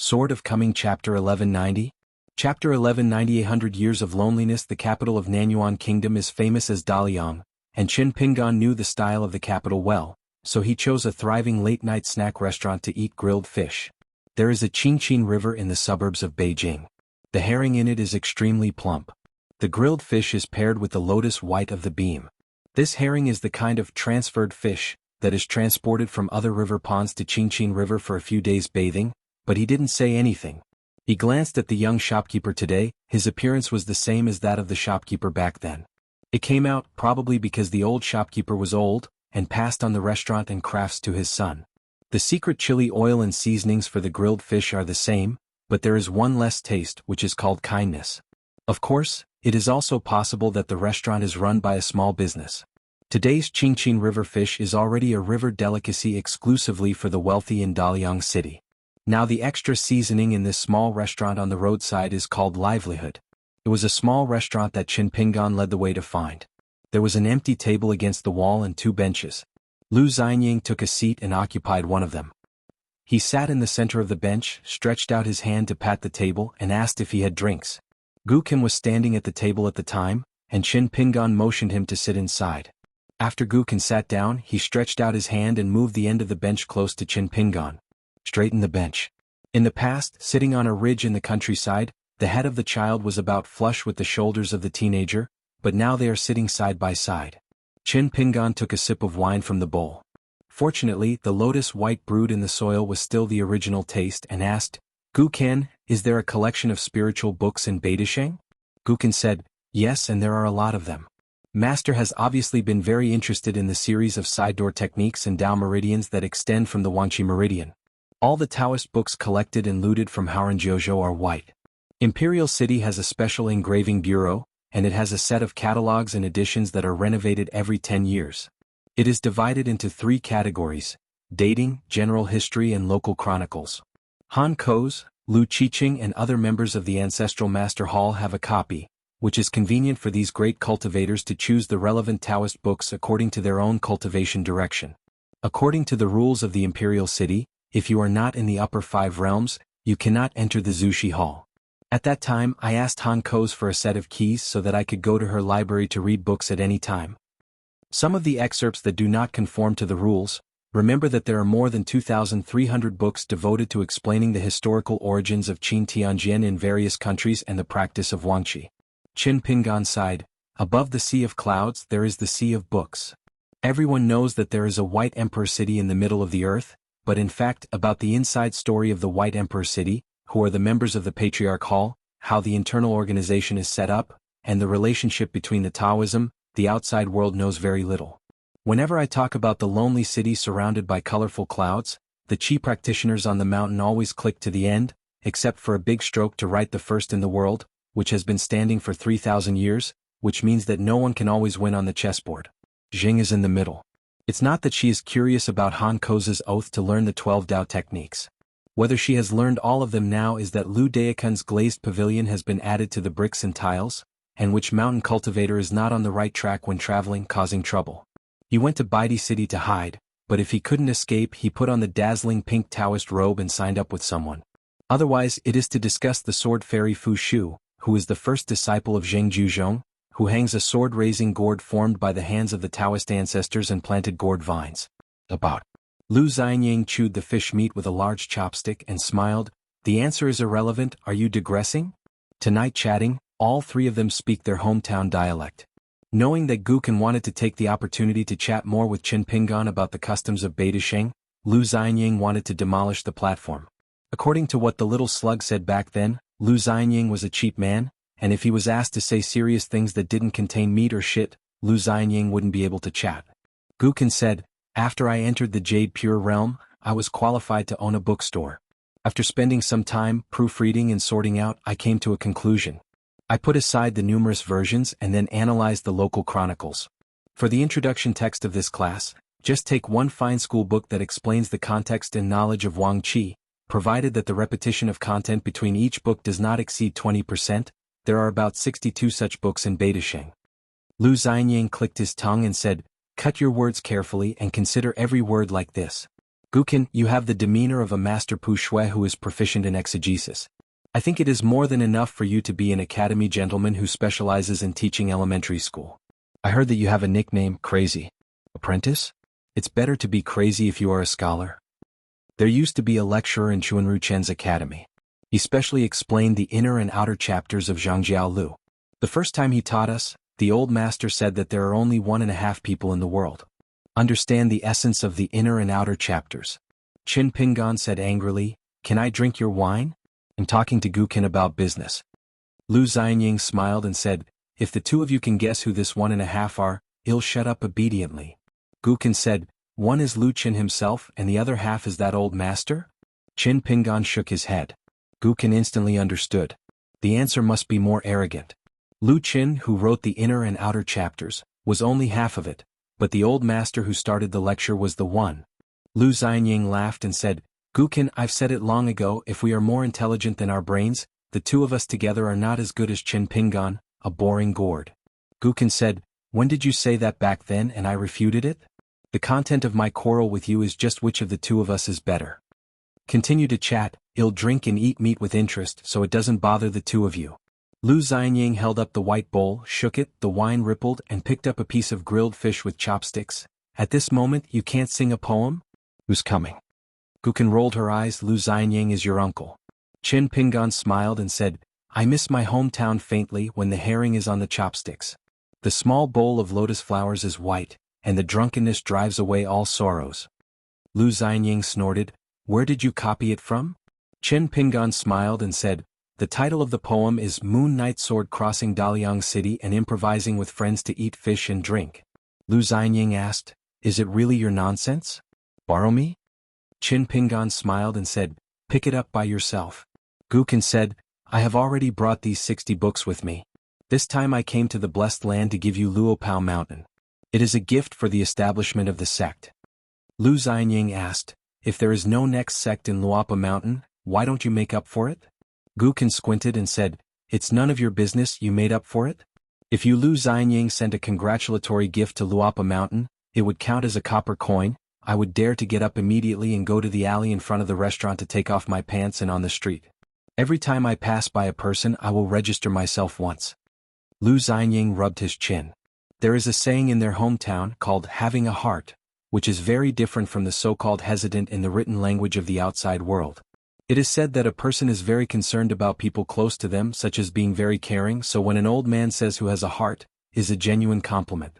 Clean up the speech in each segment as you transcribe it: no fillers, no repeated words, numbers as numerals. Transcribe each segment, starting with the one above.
Sword of Coming Chapter 1190? Chapter 1190 800 Years of Loneliness. The capital of Nanyuan Kingdom is famous as Daliang, and Qin Pingan knew the style of the capital well, so he chose a thriving late-night snack restaurant to eat grilled fish. There is a Qingqin River in the suburbs of Beijing. The herring in it is extremely plump. The grilled fish is paired with the lotus white of the beam. This herring is the kind of transferred fish that is transported from other river ponds to Qingqin River for a few days bathing, but he didn't say anything. He glanced at the young shopkeeper today. His appearance was the same as that of the shopkeeper back then. It came out probably because the old shopkeeper was old, and passed on the restaurant and crafts to his son. The secret chili oil and seasonings for the grilled fish are the same, but there is one less taste, which is called kindness. Of course, it is also possible that the restaurant is run by a small business. Today's Qingqin River fish is already a river delicacy exclusively for the wealthy in Daliang City. Now the extra seasoning in this small restaurant on the roadside is called livelihood. It was a small restaurant that Qin Pingan led the way to find. There was an empty table against the wall and two benches. Lu Xianying took a seat and occupied one of them. He sat in the center of the bench, stretched out his hand to pat the table, and asked if he had drinks. Gu Qin was standing at the table at the time, and Qin Pingan motioned him to sit inside. After Gu Qin sat down, he stretched out his hand and moved the end of the bench close to Qin Pingan. Straighten the bench. In the past, sitting on a ridge in the countryside, the head of the child was about flush with the shoulders of the teenager, but now they are sitting side by side. Qin Pingan took a sip of wine from the bowl. Fortunately, the lotus white brewed in the soil was still the original taste and asked, Gu Qin, is there a collection of spiritual books in Beidasheng? Gu Qin said, yes, and there are a lot of them. Master has obviously been very interested in the series of side door techniques and Tao meridians that extend from the Huangqi meridian. All the Taoist books collected and looted from Haranjiuzhou are white. Imperial City has a special engraving bureau, and it has a set of catalogs and editions that are renovated every 10 years. It is divided into 3 categories: dating, general history and local chronicles. Han Koz, Lu Qiqing and other members of the Ancestral Master Hall have a copy, which is convenient for these great cultivators to choose the relevant Taoist books according to their own cultivation direction. According to the rules of the Imperial City, if you are not in the upper 5 realms, you cannot enter the Zushi Hall. At that time, I asked Han Koz for a set of keys so that I could go to her library to read books at any time. Some of the excerpts that do not conform to the rules, remember that there are more than 2,300 books devoted to explaining the historical origins of Qin Tianjian in various countries and the practice of Huangqi. Qin Pingan sighed. Above the sea of clouds there is the sea of books. Everyone knows that there is a White Emperor City in the middle of the earth, but in fact about the inside story of the White Emperor City, who are the members of the Patriarch Hall, how the internal organization is set up, and the relationship between the Taoism, the outside world knows very little. Whenever I talk about the lonely city surrounded by colorful clouds, the Qi practitioners on the mountain always click to the end, except for a big stroke to write the first in the world, which has been standing for 3,000 years, which means that no one can always win on the chessboard. Jing is in the middle. It's not that she is curious about Han Koz's oath to learn the 12 Tao techniques. Whether she has learned all of them now is that Lu Dayakun's glazed pavilion has been added to the bricks and tiles, and which mountain cultivator is not on the right track when traveling, causing trouble. He went to Baidi City to hide, but if he couldn't escape he put on the dazzling pink Taoist robe and signed up with someone. Otherwise it is to discuss the sword fairy Fu Shu, who is the first disciple of Zheng Juzhong, who hangs a sword-raising gourd formed by the hands of the Taoist ancestors and planted gourd vines. About. Lu Xianying chewed the fish meat with a large chopstick and smiled. The answer is irrelevant. Are you digressing? Tonight chatting, all 3 of them speak their hometown dialect. Knowing that Gu Qin wanted to take the opportunity to chat more with Qin Pingan about the customs of Beidasheng, Lu Xianying wanted to demolish the platform. According to what the little slug said back then, Lu Xianying was a cheap man, and if he was asked to say serious things that didn't contain meat or shit, Lu Xianying wouldn't be able to chat. Gu Qin said, after I entered the Jade Pure realm, I was qualified to own a bookstore. After spending some time proofreading and sorting out, I came to a conclusion. I put aside the numerous versions and then analyzed the local chronicles. For the introduction text of this class, just take one fine school book that explains the context and knowledge of Huangqi, provided that the repetition of content between each book does not exceed 20%, there are about 62 such books in Beidasheng. Lu Xianying clicked his tongue and said, cut your words carefully and consider every word like this. Gukin, you have the demeanor of a master Pushui who is proficient in exegesis. I think it is more than enough for you to be an academy gentleman who specializes in teaching elementary school. I heard that you have a nickname, Crazy. Apprentice? It's better to be crazy if you are a scholar. There used to be a lecturer in Xuanhu Chen's academy. He specially explained the inner and outer chapters of Zhangjiao Lu. The first time he taught us, the old master said that there are only 1.5 people in the world. Understand the essence of the inner and outer chapters. Qin Pingan said angrily, "Can I drink your wine?" I'm talking to Gukin about business. Lu Xianying smiled and said, "If the two of you can guess who this 1.5 are, I'll shut up obediently." Gukin said, "One is Lu Qin himself and the other half is that old master?" Qin Pingan shook his head. Gukin instantly understood. The answer must be more arrogant. Lu Qin, who wrote the inner and outer chapters, was only half of it, but the old master who started the lecture was the one. Lu Xianying laughed and said, "Gukin, I've said it long ago, if we are more intelligent than our brains, the two of us together are not as good as Qin Pingan, a boring gourd." Gukin said, "When did you say that back then and I refuted it? The content of my quarrel with you is just which of the two of us is better. Continue to chat, I'll drink and eat meat with interest so it doesn't bother the two of you." Lu Xianying held up the white bowl, shook it, the wine rippled and picked up a piece of grilled fish with chopsticks. "At this moment you can't sing a poem? Who's coming?" Gukin rolled her eyes. "Lu Xianying is your uncle." Qin Pingan smiled and said, "I miss my hometown faintly when the herring is on the chopsticks. The small bowl of lotus flowers is white, and the drunkenness drives away all sorrows." Lu Xianying snorted, "Where did you copy it from?" Qin Pingan smiled and said, "The title of the poem is Moon Night Sword Crossing Daliang City and Improvising with Friends to Eat Fish and Drink." Lu Xianying asked, "Is it really your nonsense? Borrow me?" Qin Pingan smiled and said, "Pick it up by yourself." Gukin said, "I have already brought these 60 books with me. This time I came to the blessed land to give you Luopao Mountain. It is a gift for the establishment of the sect." Lu Xianying asked, "If there is no next sect in Luopa Mountain, why don't you make up for it?" Gukin squinted and said, "It's none of your business, you made up for it? If you Lu Xianying sent a congratulatory gift to Luopa Mountain, it would count as a copper coin. I would dare to get up immediately and go to the alley in front of the restaurant to take off my pants and on the street. Every time I pass by a person I will register myself once." Lu Xianying rubbed his chin. There is a saying in their hometown called having a heart, which is very different from the so-called hesitant in the written language of the outside world. It is said that a person is very concerned about people close to them, such as being very caring, so when an old man says who has a heart, is a genuine compliment.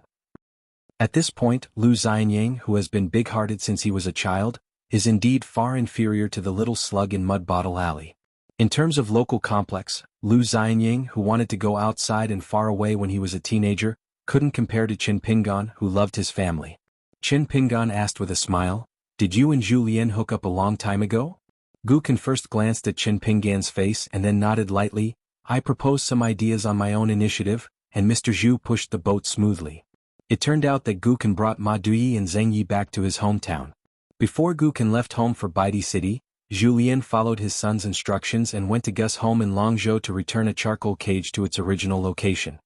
At this point, Lu Xianying, who has been big-hearted since he was a child, is indeed far inferior to the little slug in Mud Bottle Alley. In terms of local complex, Lu Xianying, who wanted to go outside and far away when he was a teenager, couldn't compare to Qin Pingan, who loved his family. Qin Pingan asked with a smile, "Did you and Julien hook up a long time ago?" Gukin first glanced at Qin Pingan's face and then nodded lightly. "I proposed some ideas on my own initiative, and Mr. Zhu pushed the boat smoothly." It turned out that Gukin brought Ma Duyi and Zheng Yi back to his hometown. Before Gukin left home for Baidi City, Julien followed his son's instructions and went to Gus' home in Longzhou to return a charcoal cage to its original location.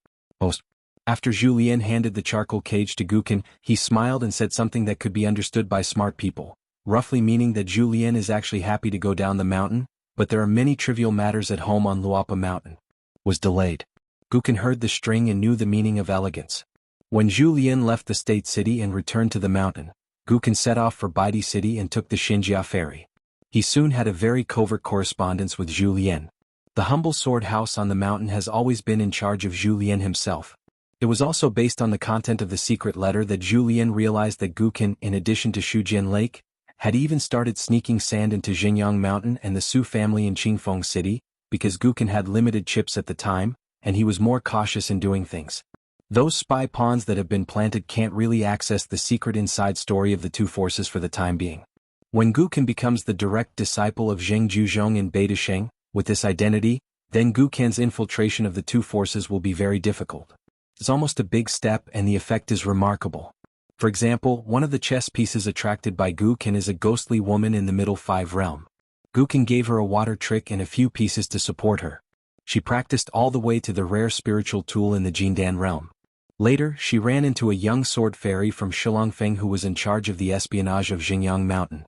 After Julien handed the charcoal cage to Gukin, he smiled and said something that could be understood by smart people, roughly meaning that Julien is actually happy to go down the mountain, but there are many trivial matters at home on Luopa Mountain. Was delayed. Gukin heard the string and knew the meaning of elegance. When Julien left the state city and returned to the mountain, Gukin set off for Baidi City and took the Xinjia ferry. He soon had a very covert correspondence with Julien. The humble sword house on the mountain has always been in charge of Julien himself. It was also based on the content of the secret letter that Julien realized that Gukin, in addition to Shujian Lake, had even started sneaking sand into Xinjiang Mountain and the Su family in Qingfeng City, because Gukin had limited chips at the time, and he was more cautious in doing things. Those spy pawns that have been planted can't really access the secret inside story of the two forces for the time being. When Gukin becomes the direct disciple of Zheng Juzhong in Beidasheng, with this identity, then Gukin's infiltration of the two forces will be very difficult. It's almost a big step and the effect is remarkable. For example, one of the chess pieces attracted by Gukin is a ghostly woman in the middle 5 realm. Gukin gave her a water trick and a few pieces to support her. She practiced all the way to the rare spiritual tool in the Jindan realm. Later, she ran into a young sword fairy from Shilongfeng who was in charge of the espionage of Xinjiang Mountain.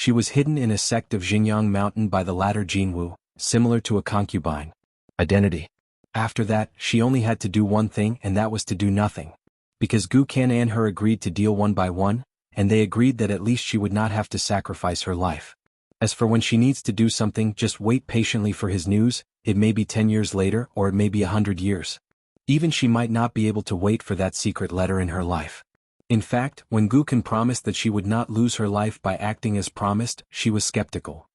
She was hidden in a sect of Xinjiang mountain by the latter jianghu, similar to a concubine. Identity. After that, she only had to do one thing, and that was to do nothing. Because Gu Kan and her agreed to deal one by one, and they agreed that at least she would not have to sacrifice her life. As for when she needs to do something, just wait patiently for his news. It may be 10 years later, or it may be 100 years. Even she might not be able to wait for that secret letter in her life. In fact, when Gu Kan promised that she would not lose her life by acting as promised, she was skeptical.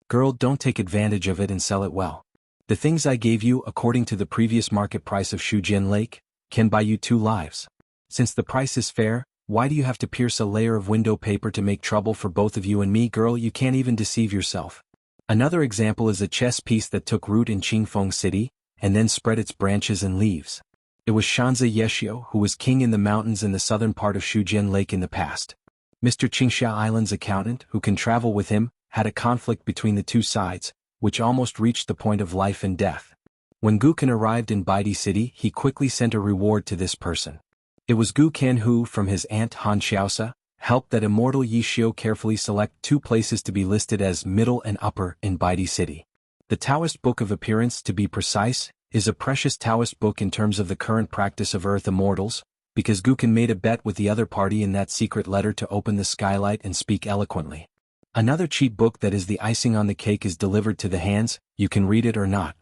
Girl, don't take advantage of it and sell it well. The things I gave you, according to the previous market price of Shujin Lake, can buy you 2 lives. Since the price is fair, why do you have to pierce a layer of window paper to make trouble for both of you and me? Girl, you can't even deceive yourself. Another example is a chess piece that took root in Qingfeng City, and then spread its branches and leaves. It was Shanzi Yeshio who was king in the mountains in the southern part of Shujin Lake in the past. Mr. Xianxia Island's accountant, who can travel with him, had a conflict between the two sides, which almost reached the point of life and death. When Gu Kan arrived in Baidi City, he quickly sent a reward to this person. It was Gu Kan who, from his aunt Han Xiaosa, helped that immortal Yishio carefully select 2 places to be listed as middle and upper in Baidi City. The Taoist Book of Appearance, to be precise, is a precious Taoist book in terms of the current practice of Earth Immortals, because Gu Kan made a bet with the other party in that secret letter to open the skylight and speak eloquently. Another cheat book that is the icing on the cake is delivered to the hands. You can read it or not.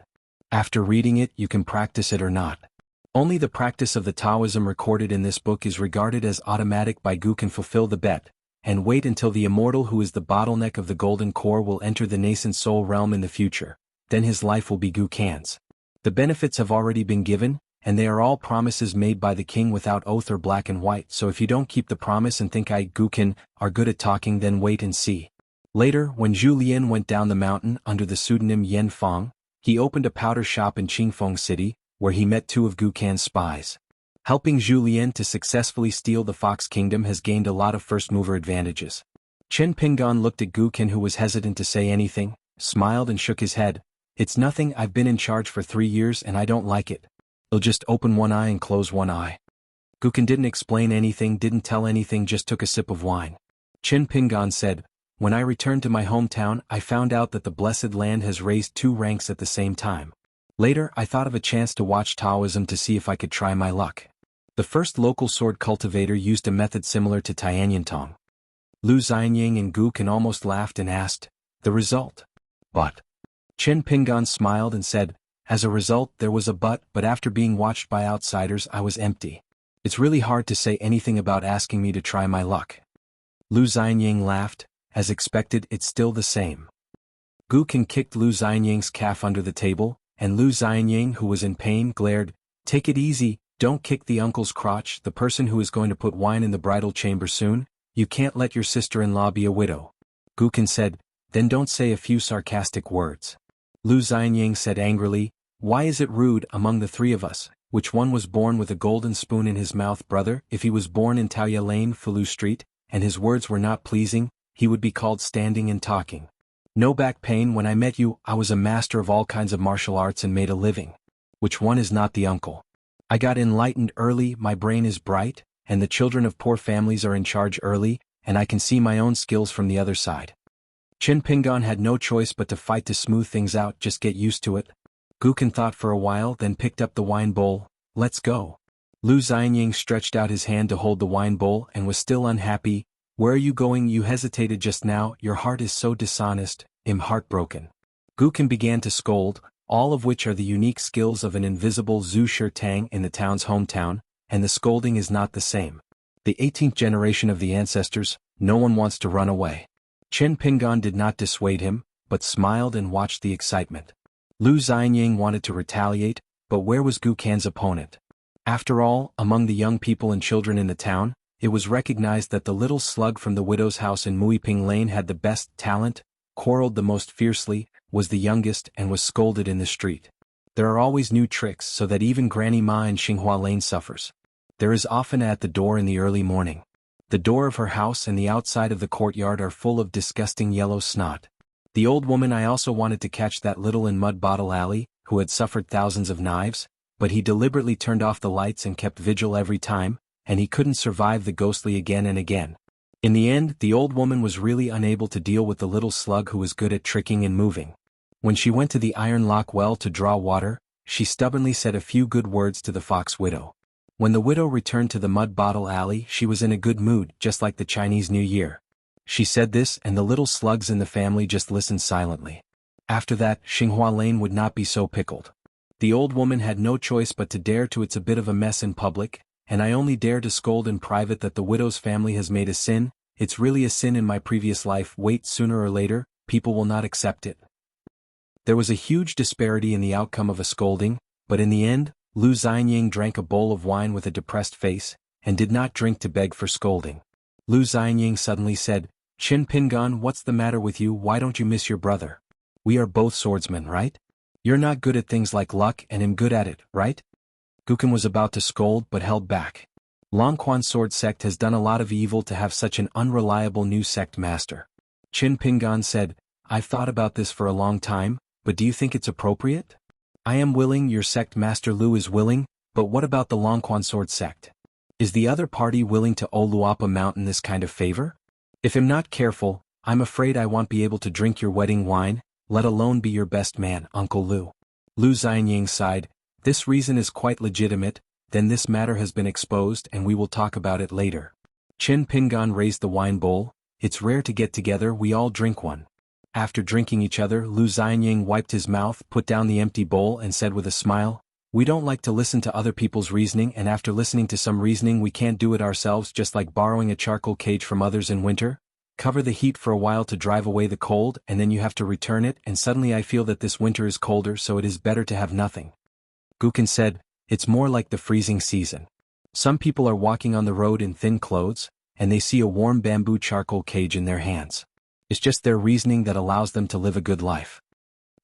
After reading it, you can practice it or not. Only the practice of the Taoism recorded in this book is regarded as automatic by Gu Kan. Fulfill the bet, and wait until the immortal who is the bottleneck of the golden core will enter the nascent soul realm in the future. Then his life will be Gu Kan's. The benefits have already been given, and they are all promises made by the king without oath or black and white. So if you don't keep the promise and think Gu Kan are good at talking, then wait and see. Later, when Zhu Lian went down the mountain under the pseudonym Yan Fang, he opened a powder shop in Qingfeng City, where he met 2 of Gu Kan's spies. Helping Zhu Lian to successfully steal the Fox Kingdom has gained a lot of first-mover advantages. Chen Pingan looked at Gu Kan, who was hesitant to say anything, smiled and shook his head. It's nothing, I've been in charge for 3 years and I don't like it. I'll just open one eye and close one eye. Gu Kan didn't explain anything, didn't tell anything, just took a sip of wine. Chen Pingan said, when I returned to my hometown, I found out that the Blessed Land has raised 2 ranks at the same time. Later, I thought of a chance to watch Taoism to see if I could try my luck. The first local sword cultivator used a method similar to Tianyantong. Lu Xianying and Gu Kan almost laughed and asked, the result? But. Chen Pingan smiled and said, as a result there was a but after being watched by outsiders I was empty. It's really hard to say anything about asking me to try my luck. Lu Xianying laughed, as expected, it's still the same. Gu Kan kicked Lu Xianying's calf under the table, and Lu Xianying, who was in pain, glared, take it easy, don't kick the uncle's crotch, the person who is going to put wine in the bridal chamber soon. You can't let your sister-in-law be a widow. Gu Kan said, then don't say a few sarcastic words. Lu Xianying said angrily, why is it rude among the 3 of us? Which one was born with a golden spoon in his mouth, brother? If he was born in Taoya Lane, Fulu Street, and his words were not pleasing, he would be called standing and talking. No back pain. When I met you, I was a master of all kinds of martial arts and made a living. Which one is not the uncle? I got enlightened early, my brain is bright, and the children of poor families are in charge early, and I can see my own skills from the other side. Chen Pingan had no choice but to fight to smooth things out, just get used to it. Gu Kan thought for a while, then picked up the wine bowl. Let's go. Lu Xianying stretched out his hand to hold the wine bowl and was still unhappy. Where are you going? You hesitated just now, your heart is so dishonest, I'm heartbroken. Gu Kan began to scold, all of which are the unique skills of an invisible Zhu Shirtang in the town's hometown, and the scolding is not the same. The 18th generation of the ancestors, no one wants to run away. Chen Pingan did not dissuade him, but smiled and watched the excitement. Lu Xianying wanted to retaliate, but where was Gu Kan's opponent? After all, among the young people and children in the town, it was recognized that the little slug from the widow's house in Muiping Lane had the best talent, quarreled the most fiercely, was the youngest, and was scolded in the street. There are always new tricks, so that even Granny Ma in Xinghua Lane suffers. There is often at the door in the early morning. The door of her house and the outside of the courtyard are full of disgusting yellow snot. The old woman I also wanted to catch that little in Mud Bottle Alley, who had suffered thousands of knives, but he deliberately turned off the lights and kept vigil every time, and he couldn't survive the ghostly again and again. In the end, the old woman was really unable to deal with the little slug who was good at tricking and moving. When she went to the iron lock well to draw water, she stubbornly said a few good words to the fox widow. When the widow returned to the mud bottle alley, she was in a good mood, just like the Chinese New Year. She said this, and the little slugs in the family just listened silently. After that, Xuanhuan would not be so pickled. The old woman had no choice but to dare to. It's a bit of a mess in public, and I only dare to scold in private that the widow's family has made a sin. It's really a sin in my previous life. Wait, sooner or later, people will not accept it. There was a huge disparity in the outcome of a scolding, but in the end, Lu Xianying drank a bowl of wine with a depressed face, and did not drink to beg for scolding. Lu Xianying suddenly said, "Qin Pingan, what's the matter with you? Why don't you miss your brother? We are both swordsmen, right? You're not good at things like luck and am good at it, right?" Guken was about to scold but held back. Longquan sword sect has done a lot of evil to have such an unreliable new sect master. Qin Pingan said, "I've thought about this for a long time, but do you think it's appropriate? I am willing, your sect master Lu is willing, but what about the Longquan sword sect? Is the other party willing to owe Luapa Mountain this kind of favor? If I'm not careful, I'm afraid I won't be able to drink your wedding wine, let alone be your best man, Uncle Lu." Lu Xianying sighed, "This reason is quite legitimate, then this matter has been exposed and we will talk about it later." Qin Pingan raised the wine bowl. "It's rare to get together, we all drink one." After drinking each other, Lu Xianying wiped his mouth, put down the empty bowl and said with a smile, "We don't like to listen to other people's reasoning, and after listening to some reasoning we can't do it ourselves, just like borrowing a charcoal cage from others in winter. Cover the heat for a while to drive away the cold and then you have to return it, and suddenly I feel that this winter is colder, so it is better to have nothing." Guken said, "It's more like the freezing season. Some people are walking on the road in thin clothes, and they see a warm bamboo charcoal cage in their hands. It's just their reasoning that allows them to live a good life."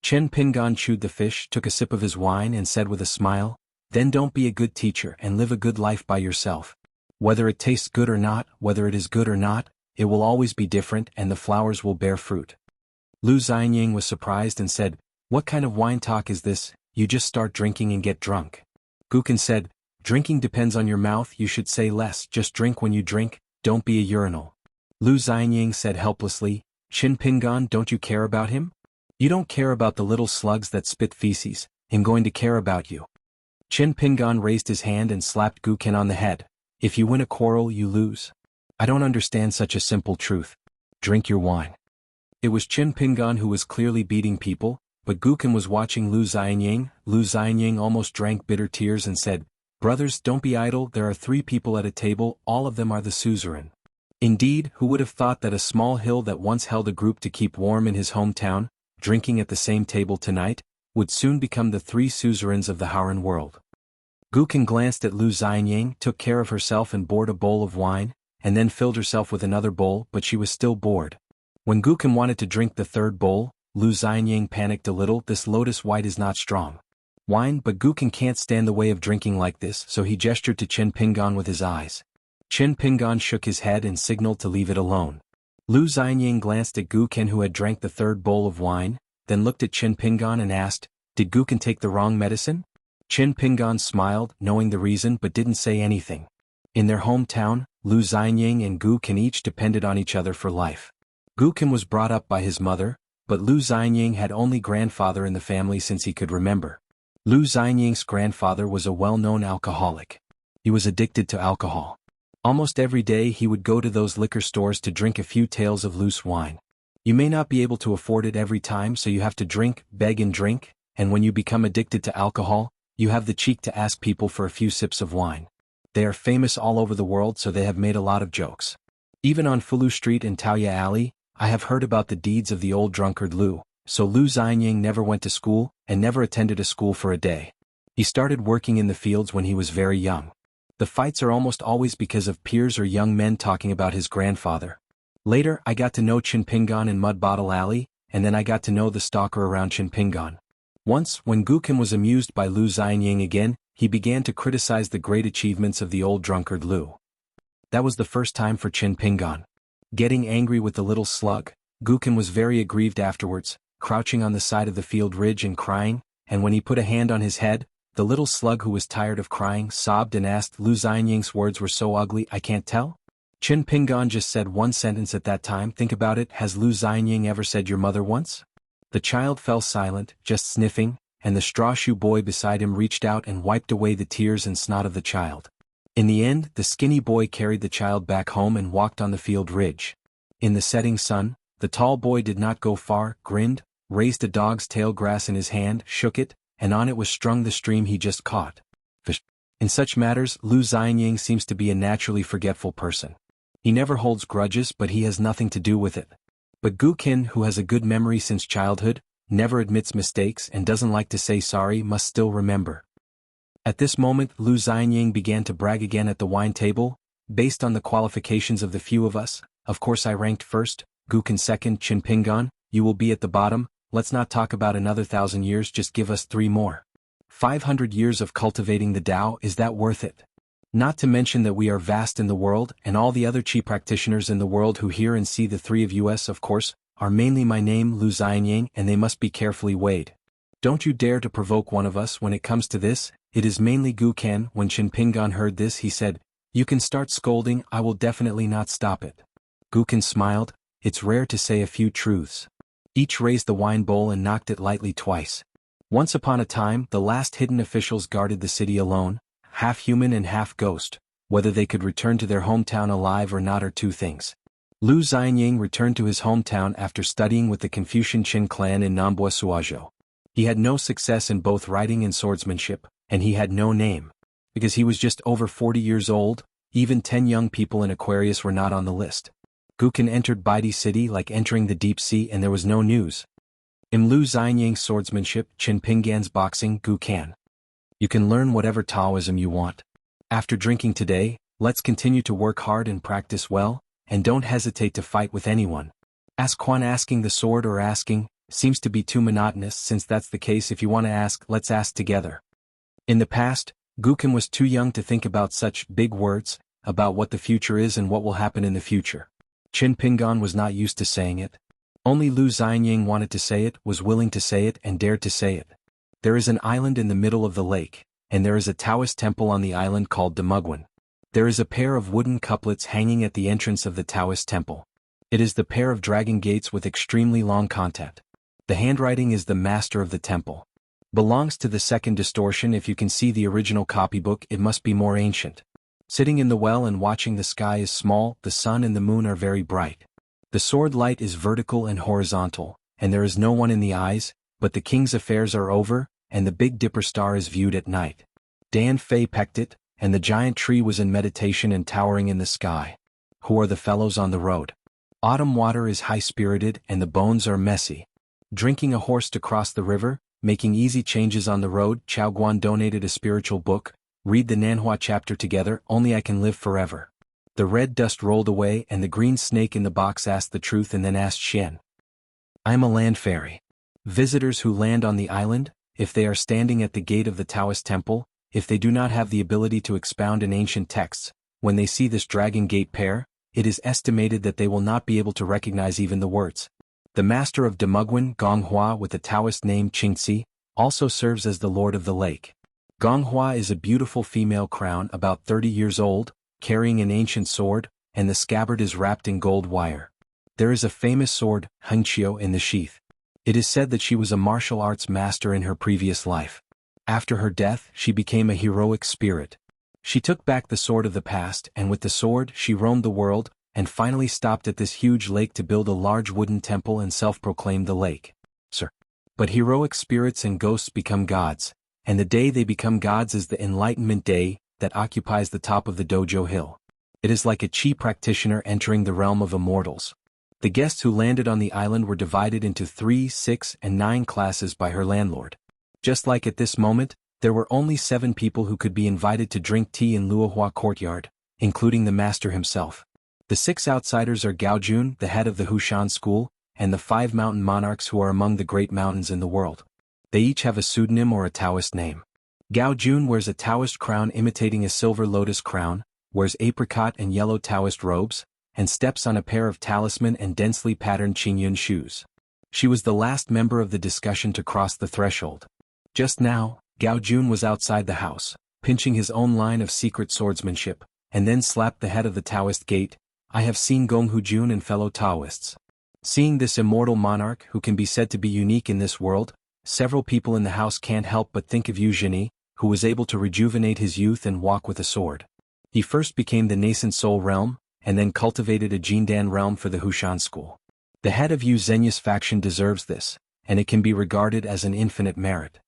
Qin Pingan chewed the fish, took a sip of his wine and said with a smile, "Then don't be a good teacher and live a good life by yourself. Whether it tastes good or not, whether it is good or not, it will always be different and the flowers will bear fruit." Lu Xianying was surprised and said, "What kind of wine talk is this? You just start drinking and get drunk." Guken said, "Drinking depends on your mouth, you should say less, just drink when you drink, don't be a urinal." Lu Xianying said helplessly, "Qin Pingan, don't you care about him? You don't care about the little slugs that spit feces, I'm going to care about you." Qin Pingan raised his hand and slapped Guken on the head. "If you win a quarrel you lose. I don't understand such a simple truth. Drink your wine." It was Qin Pingan who was clearly beating people, but Guken was watching Lu Xianying. Lu Xianying almost drank bitter tears and said, "Brothers, don't be idle, there are 3 people at a table, all of them are the suzerain." Indeed, who would have thought that a small hill that once held a group to keep warm in his hometown, drinking at the same table tonight, would soon become the 3 suzerains of the Howren world. Guken glanced at Lu Xianying, took care of herself and poured a bowl of wine, and then filled herself with another bowl, but she was still bored. When Guken wanted to drink the 3rd bowl, Lu Xianying panicked a little. "This lotus white is not strong wine, but Guken can't stand the way of drinking like this," so he gestured to Qin Pingan with his eyes. Qin Pingan shook his head and signaled to leave it alone. Lu Xianying glanced at Guken, who had drank the 3rd bowl of wine, then looked at Qin Pingan and asked, "Did Guken take the wrong medicine?" Qin Pingan smiled, knowing the reason, but didn't say anything. In their hometown, Lu Xianying and Guken each depended on each other for life. Guken was brought up by his mother, but Lu Xianying had only grandfather in the family since he could remember. Lu Xianying's grandfather was a well-known alcoholic. He was addicted to alcohol. Almost every day he would go to those liquor stores to drink a few taels of loose wine. You may not be able to afford it every time, so you have to drink, beg and drink, and when you become addicted to alcohol, you have the cheek to ask people for a few sips of wine. They are famous all over the world, so they have made a lot of jokes. Even on Fulu Street and Taoya Alley, I have heard about the deeds of the old drunkard Lu, so Lu Xianying never went to school, and never attended a school for a day. He started working in the fields when he was very young. The fights are almost always because of peers or young men talking about his grandfather. Later I got to know Qin Pingan in Mud Bottle Alley, and then I got to know the stalker around Qin Pingan. Once, when Guken was amused by Lu Xianying again, he began to criticize the great achievements of the old drunkard Lu. That was the first time for Qin Pingan. Getting angry with the little slug, Guken was very aggrieved afterwards, crouching on the side of the field ridge and crying, and when he put a hand on his head, the little slug, who was tired of crying, sobbed and asked, "Lu Xianying's words were so ugly, I can't tell?" Qin Pingan just said one sentence at that time. Think about it, has Lu Xianying ever said your mother once? The child fell silent, just sniffing, and the straw shoe boy beside him reached out and wiped away the tears and snot of the child. In the end, the skinny boy carried the child back home and walked on the field ridge. In the setting sun, the tall boy did not go far, grinned, raised a dog's tail grass in his hand, shook it, and on it was strung the stream he just caught. In such matters, Lu Xianying seems to be a naturally forgetful person. He never holds grudges, but he has nothing to do with it. But Gu Qin, who has a good memory since childhood, never admits mistakes and doesn't like to say sorry, must still remember. At this moment, Lu Xianying began to brag again at the wine table. Based on the qualifications of the few of us, of course I ranked first, Gu Qin second, Qin Pingan, you will be at the bottom. Let's not talk about another 1,000 years, just give us 3 more. 500 years of cultivating the Tao, is that worth it? Not to mention that we are vast in the world, and all the other chi practitioners in the world who hear and see the 3 of us, of course, are mainly my name Lu Xianying, and they must be carefully weighed. Don't you dare to provoke one of us when it comes to this. It is mainly Gu Qin. When Qin Pingan heard this, he said, you can start scolding, I will definitely not stop it. Gu Qin smiled. It's rare to say a few truths. Each raised the wine bowl and knocked it lightly twice. Once upon a time, the last hidden officials guarded the city alone, half human and half ghost. Whether they could return to their hometown alive or not are 2 things. Lu Xianying returned to his hometown after studying with the Confucian Qin clan in Nambua Suazhou. He had no success in both writing and swordsmanship, and he had no name. Because he was just over 40 years old, even 10 young people in Aquarius were not on the list. Gu Qin entered Baidi City like entering the deep sea, and there was no news. In Lu Xianying's swordsmanship, Qin Pingan's boxing, Gu Qin. You can learn whatever Taoism you want. After drinking today, let's continue to work hard and practice well, and don't hesitate to fight with anyone. Ask Quan. Asking the sword or asking seems to be too monotonous. Since that's the case, if you want to ask, let's ask together. In the past, Gu Qin was too young to think about such big words, about what the future is and what will happen in the future. Qin Pingan was not used to saying it. Only Lu Xianying wanted to say it, was willing to say it, and dared to say it. There is an island in the middle of the lake, and there is a Taoist temple on the island called Demugwan. There is a pair of wooden couplets hanging at the entrance of the Taoist temple. It is the pair of dragon gates with extremely long content. The handwriting is the master of the temple. Belongs to the second distortion. If you can see the original copybook, it must be more ancient. Sitting in the well and watching the sky is small, the sun and the moon are very bright. The sword light is vertical and horizontal, and there is no one in the eyes, but the king's affairs are over, and the Big Dipper star is viewed at night. Dan Fei pecked it, and the giant tree was in meditation and towering in the sky. Who are the fellows on the road? Autumn water is high-spirited and the bones are messy. Drinking a horse to cross the river, making easy changes on the road. Chao Guan donated a spiritual book. Read the Nanhua chapter together. Only I can live forever. The red dust rolled away and the green snake in the box asked the truth and then asked Shen. I am a land fairy. Visitors who land on the island, if they are standing at the gate of the Taoist temple, if they do not have the ability to expound in ancient texts, when they see this dragon gate pair, it is estimated that they will not be able to recognize even the words. The master of Demugwan, Gonghua, with the Taoist name Qingxi, also serves as the lord of the lake. Gonghua is a beautiful female crown about 30 years old, carrying an ancient sword, and the scabbard is wrapped in gold wire. There is a famous sword, xianxia, in the sheath. It is said that she was a martial arts master in her previous life. After her death, she became a heroic spirit. She took back the sword of the past, and with the sword she roamed the world, and finally stopped at this huge lake to build a large wooden temple and self-proclaimed the lake. Sir. But heroic spirits and ghosts become gods, and the day they become gods is the Enlightenment Day that occupies the top of the dojo hill. It is like a chi practitioner entering the realm of immortals. The guests who landed on the island were divided into 3, 6, and 9 classes by her landlord. Just like at this moment, there were only 7 people who could be invited to drink tea in Luohua courtyard, including the master himself. The 6 outsiders are Gaojun, the head of the Hushan school, and the 5 mountain monarchs who are among the great mountains in the world. They each have a pseudonym or a Taoist name. Gaojun wears a Taoist crown imitating a silver lotus crown, wears apricot and yellow Taoist robes, and steps on a pair of talisman and densely patterned Qingyun shoes. She was the last member of the discussion to cross the threshold. Just now, Gaojun was outside the house, pinching his own line of secret swordsmanship, and then slapped the head of the Taoist gate. I have seen Gonghu Jun and fellow Taoists. Seeing this immortal monarch who can be said to be unique in this world, several people in the house can't help but think of Jianghu, who was able to rejuvenate his youth and walk with a sword. He first became the nascent Soul realm, and then cultivated a Jindan realm for the Hushan school. The head of Yu Zhenya's faction deserves this, and it can be regarded as an infinite merit.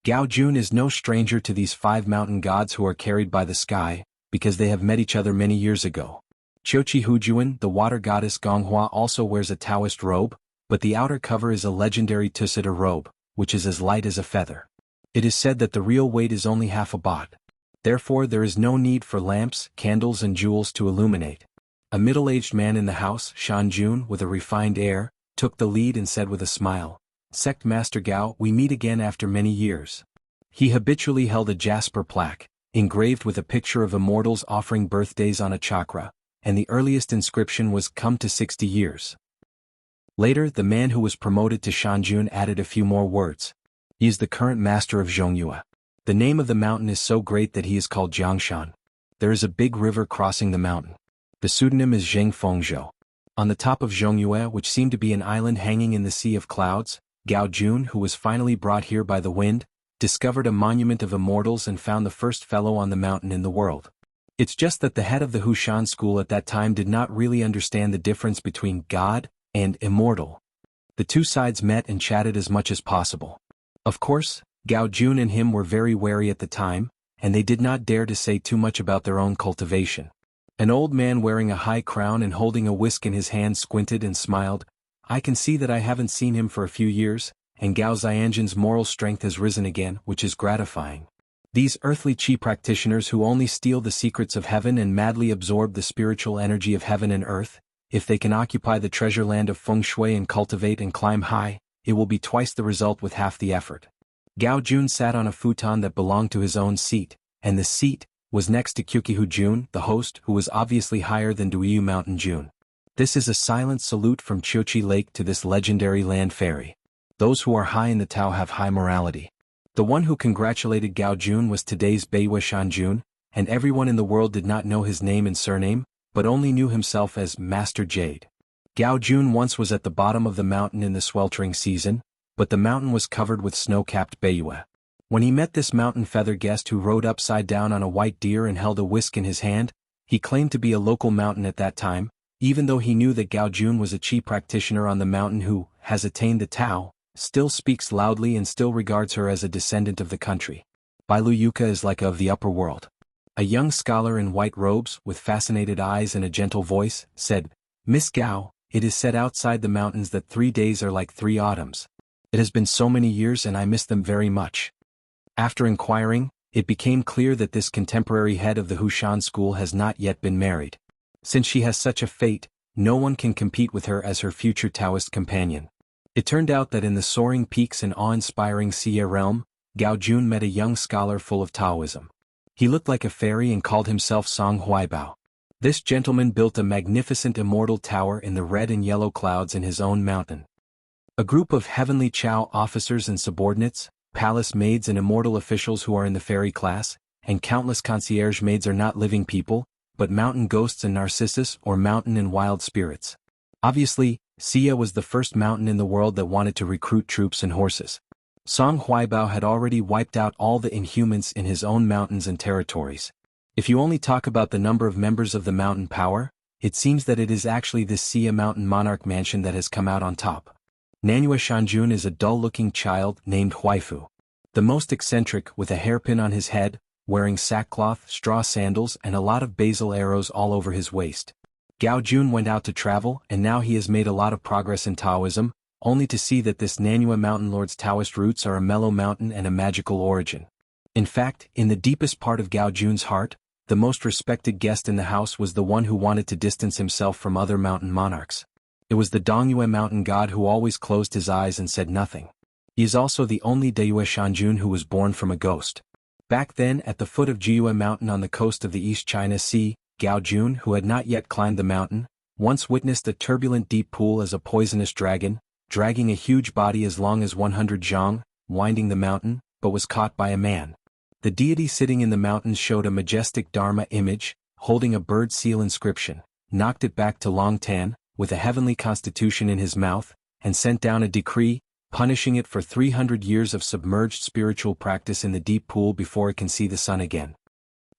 Gao Jun is no stranger to these 5 mountain gods who are carried by the sky, because they have met each other many years ago. Qiuqi Hujuan, the water goddess Xianhuan, also wears a Taoist robe, but the outer cover is a legendary Tusita robe, which is as light as a feather. It is said that the real weight is only half a baht. Therefore there is no need for lamps, candles and jewels to illuminate. A middle-aged man in the house, Shan Jun, with a refined air, took the lead and said with a smile, "Sect Master Gao, we meet again after many years." He habitually held a jasper plaque, engraved with a picture of immortals offering birthdays on a chakra, and the earliest inscription was "Come to 60 years." Later, the man who was promoted to Shanjun added a few more words. He is the current master of Zhongyue. The name of the mountain is so great that he is called Jiangshan. There is a big river crossing the mountain. The pseudonym is Zhengfengzhou. On the top of Zhongyue, which seemed to be an island hanging in the sea of clouds, Gao Jun, who was finally brought here by the wind, discovered a monument of immortals and found the first fellow on the mountain in the world. It's just that the head of the Hushan school at that time did not really understand the difference between God and immortal. The two sides met and chatted as much as possible. Of course, Gao Jun and him were very wary at the time, and they did not dare to say too much about their own cultivation. An old man wearing a high crown and holding a whisk in his hand squinted and smiled. "I can see that I haven't seen him for a few years, and Gao Xianjun's moral strength has risen again, which is gratifying. These earthly chi practitioners who only steal the secrets of heaven and madly absorb the spiritual energy of heaven and earth, if they can occupy the treasure land of feng shui and cultivate and climb high, it will be twice the result with half the effort." Gao Jun sat on a futon that belonged to his own seat, and the seat was next to Qiuqi Jun, the host, who was obviously higher than Duiyu Mountain Jun. This is a silent salute from Qiuqi Lake to this legendary land fairy. Those who are high in the Tao have high morality. The one who congratulated Gao Jun was today's Beiyue Shanjun, and everyone in the world did not know his name and surname, but only knew himself as Master Jade. Gao Jun once was at the bottom of the mountain in the sweltering season, but the mountain was covered with snow-capped Beiyue. When he met this mountain feather guest who rode upside down on a white deer and held a whisk in his hand, he claimed to be a local mountain at that time, even though he knew that Gao Jun was a chi practitioner on the mountain who has attained the Tao, still speaks loudly and still regards her as a descendant of the country. Bailu Yuka is like of the upper world. A young scholar in white robes, with fascinated eyes and a gentle voice, said, "Miss Gao, it is said outside the mountains that 3 days are like 3 autumns. It has been so many years and I miss them very much." After inquiring, it became clear that this contemporary head of the Hushan school has not yet been married. Since she has such a fate, no one can compete with her as her future Taoist companion. It turned out that in the soaring peaks and awe-inspiring Xia realm, Gao Jun met a young scholar full of Taoism. He looked like a fairy and called himself Song Huaibao. This gentleman built a magnificent immortal tower in the red and yellow clouds in his own mountain. A group of heavenly Chao officers and subordinates, palace maids and immortal officials who are in the fairy class, and countless concierge maids are not living people, but mountain ghosts and narcissus or mountain and wild spirits. Obviously, Xia was the first mountain in the world that wanted to recruit troops and horses. Song Huaibao had already wiped out all the inhumans in his own mountains and territories. If you only talk about the number of members of the mountain power, it seems that it is actually this Xia mountain monarch mansion that has come out on top. Nanyue Shanjun is a dull-looking child named Huaifu. The most eccentric, with a hairpin on his head, wearing sackcloth, straw sandals and a lot of basil arrows all over his waist. Gao Jun went out to travel and now he has made a lot of progress in Taoism, only to see that this Nanyue mountain lord's Taoist roots are a mellow mountain and a magical origin. In fact, in the deepest part of Gao Jun's heart, the most respected guest in the house was the one who wanted to distance himself from other mountain monarchs. It was the Dongyue mountain god who always closed his eyes and said nothing. He is also the only Deiyue Shanjun who was born from a ghost. Back then, at the foot of Jiyue Mountain on the coast of the East China Sea, Gao Jun, who had not yet climbed the mountain, once witnessed a turbulent deep pool as a poisonous dragon, dragging a huge body as long as 100 zhang, winding the mountain, but was caught by a man. The deity sitting in the mountains showed a majestic Dharma image, holding a bird seal inscription, knocked it back to Long Tan, with a heavenly constitution in his mouth, and sent down a decree, punishing it for 300 years of submerged spiritual practice in the deep pool before it can see the sun again.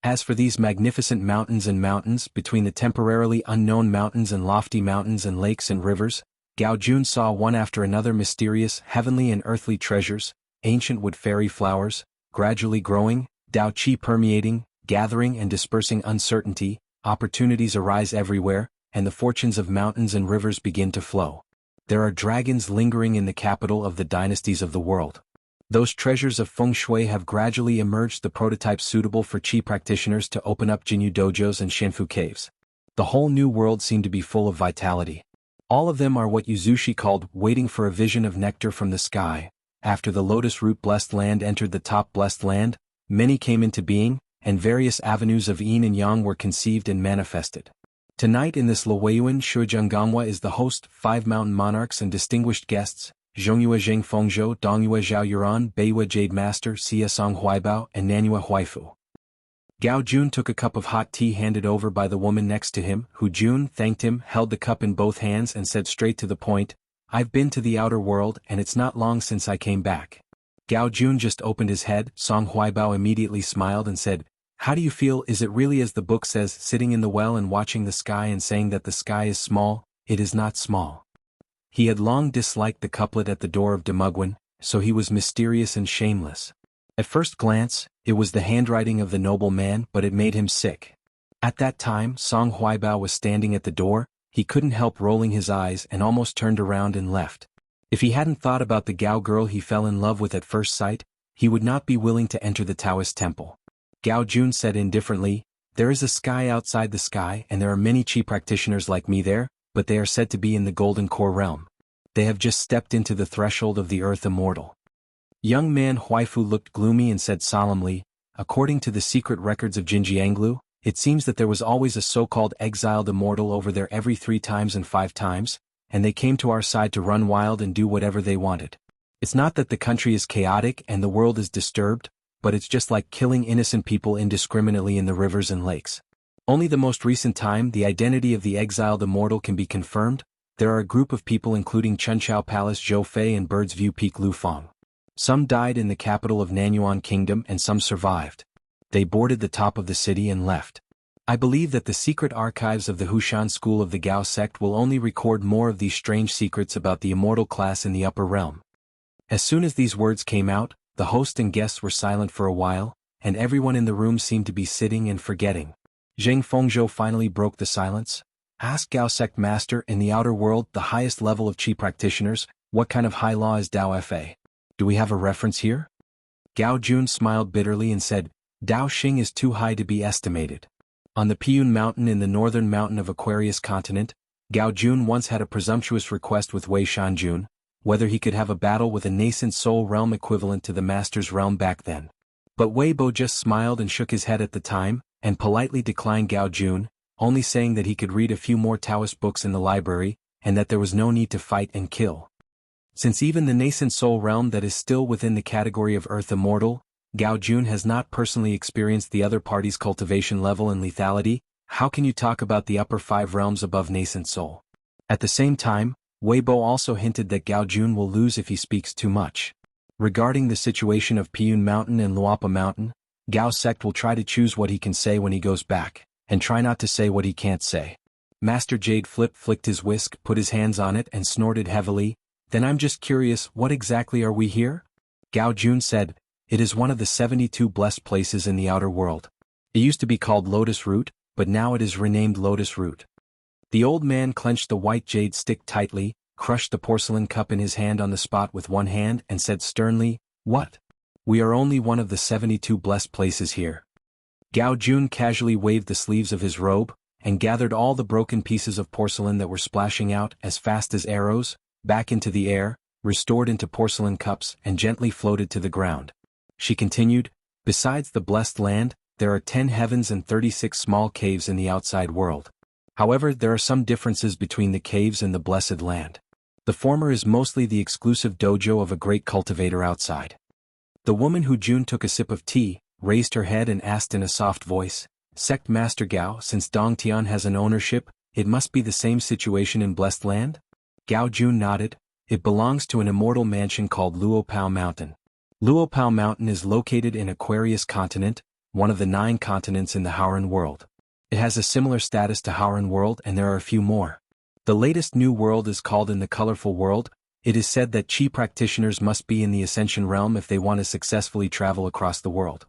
As for these magnificent mountains and mountains, between the temporarily unknown mountains and lofty mountains and lakes and rivers, Gao Jun saw one after another mysterious heavenly and earthly treasures, ancient wood fairy flowers, gradually growing, Dao Qi permeating, gathering and dispersing uncertainty, opportunities arise everywhere, and the fortunes of mountains and rivers begin to flow. There are dragons lingering in the capital of the dynasties of the world. Those treasures of feng shui have gradually emerged, the prototypes suitable for Qi practitioners to open up Jinyu dojos and Shenfu caves. The whole new world seemed to be full of vitality. All of them are what Yuzushi called waiting for a vision of nectar from the sky. After the lotus root blessed land entered the top blessed land, many came into being, and various avenues of yin and yang were conceived and manifested. Tonight in this Luoyuan Shujiangangwa is the host, 5 mountain monarchs and distinguished guests, Zhongyue Zheng Fengzhou, Dongyue Zhao Yuran, Beiyue Jade Master, Xia Song Huaibao, and Nanyue Huaifu. Gao Jun took a cup of hot tea handed over by the woman next to him, who Jun thanked him, held the cup in both hands and said straight to the point, "I've been to the outer world and it's not long since I came back." Gao Jun just opened his head. Song Huaibao immediately smiled and said, "How do you feel? Is it really as the book says, sitting in the well and watching the sky and saying that the sky is small? It is not small." He had long disliked the couplet at the door of Demugwin, so he was mysterious and shameless. At first glance, it was the handwriting of the noble man, but it made him sick. At that time Song Huaibao was standing at the door. He couldn't help rolling his eyes and almost turned around and left. If he hadn't thought about the Gao girl he fell in love with at first sight, he would not be willing to enter the Taoist temple. Gao Jun said indifferently, "There is a sky outside the sky and there are many Qi practitioners like me there, but they are said to be in the Golden Core realm. They have just stepped into the threshold of the earth immortal." Young man Huaifu looked gloomy and said solemnly, "According to the secret records of Jinjianglu, it seems that there was always a so-called exiled immortal over there every 3 times and 5 times, and they came to our side to run wild and do whatever they wanted. It's not that the country is chaotic and the world is disturbed, but it's just like killing innocent people indiscriminately in the rivers and lakes. Only the most recent time the identity of the exiled immortal can be confirmed. There are a group of people including Chunqiao Palace Zhoufei and Bird's View Peak Lufang. Some died in the capital of Nanyuan Kingdom and some survived. They boarded the top of the city and left. I believe that the secret archives of the Hushan school of the Gao sect will only record more of these strange secrets about the immortal class in the upper realm." As soon as these words came out, the host and guests were silent for a while, and everyone in the room seemed to be sitting and forgetting. Zheng Fengzhou finally broke the silence. "Ask Gao sect master, in the outer world, the highest level of Qi practitioners, what kind of high law is Dao Fa? Do we have a reference here?" Gao Jun smiled bitterly and said, "Dao Xing is too high to be estimated." On the Piyun Mountain in the northern mountain of Aquarius continent, Gao Jun once had a presumptuous request with Wei Shanjun, whether he could have a battle with a nascent soul realm equivalent to the master's realm back then. But Wei Bo just smiled and shook his head at the time, and politely declined Gao Jun, only saying that he could read a few more Taoist books in the library, and that there was no need to fight and kill. Since even the nascent soul realm that is still within the category of Earth Immortal, Gao Jun has not personally experienced the other party's cultivation level and lethality, how can you talk about the upper 5 realms above nascent soul? At the same time, Weibo also hinted that Gao Jun will lose if he speaks too much. Regarding the situation of Piyun Mountain and Luapa Mountain, Gao sect will try to choose what he can say when he goes back, and try not to say what he can't say. Master Jade flicked his whisk, put his hands on it and snorted heavily. "Then I'm just curious, what exactly are we here?" Gao Jun said, "It is one of the 72 blessed places in the outer world. It used to be called Lotus Root, but now it is renamed Lotus Root." The old man clenched the white jade stick tightly, crushed the porcelain cup in his hand on the spot with one hand and said sternly, "What? We are only one of the 72 blessed places here." Gao Jun casually waved the sleeves of his robe, and gathered all the broken pieces of porcelain that were splashing out as fast as arrows, back into the air, restored into porcelain cups and gently floated to the ground. She continued, "Besides the blessed land, there are 10 heavens and 36 small caves in the outside world. However, there are some differences between the caves and the blessed land. The former is mostly the exclusive dojo of a great cultivator outside." The woman who Jun took a sip of tea, raised her head and asked in a soft voice, "Sect Master Gao, since Dongtian has an ownership, it must be the same situation in Blessed Land? Gao Jun nodded. It belongs to an immortal mansion called Luopao Mountain. Luopao Mountain is located in Aquarius Continent, one of the 9 continents in the Howran world. It has a similar status to Howran world, and there are a few more. The latest new world is called in the colorful world. It is said that Qi practitioners must be in the Ascension realm if they want to successfully travel across the world.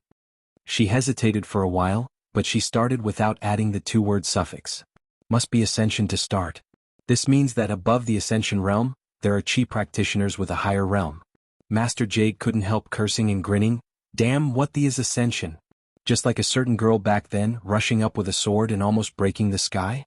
She hesitated for a while, but she started without adding the 2-word suffix. Must be Ascension to start. This means that above the Ascension realm, there are Qi practitioners with a higher realm. Master Jade couldn't help cursing and grinning. Damn, what the is Ascension? Just like a certain girl back then, rushing up with a sword and almost breaking the sky?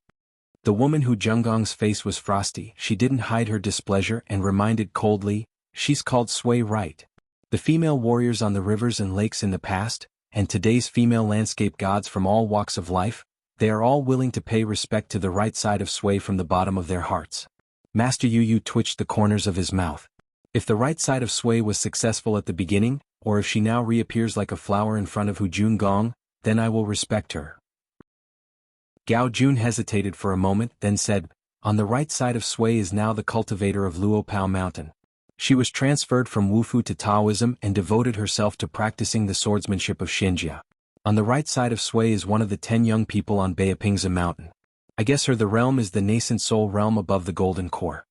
The woman who Zhengong's face was frosty, she didn't hide her displeasure and reminded coldly, she's called Sui right. The female warriors on the rivers and lakes in the past, and today's female landscape gods from all walks of life, they are all willing to pay respect to the right side of Sui from the bottom of their hearts. Master Yu twitched the corners of his mouth. If the right side of Sui was successful at the beginning, or if she now reappears like a flower in front of Hu Jun, then I will respect her. Gao Jun hesitated for a moment, then said, on the right side of Sui is now the cultivator of Luopao Mountain. She was transferred from Wufu to Taoism and devoted herself to practicing the swordsmanship of xianxia. On the right side of Sui is one of the 10 young people on Beipingza Mountain. I guess the realm is the nascent soul realm above the golden core.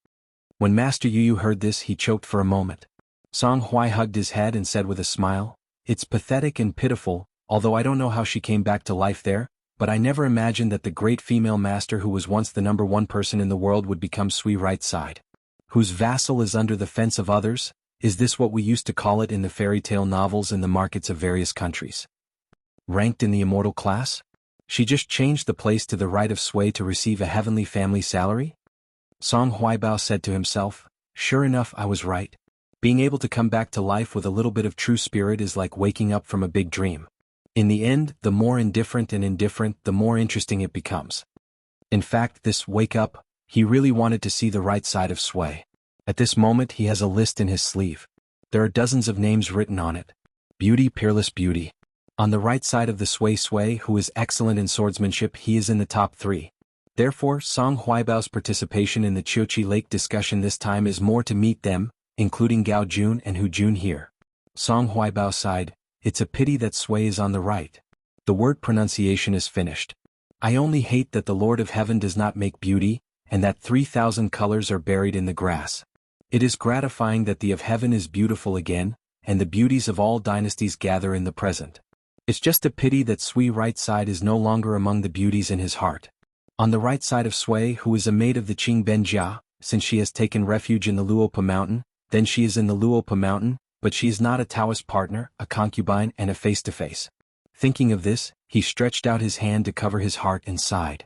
When Master Yu heard this, he choked for a moment. Song Hui hugged his head and said with a smile, it's pathetic and pitiful, although I don't know how she came back to life there, but I never imagined that the great female master who was once the #1 person in the world would become Sui right side. Whose vassal is under the fence of others? Is this what we used to call it in the fairy tale novels in the markets of various countries? Ranked in the immortal class? She just changed the place to the right of Sui to receive a heavenly family salary? Song Huaibao said to himself, sure enough, I was right. Being able to come back to life with a little bit of true spirit is like waking up from a big dream. In the end, the more indifferent, the more interesting it becomes. In fact, this wake up, he really wanted to see the right side of Sui. At this moment he has a list in his sleeve. There are dozens of names written on it. Beauty, peerless beauty. On the right side of the Sui, who is excellent in swordsmanship, he is in the top 3. Therefore, Song Huaibao's participation in the Chiochi Lake discussion this time is more to meet them, including Gao Jun and Hu Jun here. Song Huaibao sighed, it's a pity that Sui is on the right. The word pronunciation is finished. I only hate that the Lord of Heaven does not make beauty, and that 3,000 colors are buried in the grass. It is gratifying that the of heaven is beautiful again, and the beauties of all dynasties gather in the present. It's just a pity that Sui right side is no longer among the beauties in his heart. On the right side of Sui, who is a maid of the Qing Benjia, since she has taken refuge in the Luopa Mountain, then she is in the Luopa Mountain, but she is not a Taoist partner, a concubine, and a face-to-face. Thinking of this, he stretched out his hand to cover his heart and sighed.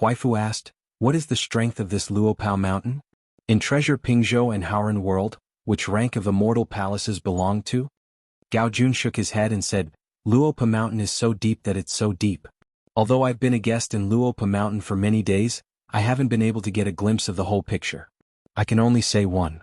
Huaifu asked, what is the strength of this Luopao Mountain? In Treasure Pingzhou and Howran world, which rank of immortal palaces belong to? Gao Jun shook his head and said, Luopa Mountain is so deep that it's so deep. Although I've been a guest in Luopa Mountain for many days, I haven't been able to get a glimpse of the whole picture. I can only say one.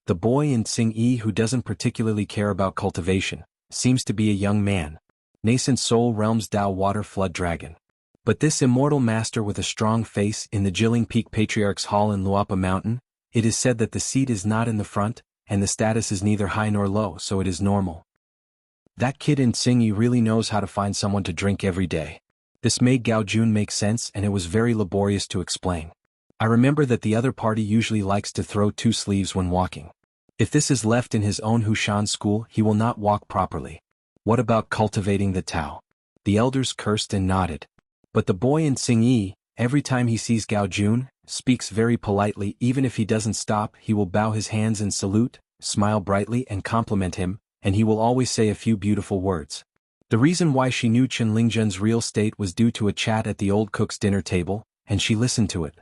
The boy in Tsing Yi who doesn't particularly care about cultivation, seems to be a young man. Nascent soul realms Dao water flood dragon. But this immortal master with a strong face in the Jilling Peak Patriarch's Hall in Luopa Mountain, it is said that the seat is not in the front, and the status is neither high nor low, so it is normal. That kid in Tsing Yi really knows how to find someone to drink every day. This made Gao Jun make sense, and it was very laborious to explain. I remember that the other party usually likes to throw 2 sleeves when walking. If this is left in his own Hushan school, he will not walk properly. What about cultivating the Tao? The elders cursed and nodded. But the boy in Tsing Yi, every time he sees Gao Jun, speaks very politely. Even if he doesn't stop, he will bow his hands and salute, smile brightly and compliment him, and he will always say a few beautiful words. The reason why she knew Chen Lingzhen's real state was due to a chat at the old cook's dinner table, and she listened to it.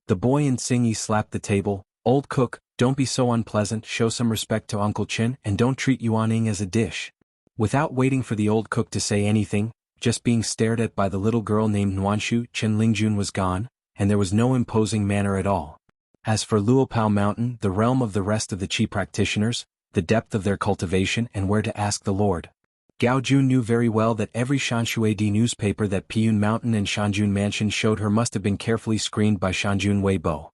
The boy in Tsing Yi slapped the table. Old cook, don't be so unpleasant, show some respect to Uncle Chen, and don't treat Yuaning as a dish. Without waiting for the old cook to say anything, just being stared at by the little girl named Nuanshu, Chen Lingjun was gone, and there was no imposing manner at all. As for Luopao Mountain, the realm of the rest of the Qi practitioners, the depth of their cultivation and where to ask the Lord. Gao Jun knew very well that every Shanshui newspaper that Piyun Mountain and Shanjun Mansion showed her must have been carefully screened by Shanjun Weibo.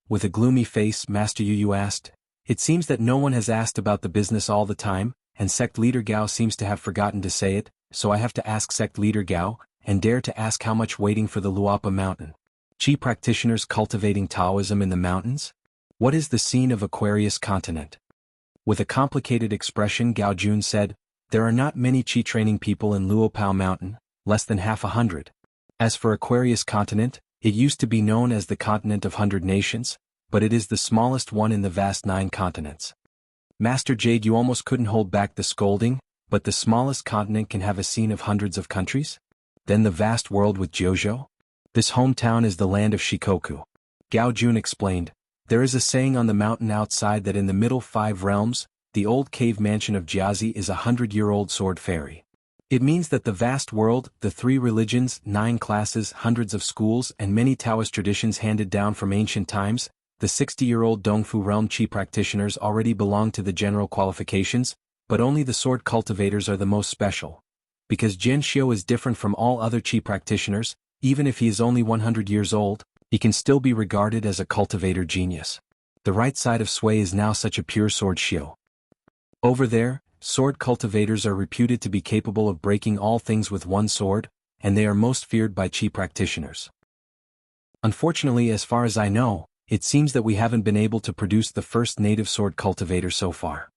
With a gloomy face, Master Yu asked, "It seems that no one has asked about the business all the time, and sect leader Gao seems to have forgotten to say it, so I have to ask sect leader Gao, and dare to ask how much waiting for the Luapa Mountain. Qi practitioners cultivating Taoism in the mountains? What is the scene of Aquarius continent?" With a complicated expression, Gao Jun said, "There are not many Qi training people in Luopao Mountain, less than half 100. As for Aquarius continent, it used to be known as the continent of 100 nations, but it is the smallest one in the vast 9 continents." Master Jade, you almost couldn't hold back the scolding, but the smallest continent can have a scene of hundreds of countries? Then the vast world with Jojo? This hometown is the land of Shikoku. Gao Jun explained, "There is a saying on the mountain outside that in the middle 5 realms, the old cave mansion of Jiazi is a 100-year-old sword fairy. It means that the vast world, the 3 religions, 9 classes, hundreds of schools and many Taoist traditions handed down from ancient times, the 60-year-old Dongfu realm Qi practitioners already belong to the general qualifications, but only the sword cultivators are the most special. Because Jianxiu is different from all other Qi practitioners, even if he is only 100 years old, he can still be regarded as a cultivator genius. The right side of Sui is now such a pure sword Xiu. Over there, sword cultivators are reputed to be capable of breaking all things with one sword, and they are most feared by Qi practitioners. Unfortunately, as far as I know, it seems that we haven't been able to produce the first native sword cultivator so far."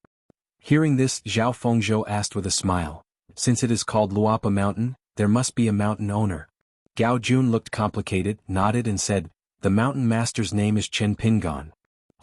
Hearing this, Zhao Fengzhou asked with a smile, "Since it is called Luapa Mountain, there must be a mountain owner." Gao Jun looked complicated, nodded and said, "The mountain master's name is Chen Pingan."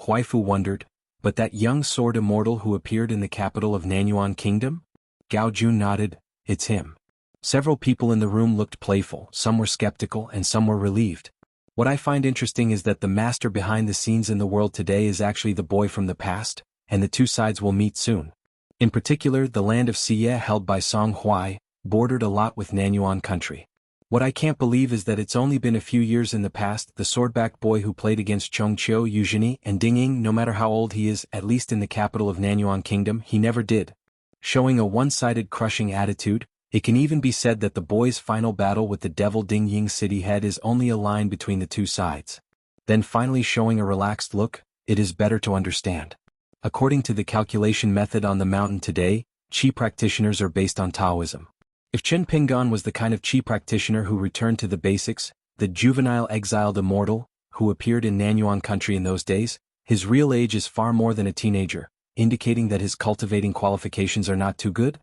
Huaifu wondered, "But that young sword immortal who appeared in the capital of Nanyuan Kingdom?" Gao Jun nodded, "It's him." Several people in the room looked playful, some were skeptical and some were relieved. What I find interesting is that the master behind the scenes in the world today is actually the boy from the past, and the two sides will meet soon. In particular, the land of Xie held by Song Huai, bordered a lot with Nanyuan country. What I can't believe is that it's only been a few years in the past, the swordback boy who played against Chongqiu Yuzhini and Dingying, no matter how old he is, at least in the capital of Nanyuan Kingdom, he never did. Showing a one-sided crushing attitude, it can even be said that the boy's final battle with the devil Dingying city head is only a line between the two sides. Then finally showing a relaxed look, it is better to understand. According to the calculation method on the mountain today, Qi practitioners are based on Taoism. If Chen Pingan was the kind of Qi practitioner who returned to the basics, the juvenile exiled immortal, who appeared in Nanyuan country in those days, his real age is far more than a teenager, indicating that his cultivating qualifications are not too good.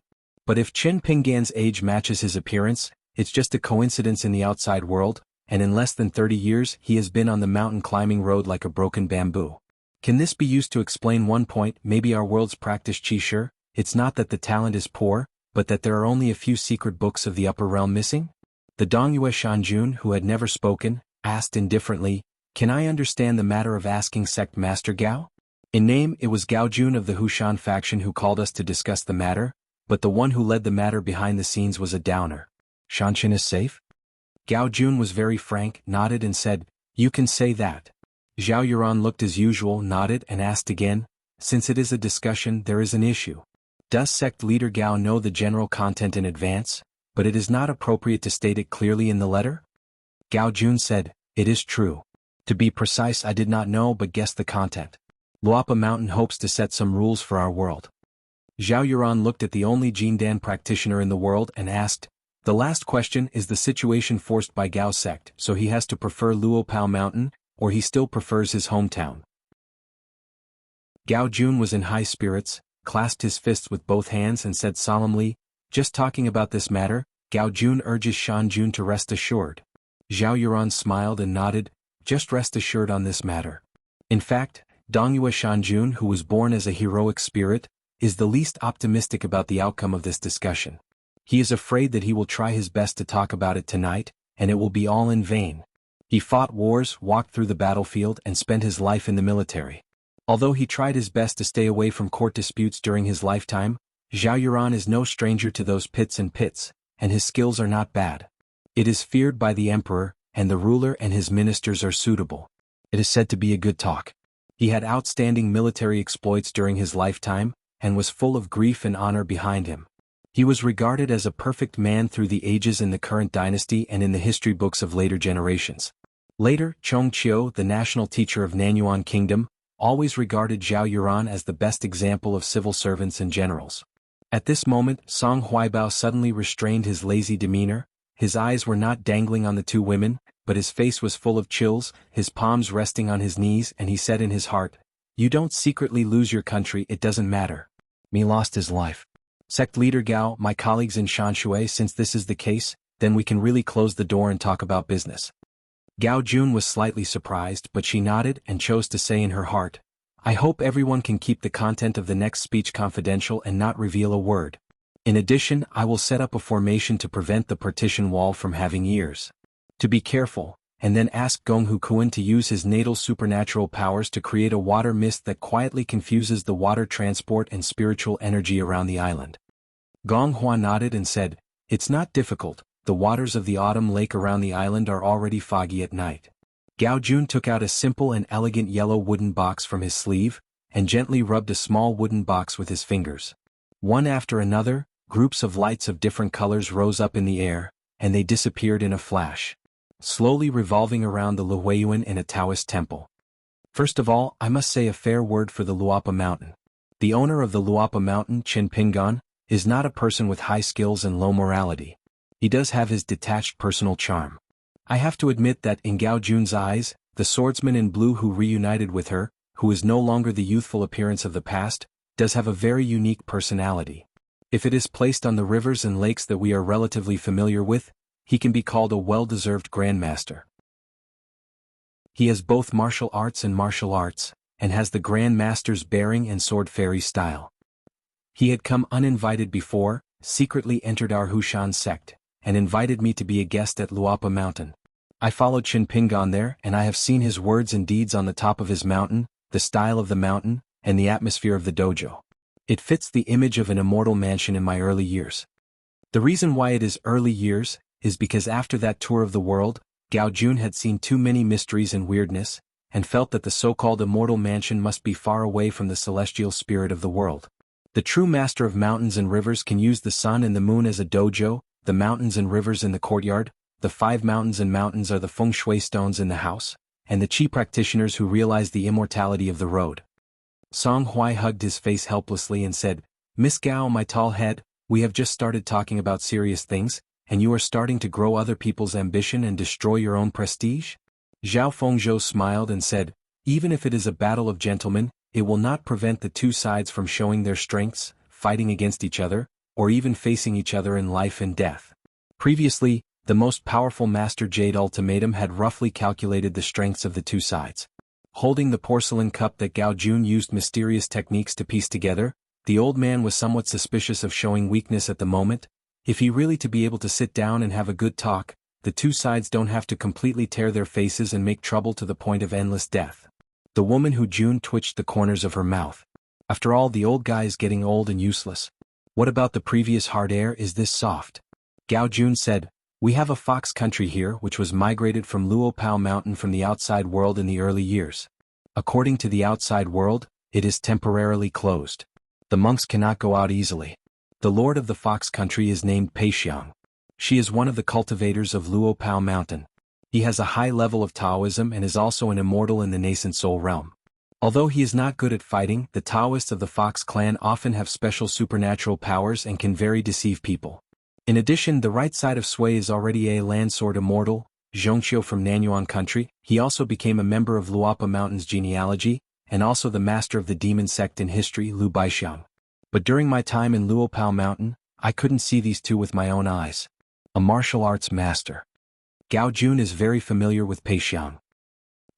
But if Chen Pingan's age matches his appearance, it's just a coincidence in the outside world, and in less than 30 years he has been on the mountain climbing road like a broken bamboo. Can this be used to explain one point? Maybe our world's practice Qi. Sure, it's not that the talent is poor, but that there are only a few secret books of the upper realm missing? The Dongyue Shanjun, who had never spoken, asked indifferently, "Can I understand the matter of asking sect master Gao?" In name it was Gao Jun of the Hushan faction who called us to discuss the matter, but the one who led the matter behind the scenes was a downer. "Shanshan is safe?" Gao Jun was very frank, nodded and said, "You can say that." Zhao Yuran looked as usual, nodded and asked again, "Since it is a discussion, there is an issue. Does sect leader Gao know the general content in advance, but it is not appropriate to state it clearly in the letter?" Gao Jun said, "It is true. To be precise, I did not know but guessed the content. Luapa Mountain hopes to set some rules for our world." Zhao Yuran looked at the only Jindan practitioner in the world and asked, "The last question is the situation forced by Gao's sect, so he has to prefer Luopao Mountain, or he still prefers his hometown?" Gao Jun was in high spirits, clasped his fists with both hands and said solemnly, "Just talking about this matter, Gao Jun urges Shan Jun to rest assured." Zhao Yuran smiled and nodded, "Just rest assured on this matter." In fact, Dongyue Shanjun, who was born as a heroic spirit, is the least optimistic about the outcome of this discussion. He is afraid that he will try his best to talk about it tonight, and it will be all in vain. He fought wars, walked through the battlefield and spent his life in the military. Although he tried his best to stay away from court disputes during his lifetime, Zhao Yuran is no stranger to those pits, and his skills are not bad. It is feared by the emperor, and the ruler and his ministers are suitable. It is said to be a good talk. He had outstanding military exploits during his lifetime, and was full of grief and honor behind him. He was regarded as a perfect man through the ages in the current dynasty and in the history books of later generations. Later, Chongqiu, the national teacher of Nanyuan Kingdom, always regarded Zhao Yuran as the best example of civil servants and generals. At this moment, Song Huaibao suddenly restrained his lazy demeanor. His eyes were not dangling on the two women, but his face was full of chills, his palms resting on his knees, and he said in his heart, "You don't secretly lose your country, it doesn't matter." Me lost his life. Sect leader Gao, my colleagues in Shanshui, since this is the case, then we can really close the door and talk about business. Gao Jun was slightly surprised, but she nodded and chose to say in her heart, "I hope everyone can keep the content of the next speech confidential and not reveal a word. In addition, I will set up a formation to prevent the partition wall from having ears. To be careful, and then ask Gonghu Kuan to use his natal supernatural powers to create a water mist that quietly confuses the water transport and spiritual energy around the island." Xuanhuan nodded and said, "It's not difficult. The waters of the autumn lake around the island are already foggy at night." Gao Jun took out a simple and elegant yellow wooden box from his sleeve, and gently rubbed a small wooden box with his fingers. One after another, groups of lights of different colors rose up in the air, and they disappeared in a flash, slowly revolving around the Luoyuan in a Taoist temple. First of all, I must say a fair word for the Luopa Mountain. The owner of the Luopa Mountain, Qin Pingan, is not a person with high skills and low morality. He does have his detached personal charm. I have to admit that in Gao Jun's eyes, the swordsman in blue who reunited with her, who is no longer the youthful appearance of the past, does have a very unique personality. If it is placed on the rivers and lakes that we are relatively familiar with, he can be called a well-deserved grandmaster. He has both martial arts and martial arts, and has the grandmaster's bearing and sword fairy style. He had come uninvited before, secretly entered our Hushan sect, and invited me to be a guest at Luopa Mountain. I followed Qin Pingan there, and I have seen his words and deeds on the top of his mountain, the style of the mountain, and the atmosphere of the dojo. It fits the image of an immortal mansion in my early years. The reason why it is early years is because after that tour of the world, Gao Jun had seen too many mysteries and weirdness, and felt that the so-called immortal mansion must be far away from the celestial spirit of the world. The true master of mountains and rivers can use the sun and the moon as a dojo, the mountains and rivers in the courtyard, the 5 mountains and mountains are the feng shui stones in the house, and the chi practitioners who realize the immortality of the road. Song Hui hugged his face helplessly and said, "Miss Gao, my tall head, we have just started talking about serious things, and you are starting to grow other people's ambition and destroy your own prestige?" Zhao Fengzhou smiled and said, "Even if it is a battle of gentlemen, it will not prevent the two sides from showing their strengths, fighting against each other, or even facing each other in life and death." Previously, the most powerful Master Jade Ultimatum had roughly calculated the strengths of the two sides. Holding the porcelain cup that Gao Jun used mysterious techniques to piece together, the old man was somewhat suspicious of showing weakness at the moment. If he really to be able to sit down and have a good talk, the two sides don't have to completely tear their faces and make trouble to the point of endless death. The woman who Jun twitched the corners of her mouth. After all, the old guy is getting old and useless. What about the previous hard air? Is this soft? Gao Jun said, "We have a fox country here which was migrated from Luopao Mountain from the outside world in the early years. According to the outside world, it is temporarily closed. The monks cannot go out easily. The lord of the fox country is named Peixiang. She is one of the cultivators of Luopao Mountain. He has a high level of Taoism and is also an immortal in the nascent soul realm. Although he is not good at fighting, the Taoists of the Fox clan often have special supernatural powers and can very deceive people. In addition, the right side of Sui is already a landsword immortal, Xianxia from Nanyuan country. He also became a member of Luopa Mountain's genealogy, and also the master of the demon sect in history, Lu Baixiang. But during my time in Luopao Mountain, I couldn't see these two with my own eyes. A martial arts master. Gao Jun is very familiar with Peixiang.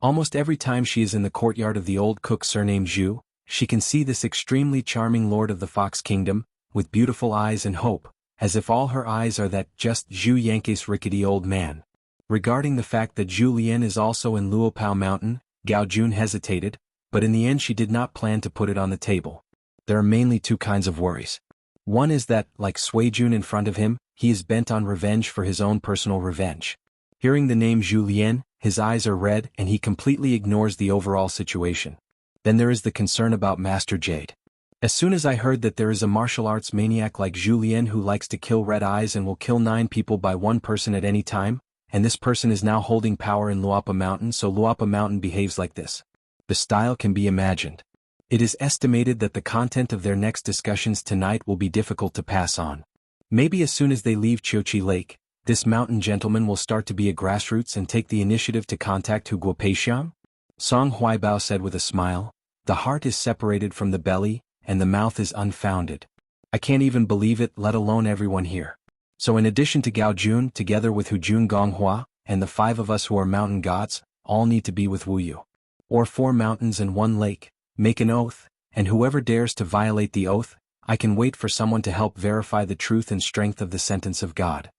Almost every time she is in the courtyard of the old cook surnamed Zhu, she can see this extremely charming lord of the Fox Kingdom, with beautiful eyes and hope, as if all her eyes are that just Zhu Yankee's rickety old man. Regarding the fact that Zhu Lian is also in Luopao Mountain, Gao Jun hesitated, but in the end she did not plan to put it on the table. There are mainly two kinds of worries. One is that, like Sui Jun in front of him, he is bent on revenge for his own personal revenge. Hearing the name Zhu Lian, his eyes are red and he completely ignores the overall situation. Then there is the concern about Master Jade. As soon as I heard that there is a martial arts maniac like Julien who likes to kill red eyes and will kill 9 people by one person at any time, and this person is now holding power in Luapa Mountain, so Luapa Mountain behaves like this. The style can be imagined. It is estimated that the content of their next discussions tonight will be difficult to pass on. Maybe as soon as they leave Chiochi Lake, this mountain gentleman will start to be a grassroots and take the initiative to contact Huguopeixiang? Song Huaibao said with a smile. The heart is separated from the belly, and the mouth is unfounded. I can't even believe it, let alone everyone here. So in addition to Gao Jun, together with Hujun Gonghua, and the 5 of us who are mountain gods, all need to be with Wu Yu. Or 4 mountains and 1 lake, make an oath, and whoever dares to violate the oath, I can wait for someone to help verify the truth and strength of the sentence of God.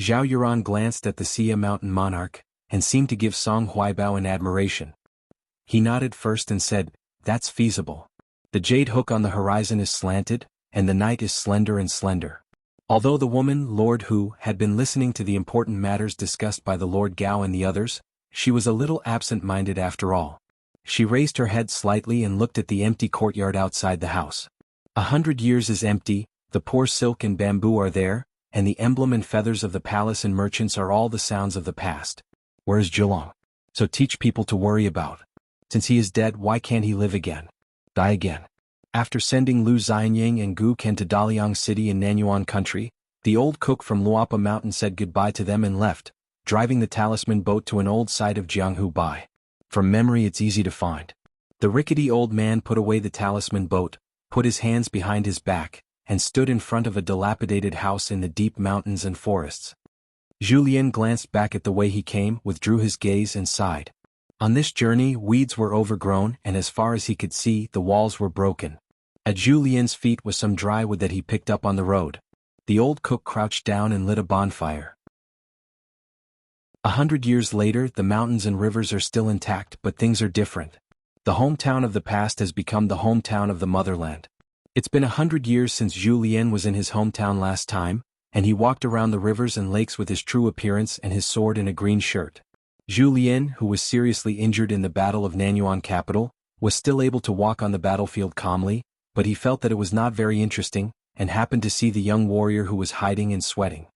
Zhao Yuran glanced at the Xia mountain monarch, and seemed to give Song Huaibao in admiration. He nodded first and said, that's feasible. The jade hook on the horizon is slanted, and the night is slender and slender. Although the woman, Lord Hu, had been listening to the important matters discussed by the Lord Gao and the others, she was a little absent-minded after all. She raised her head slightly and looked at the empty courtyard outside the house. 100 years is empty, the poor silk and bamboo are there, and the emblem and feathers of the palace and merchants are all the sounds of the past. Where is Zhilong? So teach people to worry about. Since he is dead, why can't he live again? Die again. After sending Lu Xianying and Gu Ken to Daliang City in Nanyuan country, the old cook from Luapa Mountain said goodbye to them and left, driving the talisman boat to an old site of Jianghu Bai. From memory it's easy to find. The rickety old man put away the talisman boat, put his hands behind his back, and stood in front of a dilapidated house in the deep mountains and forests. Julien glanced back at the way he came, withdrew his gaze and sighed. On this journey, weeds were overgrown, and as far as he could see, the walls were broken. At Julien's feet was some dry wood that he picked up on the road. The old cook crouched down and lit a bonfire. 100 years later, the mountains and rivers are still intact, but things are different. The hometown of the past has become the hometown of the motherland. It's been 100 years since Julien was in his hometown last time, and he walked around the rivers and lakes with his true appearance and his sword in a green shirt. Julien, who was seriously injured in the Battle of Nanyuan capital, was still able to walk on the battlefield calmly, but he felt that it was not very interesting, and happened to see the young warrior who was hiding and sweating.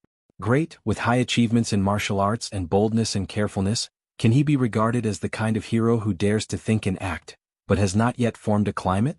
Great, with high achievements in martial arts and boldness and carefulness, can he be regarded as the kind of hero who dares to think and act, but has not yet formed a climate?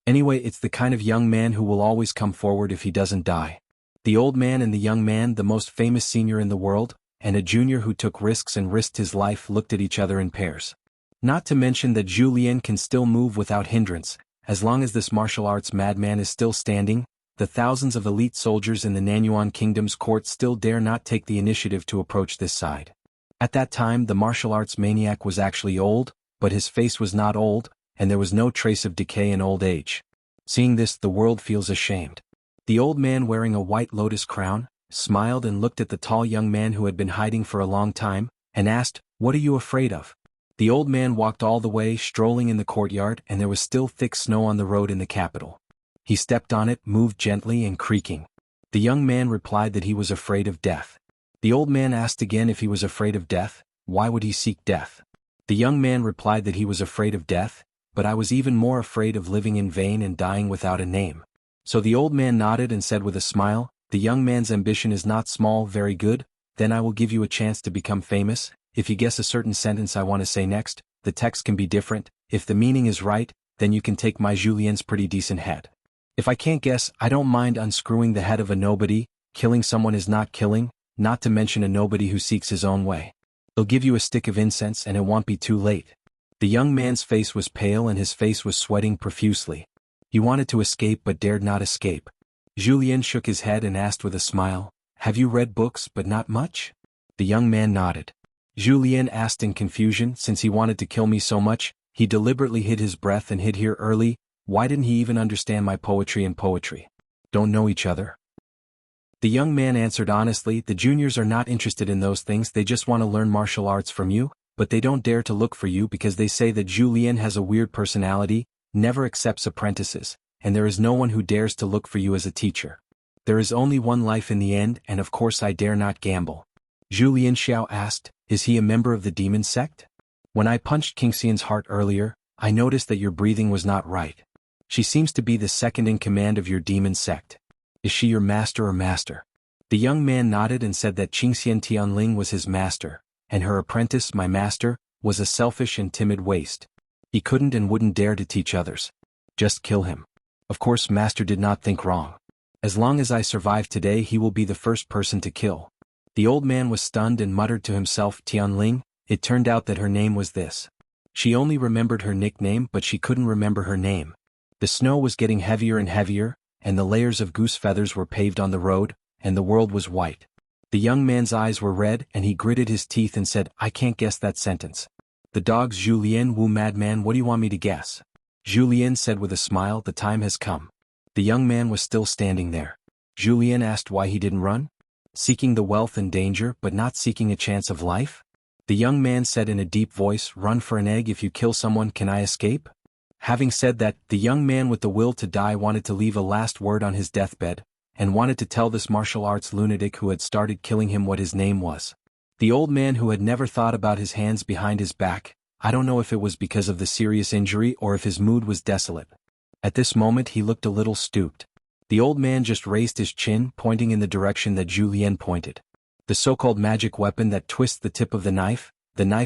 Anyway, it's the kind of young man who will always come forward if he doesn't die. The old man and the young man, the most famous senior in the world, and a junior who took risks and risked his life, looked at each other in pairs. Not to mention that Julien can still move without hindrance, as long as this martial arts madman is still standing. The thousands of elite soldiers in the Nanyuan Kingdom's court still dare not take the initiative to approach this side. At that time, the martial arts maniac was actually old, but his face was not old, and there was no trace of decay and old age. Seeing this, the world feels ashamed. The old man, wearing a white lotus crown, smiled and looked at the tall young man who had been hiding for a long time, and asked, "What are you afraid of?" The old man walked all the way, strolling in the courtyard, and there was still thick snow on the road in the capital. He stepped on it, moved gently and creaking. The young man replied that he was afraid of death. The old man asked again if he was afraid of death. Why would he seek death? The young man replied that he was afraid of death, but I was even more afraid of living in vain and dying without a name. So the old man nodded and said with a smile, "The young man's ambition is not small, very good, then I will give you a chance to become famous. If you guess a certain sentence I want to say next, the text can be different. If the meaning is right, then you can take my Julien's pretty decent head. If I can't guess, I don't mind unscrewing the head of a nobody. Killing someone is not killing, not to mention a nobody who seeks his own way. They'll give you a stick of incense and it won't be too late." The young man's face was pale and his face was sweating profusely. He wanted to escape but dared not escape. Julien shook his head and asked with a smile, "Have you read books but not much?" The young man nodded. Julien asked in confusion, since he wanted to kill me so much, he deliberately hid his breath and hid here early. Why didn't he even understand my poetry and poetry? Don't know each other? The young man answered honestly, "The juniors are not interested in those things, they just want to learn martial arts from you, but they don't dare to look for you because they say that Julien has a weird personality, never accepts apprentices, and there is no one who dares to look for you as a teacher. There is only one life in the end, and of course I dare not gamble." Julien Xiao asked, "Is he a member of the demon sect? When I punched King Xian's heart earlier, I noticed that your breathing was not right. She seems to be the second in command of your demon sect. Is she your master or master? The young man nodded and said that Qingxian Tianling was his master, and her apprentice, my master, was a selfish and timid waste. He couldn't and wouldn't dare to teach others. Just kill him. Of course, master did not think wrong. As long as I survive today, he will be the first person to kill. The old man was stunned and muttered to himself, Tianling. It turned out that her name was this. She only remembered her nickname, but she couldn't remember her name. The snow was getting heavier and heavier, and the layers of goose feathers were paved on the road, and the world was white. The young man's eyes were red, and he gritted his teeth and said, I can't guess that sentence. The dogs. Julien, Wu madman, what do you want me to guess? Julien said with a smile, the time has come. The young man was still standing there. Julien asked why he didn't run. Seeking the wealth and danger, but not seeking a chance of life? The young man said in a deep voice, run for an egg. If you kill someone, can I escape? Having said that, the young man with the will to die wanted to leave a last word on his deathbed, and wanted to tell this martial arts lunatic who had started killing him what his name was. The old man, who had never thought about his hands behind his back, I don't know if it was because of the serious injury or if his mood was desolate. At this moment he looked a little stooped. The old man just raised his chin, pointing in the direction that Julien pointed. The so-called magic weapon that twists the tip of the knife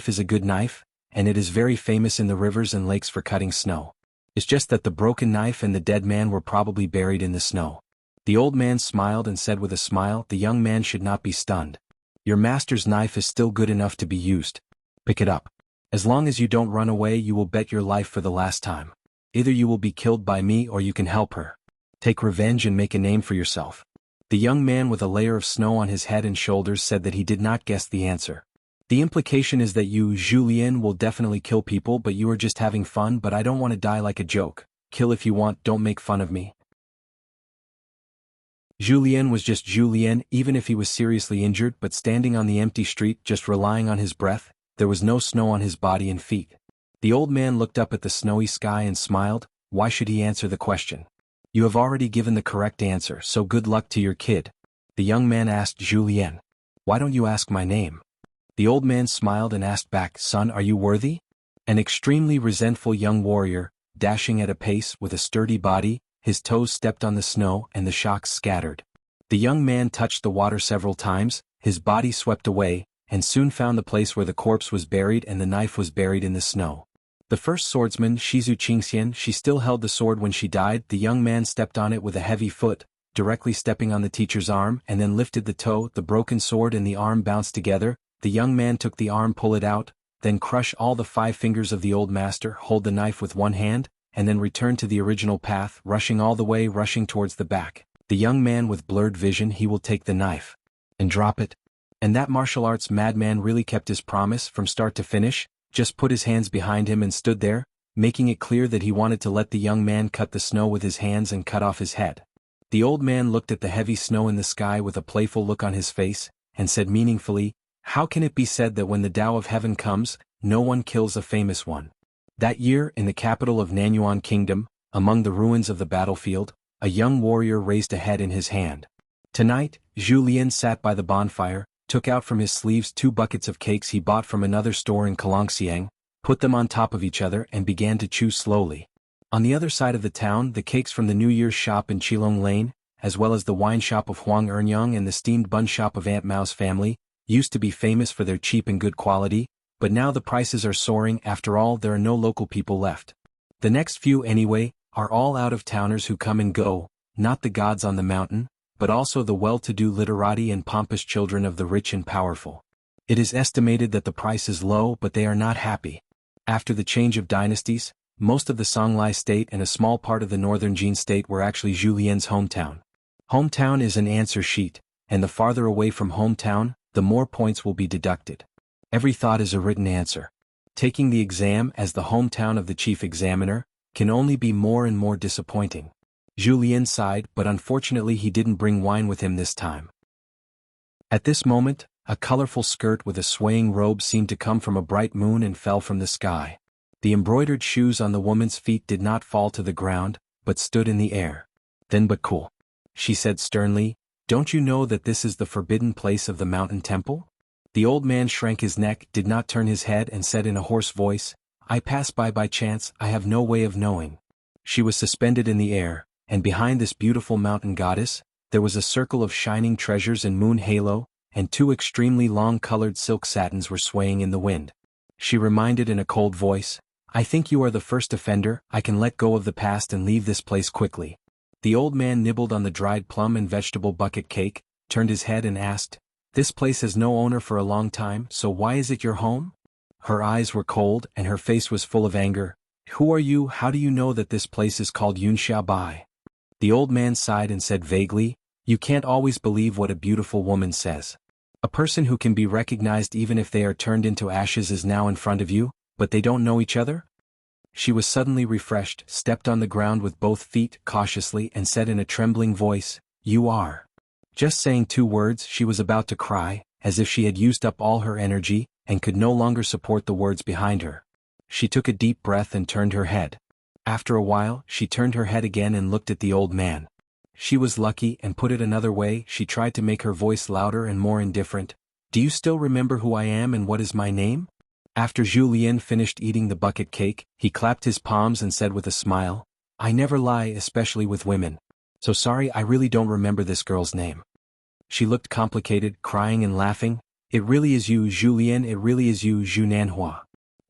is a good knife, and it is very famous in the rivers and lakes for cutting snow. It's just that the broken knife and the dead man were probably buried in the snow. The old man smiled and said with a smile, the young man should not be stunned. Your master's knife is still good enough to be used. Pick it up. As long as you don't run away, you will bet your life for the last time. Either you will be killed by me or you can help her. Take revenge and make a name for yourself. The young man with a layer of snow on his head and shoulders said that he did not guess the answer. The implication is that you, Julien, will definitely kill people, but you are just having fun. But I don't want to die like a joke. Kill if you want, don't make fun of me. Julien was just Julien, even if he was seriously injured, but standing on the empty street just relying on his breath. There was no snow on his body and feet. The old man looked up at the snowy sky and smiled. Why should he answer the question? You have already given the correct answer, so good luck to your kid. The young man asked Julien. Why don't you ask my name? The old man smiled and asked back, son, are you worthy? An extremely resentful young warrior, dashing at a pace with a sturdy body, his toes stepped on the snow and the shocks scattered. The young man touched the water several times, his body swept away, and soon found the place where the corpse was buried and the knife was buried in the snow. The first swordsman, Shizu Qingxian, she still held the sword when she died. The young man stepped on it with a heavy foot, directly stepping on the teacher's arm, and then lifted the toe. The broken sword and the arm bounced together. The young man took the arm, pull it out, then crush all the 5 fingers of the old master, hold the knife with one hand, and then return to the original path, rushing all the way, rushing towards the back. The young man with blurred vision, he will take the knife and drop it. And that martial arts madman really kept his promise from start to finish, just put his hands behind him and stood there, making it clear that he wanted to let the young man cut the snow with his hands and cut off his head. The old man looked at the heavy snow in the sky with a playful look on his face, and said meaningfully, how can it be said that when the Tao of Heaven comes, no one kills a famous one? That year, in the capital of Nanyuan Kingdom, among the ruins of the battlefield, a young warrior raised a head in his hand. Tonight, Julien sat by the bonfire, took out from his sleeves 2 buckets of cakes he bought from another store in Kalangxiang, put them on top of each other and began to chew slowly. On the other side of the town, the cakes from the New Year's shop in Qilong Lane, as well as the wine shop of Huang Ernyang and the steamed bun shop of Aunt Mao's family, used to be famous for their cheap and good quality, but now the prices are soaring. After all, there are no local people left. The next few anyway, are all out-of-towners who come and go, not the gods on the mountain, but also the well-to-do literati and pompous children of the rich and powerful. It is estimated that the price is low, but they are not happy. After the change of dynasties, most of the Songhai state and a small part of the northern Jin state were actually Julien's hometown. Hometown is an answer sheet, and the farther away from hometown, the more points will be deducted. Every thought is a written answer. Taking the exam as the hometown of the chief examiner can only be more and more disappointing. Julien sighed, but unfortunately he didn't bring wine with him this time. At this moment, a colorful skirt with a swaying robe seemed to come from a bright moon and fell from the sky. The embroidered shoes on the woman's feet did not fall to the ground, but stood in the air. Then but cool. She said sternly, don't you know that this is the forbidden place of the mountain temple? The old man shrank his neck, did not turn his head and said in a hoarse voice, I pass by chance, I have no way of knowing. She was suspended in the air, and behind this beautiful mountain goddess, there was a circle of shining treasures in moon halo, and two extremely long-colored silk satins were swaying in the wind. She reminded in a cold voice, "I think you are the first offender. I can let go of the past and leave this place quickly." The old man nibbled on the dried plum and vegetable bucket cake, turned his head and asked, "This place has no owner for a long time, so why is it your home?" Her eyes were cold and her face was full of anger. "Who are you? How do you know that this place is called Yunxia? The old man sighed and said vaguely, "You can't always believe what a beautiful woman says. A person who can be recognized even if they are turned into ashes is now in front of you, but they don't know each other?" She was suddenly refreshed, stepped on the ground with both feet cautiously and said in a trembling voice, "You are." Just saying two words, she was about to cry, as if she had used up all her energy, and could no longer support the words behind her. She took a deep breath and turned her head. After a while, she turned her head again and looked at the old man. She was lucky, and put it another way, she tried to make her voice louder and more indifferent. "Do you still remember who I am and what is my name?" After Zhu Lian finished eating the bucket cake, he clapped his palms and said with a smile, "I never lie, especially with women. So sorry, I really don't remember this girl's name." She looked complicated, crying and laughing. "It really is you, Zhu Lian, it really is you, xuanhuan."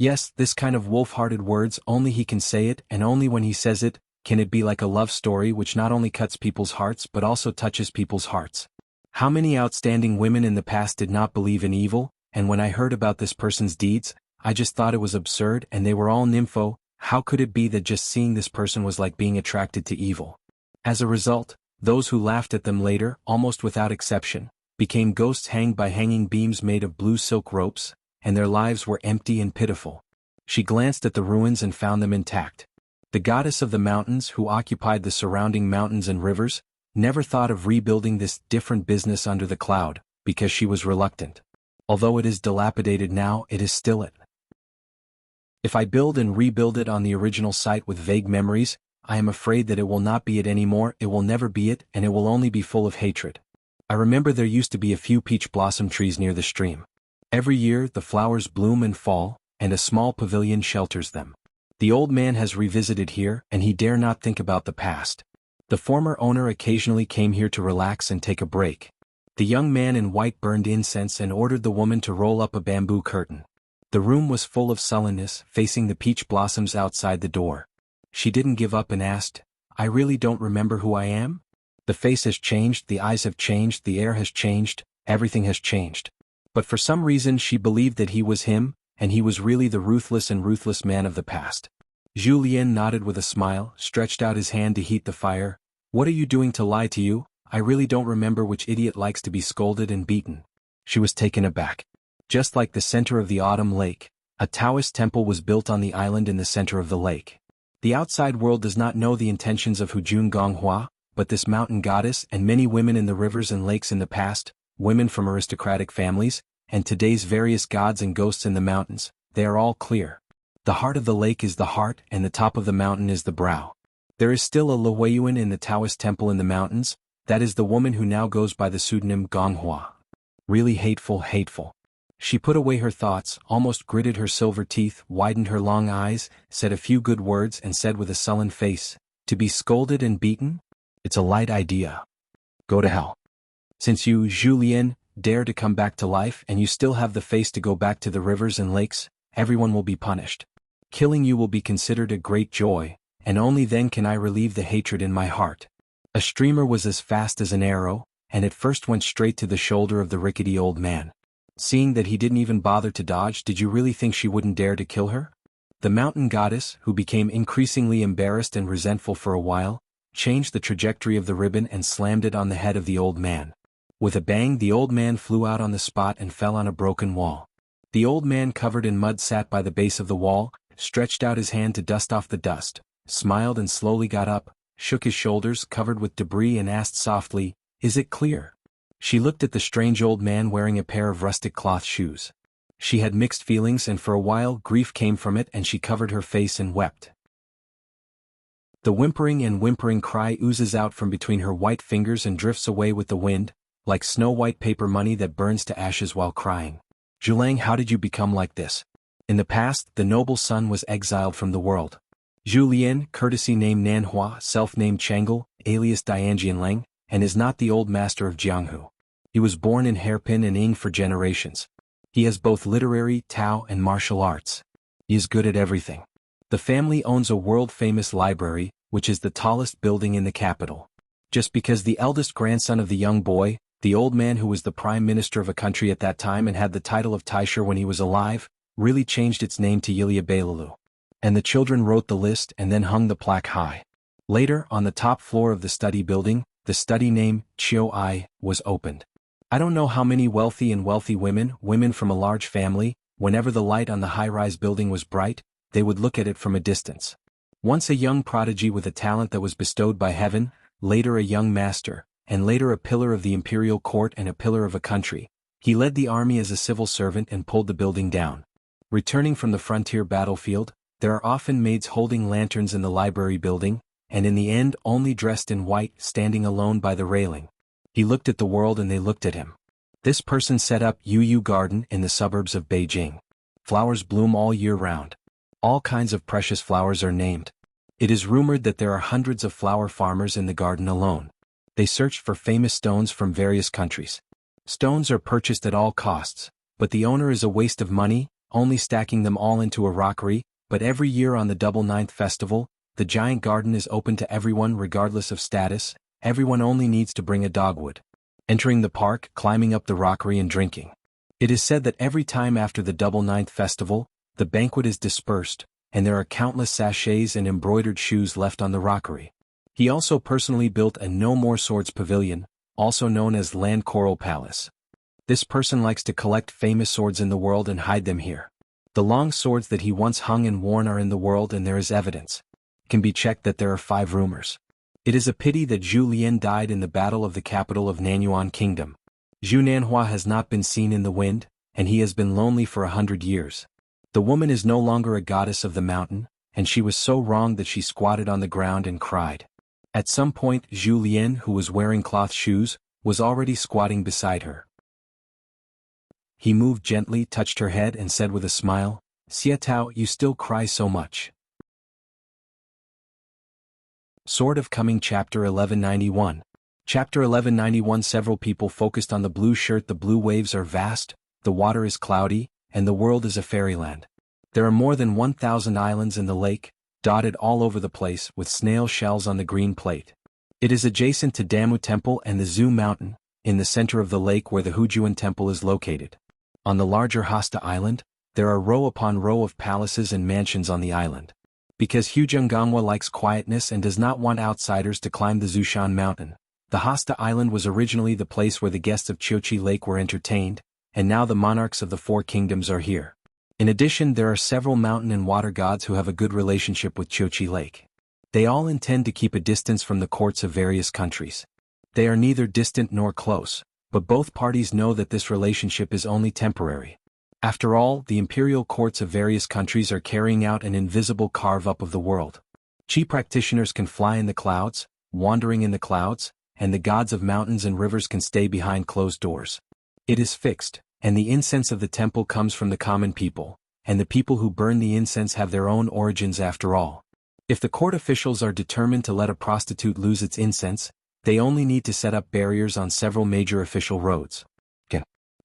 Yes, this kind of wolf-hearted words, only he can say it, and only when he says it, can it be like a love story which not only cuts people's hearts but also touches people's hearts. How many outstanding women in the past did not believe in evil, and when I heard about this person's deeds, I just thought it was absurd and they were all nympho. How could it be that just seeing this person was like being attracted to evil? As a result, those who laughed at them later, almost without exception, became ghosts hanged by hanging beams made of blue silk ropes, and their lives were empty and pitiful. She glanced at the ruins and found them intact. The goddess of the mountains, who occupied the surrounding mountains and rivers, never thought of rebuilding this different business under the cloud, because she was reluctant. Although it is dilapidated now, it is still it. If I build and rebuild it on the original site with vague memories, I am afraid that it will not be it anymore, it will never be it, and it will only be full of hatred. I remember there used to be a few peach blossom trees near the stream. Every year the flowers bloom and fall, and a small pavilion shelters them. The old man has revisited here, and he dare not think about the past. The former owner occasionally came here to relax and take a break. The young man in white burned incense and ordered the woman to roll up a bamboo curtain. The room was full of sullenness, facing the peach blossoms outside the door. She didn't give up and asked, "I really don't remember who I am?" The face has changed, the eyes have changed, the air has changed, everything has changed. But for some reason she believed that he was him, and he was really the ruthless man of the past. Zhu Lian nodded with a smile, stretched out his hand to heat the fire. "What are you doing to lie to you? I really don't remember which idiot likes to be scolded and beaten." She was taken aback. Just like the center of the autumn lake, a Taoist temple was built on the island in the center of the lake. The outside world does not know the intentions of Hujun Gonghua, but this mountain goddess and many women in the rivers and lakes in the past, women from aristocratic families, and today's various gods and ghosts in the mountains, they are all clear. The heart of the lake is the heart and the top of the mountain is the brow. There is still a Luoyuan in the Taoist temple in the mountains, that is the woman who now goes by the pseudonym Gonghua. Really hateful, hateful. She put away her thoughts, almost gritted her silver teeth, widened her long eyes, said a few good words and said with a sullen face, "To be scolded and beaten? It's a light idea. Go to hell. Since you, Zhu Lian, dare to come back to life and you still have the face to go back to the rivers and lakes, everyone will be punished. Killing you will be considered a great joy, and only then can I relieve the hatred in my heart." A streamer was as fast as an arrow, and it first went straight to the shoulder of the rickety old man. Seeing that he didn't even bother to dodge, did you really think she wouldn't dare to kill her? The mountain goddess, who became increasingly embarrassed and resentful for a while, changed the trajectory of the ribbon and slammed it on the head of the old man. With a bang, the old man flew out on the spot and fell on a broken wall. The old man, covered in mud, sat by the base of the wall, stretched out his hand to dust off the dust, smiled and slowly got up, shook his shoulders covered with debris and asked softly, "Is it clear?" She looked at the strange old man wearing a pair of rustic cloth shoes. She had mixed feelings, and for a while grief came from it and she covered her face and wept. The whimpering cry oozes out from between her white fingers and drifts away with the wind, like snow-white paper money that burns to ashes while crying. "Zhulang, how did you become like this? In the past, the noble son was exiled from the world. Zhu Lian, courtesy name Nanhua, self-named Changel, alias Dianjianleng, and is not the old master of Jianghu. He was born in Hairpin and Ying for generations. He has both literary, Tao and martial arts. He is good at everything. The family owns a world-famous library, which is the tallest building in the capital. Just because the eldest grandson of the young boy, the old man who was the prime minister of a country at that time and had the title of Taisher when he was alive, really changed its name to Yilia Bailalu. And the children wrote the list and then hung the plaque high. Later, on the top floor of the study building, the study name, Chiu Ai, was opened. I don't know how many wealthy women from a large family, whenever the light on the high-rise building was bright, they would look at it from a distance. Once a young prodigy with a talent that was bestowed by heaven, later a young master, and later a pillar of the imperial court and a pillar of a country, he led the army as a civil servant and pulled the building down. Returning from the frontier battlefield, there are often maids holding lanterns in the library building, and in the end only dressed in white, standing alone by the railing. He looked at the world and they looked at him. This person set up Yu Garden in the suburbs of Beijing. Flowers bloom all year round. All kinds of precious flowers are named. It is rumored that there are hundreds of flower farmers in the garden alone. They searched for famous stones from various countries. Stones are purchased at all costs, but the owner is a waste of money, only stacking them all into a rockery, but every year on the Double Ninth Festival, the giant garden is open to everyone regardless of status. Everyone only needs to bring a dogwood. Entering the park, climbing up the rockery and drinking. It is said that every time after the Double Ninth Festival, the banquet is dispersed, and there are countless sachets and embroidered shoes left on the rockery. He also personally built a No More Swords Pavilion, also known as Land Coral Palace. This person likes to collect famous swords in the world and hide them here. The long swords that he once hung and worn are in the world and there is evidence. It can be checked that there are 5 rumors. It is a pity that Zhu Lian died in the battle of the capital of Nanyuan Kingdom. Xuanhuan has not been seen in the wind, and he has been lonely for 100 years. The woman is no longer a goddess of the mountain, and she was so wronged that she squatted on the ground and cried. At some point Zhu Lian, who was wearing cloth shoes, was already squatting beside her. He moved gently, touched her head and said with a smile, "Xia Tao, you still cry so much." Sword of Coming Chapter 1191. Chapter 1191. Several people focused on the blue shirt. The blue waves are vast, the water is cloudy, and the world is a fairyland. There are more than 1,000 islands in the lake, dotted all over the place with snail shells on the green plate. It is adjacent to Damu Temple and the Zhu Mountain, in the center of the lake where the Hujuan Temple is located. On the larger Hasta Island, there are row upon row of palaces and mansions on the island. Because Xuanhuan likes quietness and does not want outsiders to climb the Zushan Mountain, the Hasta Island was originally the place where the guests of Chiochi Lake were entertained, and now the monarchs of the 4 kingdoms are here. In addition, there are several mountain and water gods who have a good relationship with Chiochi Lake. They all intend to keep a distance from the courts of various countries. They are neither distant nor close, but both parties know that this relationship is only temporary. After all, the imperial courts of various countries are carrying out an invisible carve-up of the world. Chi practitioners can fly in the clouds, wandering in the clouds, and the gods of mountains and rivers can stay behind closed doors. It is fixed, and the incense of the temple comes from the common people, and the people who burn the incense have their own origins after all. If the court officials are determined to let a prostitute lose its incense, they only need to set up barriers on several major official roads.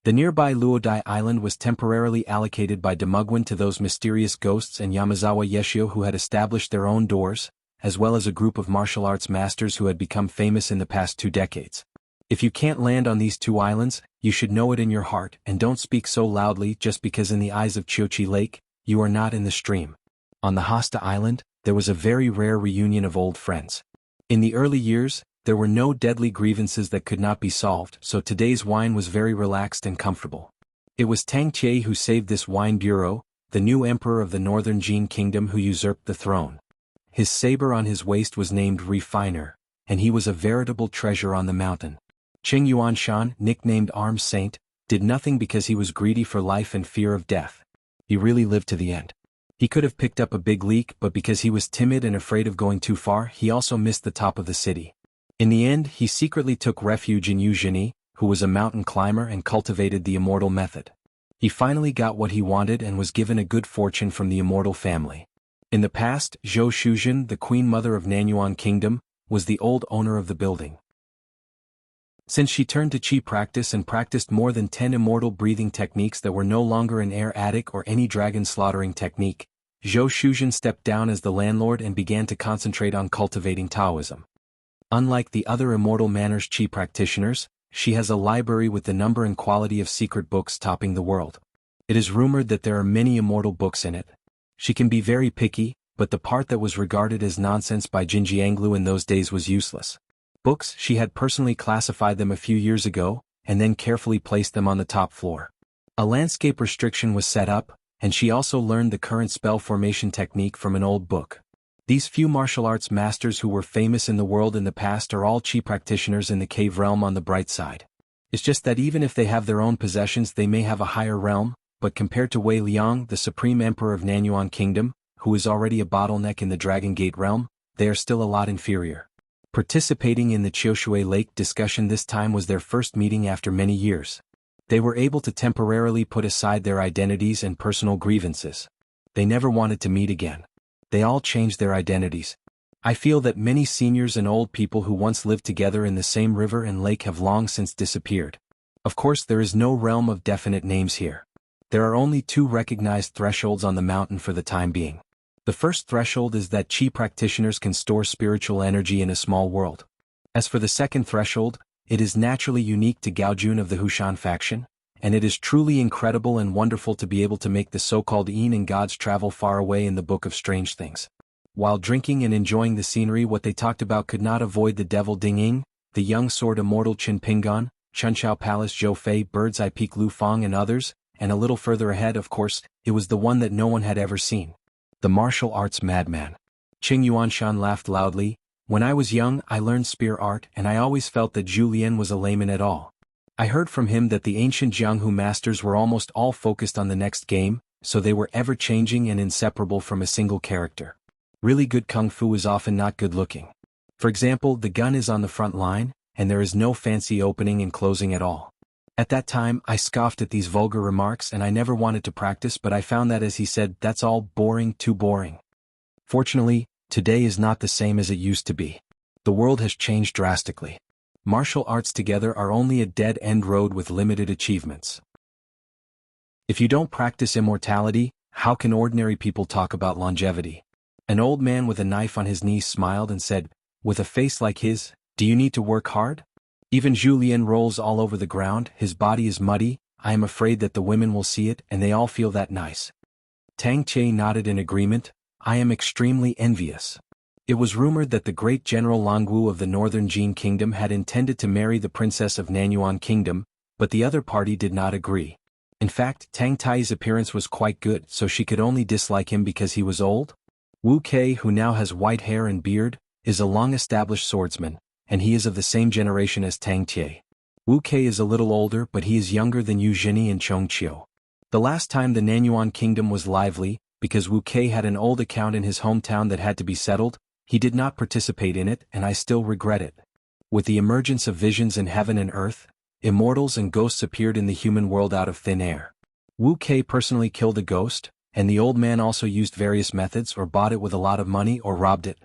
The nearby Luodai Island was temporarily allocated by Demugwan to those mysterious ghosts and Yamazawa Yeshio who had established their own doors, as well as a group of martial arts masters who had become famous in the past 2 decades. If you can't land on these 2 islands, you should know it in your heart and don't speak so loudly just because in the eyes of Chiochi Lake, you are not in the stream. On the Hasta Island, there was a very rare reunion of old friends. In the early years, there were no deadly grievances that could not be solved, so today's wine was very relaxed and comfortable. It was Tang Jie who saved this wine bureau, the new emperor of the northern Jin kingdom who usurped the throne. His saber on his waist was named Refiner, and he was a veritable treasure on the mountain. Cheng Yuanshan, nicknamed Arms Saint, did nothing because he was greedy for life and fear of death. He really lived to the end. He could have picked up a big leak, but because he was timid and afraid of going too far, he also missed the top of the city. In the end, he secretly took refuge in Eugenie, who was a mountain climber and cultivated the immortal method. He finally got what he wanted and was given a good fortune from the immortal family. In the past, Zhou Shuzhen, the queen mother of Nanyuan Kingdom, was the old owner of the building. Since she turned to qi practice and practiced more than 10 immortal breathing techniques that were no longer an air attic or any dragon slaughtering technique, Zhou Shuzhen stepped down as the landlord and began to concentrate on cultivating Taoism. Unlike the other immortal manners qi practitioners, she has a library with the number and quality of secret books topping the world. It is rumored that there are many immortal books in it. She can be very picky, but the part that was regarded as nonsense by Jin Jianghu in those days was useless. Books, she had personally classified them a few years ago, and then carefully placed them on the top floor. A landscape restriction was set up, and she also learned the current spell formation technique from an old book. These few martial arts masters who were famous in the world in the past are all qi practitioners in the cave realm on the bright side. It's just that even if they have their own possessions they may have a higher realm, but compared to Wei Liang, the supreme emperor of Nanyuan Kingdom, who is already a bottleneck in the Dragon Gate realm, they are still a lot inferior. Participating in the Qiushui Lake discussion this time was their first meeting after many years. They were able to temporarily put aside their identities and personal grievances. They never wanted to meet again. They all changed their identities. I feel that many seniors and old people who once lived together in the same river and lake have long since disappeared. Of course there is no realm of definite names here. There are only 2 recognized thresholds on the mountain for the time being. The first threshold is that qi practitioners can store spiritual energy in a small world. As for the second threshold, it is naturally unique to Gaojun of the Hushan faction, and it is truly incredible and wonderful to be able to make the so-called Yin and gods travel far away in the Book of Strange Things. While drinking and enjoying the scenery, what they talked about could not avoid the devil Ding Ying, the young sword immortal Qin Pingan, Chunqiao Palace Zhou Fei, Bird's Eye Peak Lu Fang and others, and a little further ahead of course, it was the one that no one had ever seen. The martial arts madman. Xuanhuan laughed loudly. When I was young I learned spear art and I always felt that Zhu Lian was a layman at all. I heard from him that the ancient jianghu masters were almost all focused on the next game, so they were ever-changing and inseparable from a single character. Really good kung fu is often not good looking. For example, the gun is on the front line, and there is no fancy opening and closing at all. At that time, I scoffed at these vulgar remarks and I never wanted to practice, but I found that as he said, that's all boring, too boring. Fortunately, today is not the same as it used to be. The world has changed drastically. Martial arts together are only a dead-end road with limited achievements. If you don't practice immortality, how can ordinary people talk about longevity? An old man with a knife on his knee smiled and said, with a face like his, do you need to work hard? Even Zhu Lian rolls all over the ground, his body is muddy, I am afraid that the women will see it and they all feel that nice. Tang Che nodded in agreement, I am extremely envious. It was rumored that the great General Longwu of the northern Jin Kingdom had intended to marry the princess of Nanyuan Kingdom, but the other party did not agree. In fact, Tang Tai's appearance was quite good, so she could only dislike him because he was old. Wu Kei, who now has white hair and beard, is a long-established swordsman, and he is of the same generation as Tang Tie. Wu Kei is a little older, but he is younger than Yu Zhini and Chong Qiu. The last time the Nanyuan Kingdom was lively, because Wu Kei had an old account in his hometown that had to be settled, he did not participate in it and I still regret it. With the emergence of visions in heaven and earth, immortals and ghosts appeared in the human world out of thin air. Wu Kei personally killed a ghost, and the old man also used various methods or bought it with a lot of money or robbed it.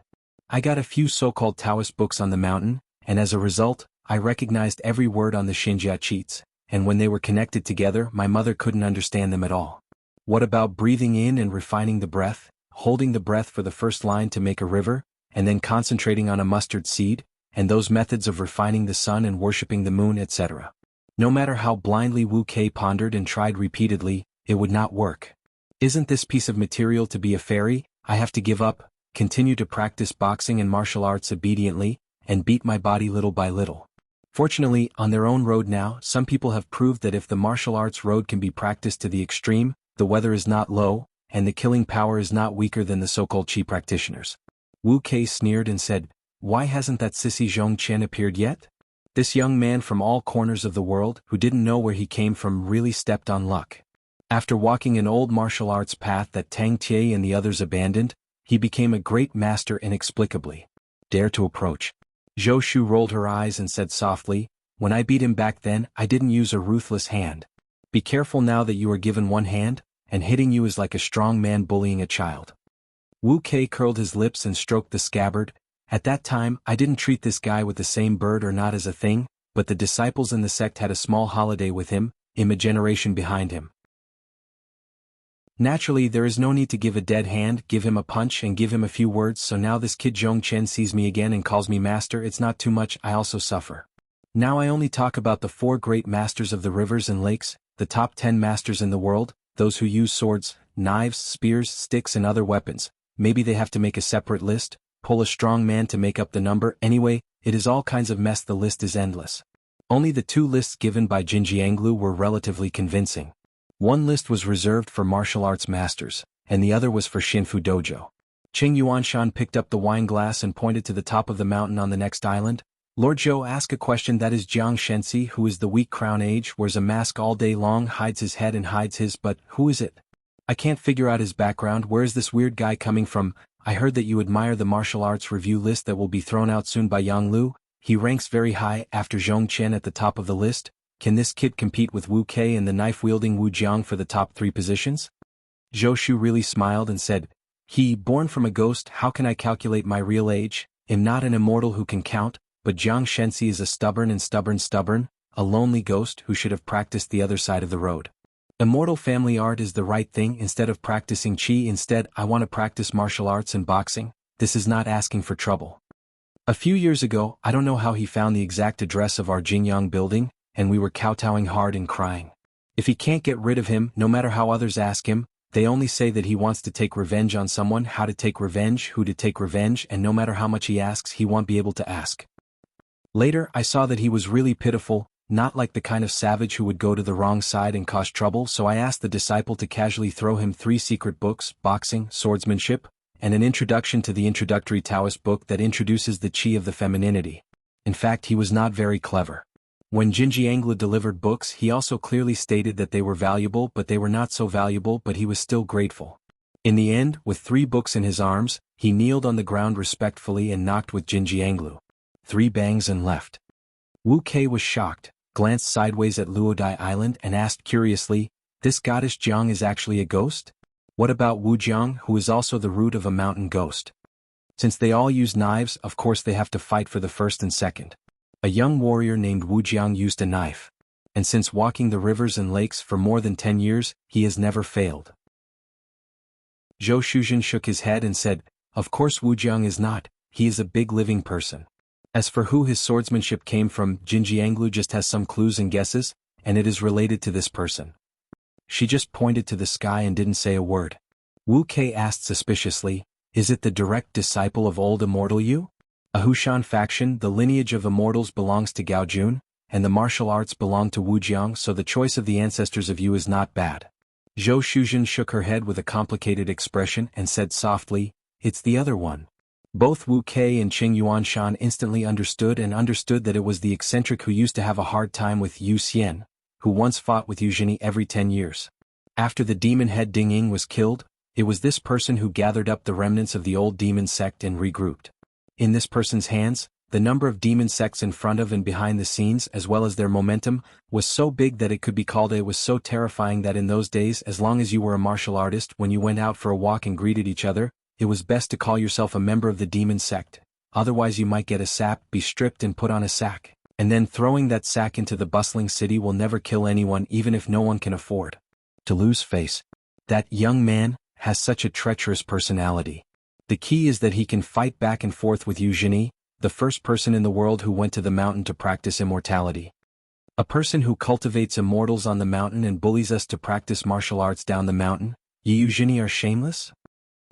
I got a few so-called Taoist books on the mountain, and as a result, I recognized every word on the Xinjia cheats, and when they were connected together my mother couldn't understand them at all. What about breathing in and refining the breath, holding the breath for the first line to make a river, and then concentrating on a mustard seed, and those methods of refining the sun and worshipping the moon, etc. No matter how blindly Wu Kei pondered and tried repeatedly, it would not work. Isn't this piece of material to be a fairy? I have to give up, continue to practice boxing and martial arts obediently, and beat my body little by little. Fortunately, on their own road now, some people have proved that if the martial arts road can be practiced to the extreme, the weather is not low, and the killing power is not weaker than the so-called qi practitioners. Wu Kei sneered and said, why hasn't that sissy Zhong Qian appeared yet? This young man from all corners of the world, who didn't know where he came from, really stepped on luck. After walking an old martial arts path that Tang Tie and the others abandoned, he became a great master inexplicably. Dare to approach. Zhou Shu rolled her eyes and said softly, when I beat him back then, I didn't use a ruthless hand. Be careful now that you are given one hand, and hitting you is like a strong man bullying a child. Wu Kei curled his lips and stroked the scabbard. At that time, I didn't treat this guy with the same bird or not as a thing, but the disciples in the sect had a small holiday with him, generation behind him. Naturally, there is no need to give a dead hand, give him a punch and give him a few words, so now this kid Zhong Chen sees me again and calls me master. It's not too much, I also suffer. Now I only talk about the 4 great masters of the rivers and lakes, the top 10 masters in the world, those who use swords, knives, spears, sticks and other weapons. Maybe they have to make a separate list, pull a strong man to make up the number. Anyway, it is all kinds of mess. The list is endless. Only the 2 lists given by Jin Jianglu were relatively convincing. One list was reserved for martial arts masters, and the other was for Xinfu dojo. Xuanhuan picked up the wine glass and pointed to the top of the mountain on the next island. Lord Zhou asked a question. That is Jiang Shenxi, who is the weak crown age, wears a mask all day long, hides his head and hides his, but who is it? I can't figure out his background. Where is this weird guy coming from? I heard that you admire the martial arts review list that will be thrown out soon by Yang Lu. He ranks very high after Zhong Chen at the top of the list. Can this kid compete with Wu Kei and the knife-wielding Wu Jiang for the top 3 positions? Zhou Shu really smiled and said, born from a ghost, how can I calculate my real age? Am not an immortal who can count, but Jiang Shenxi is a stubborn, a lonely ghost who should have practiced the other side of the road. Immortal family art is the right thing. Instead of practicing qi, instead I want to practice martial arts and boxing. This is not asking for trouble. A few years ago, I don't know how he found the exact address of our Jingyang building, and we were kowtowing hard and crying. If he can't get rid of him, no matter how others ask him, they only say that he wants to take revenge on someone. How to take revenge, who to take revenge, and no matter how much he asks, he won't be able to ask. Later, I saw that he was really pitiful, not like the kind of savage who would go to the wrong side and cause trouble, so I asked the disciple to casually throw him 3 secret books, boxing, swordsmanship, and an introduction to the introductory Taoist book that introduces the qi of the femininity. In fact, he was not very clever. When Jin Jianglu delivered books, he also clearly stated that they were valuable, but they were not so valuable, but he was still grateful. In the end, with 3 books in his arms, he kneeled on the ground respectfully and knocked with Jin Jianglu. 3 bangs and left. Wu Kei was shocked, glanced sideways at Luodai Island and asked curiously, this goddess Jiang is actually a ghost? What about Wu Jiang, who is also the root of a mountain ghost? Since they all use knives, of course they have to fight for the first and second. A young warrior named Wu Jiang used a knife. And since walking the rivers and lakes for more than 10 years, he has never failed. Zhou Shuzhen shook his head and said, of course Wu Jiang is not, he is a big living person. As for who his swordsmanship came from, Jin Jianglu just has some clues and guesses, and it is related to this person. She just pointed to the sky and didn't say a word. Wu Kei asked suspiciously, is it the direct disciple of old immortal Yu? A Hushan faction, the lineage of immortals belongs to Gao Jun, and the martial arts belong to Wu Jiang, so the choice of the ancestors of Yu is not bad. Zhou Shuzhen shook her head with a complicated expression and said softly, it's the other one. Both Wu Kei and Qing Yuanshan instantly understood that it was the eccentric who used to have a hard time with Yu Xian, who once fought with Yu Zhini every 10 years. After the demon head Ding Ying was killed, it was this person who gathered up the remnants of the old demon sect and regrouped. In this person's hands, the number of demon sects in front of and behind the scenes as well as their momentum was so big that it could be called was so terrifying that in those days, as long as you were a martial artist, when you went out for a walk and greeted each other, it was best to call yourself a member of the demon sect, otherwise you might get a sap, be stripped and put on a sack, and then throwing that sack into the bustling city will never kill anyone even if no one can afford to lose face. That young man has such a treacherous personality. The key is that he can fight back and forth with Yu Zhini, the first person in the world who went to the mountain to practice immortality. A person who cultivates immortals on the mountain and bullies us to practice martial arts down the mountain. Yu Zhini are shameless?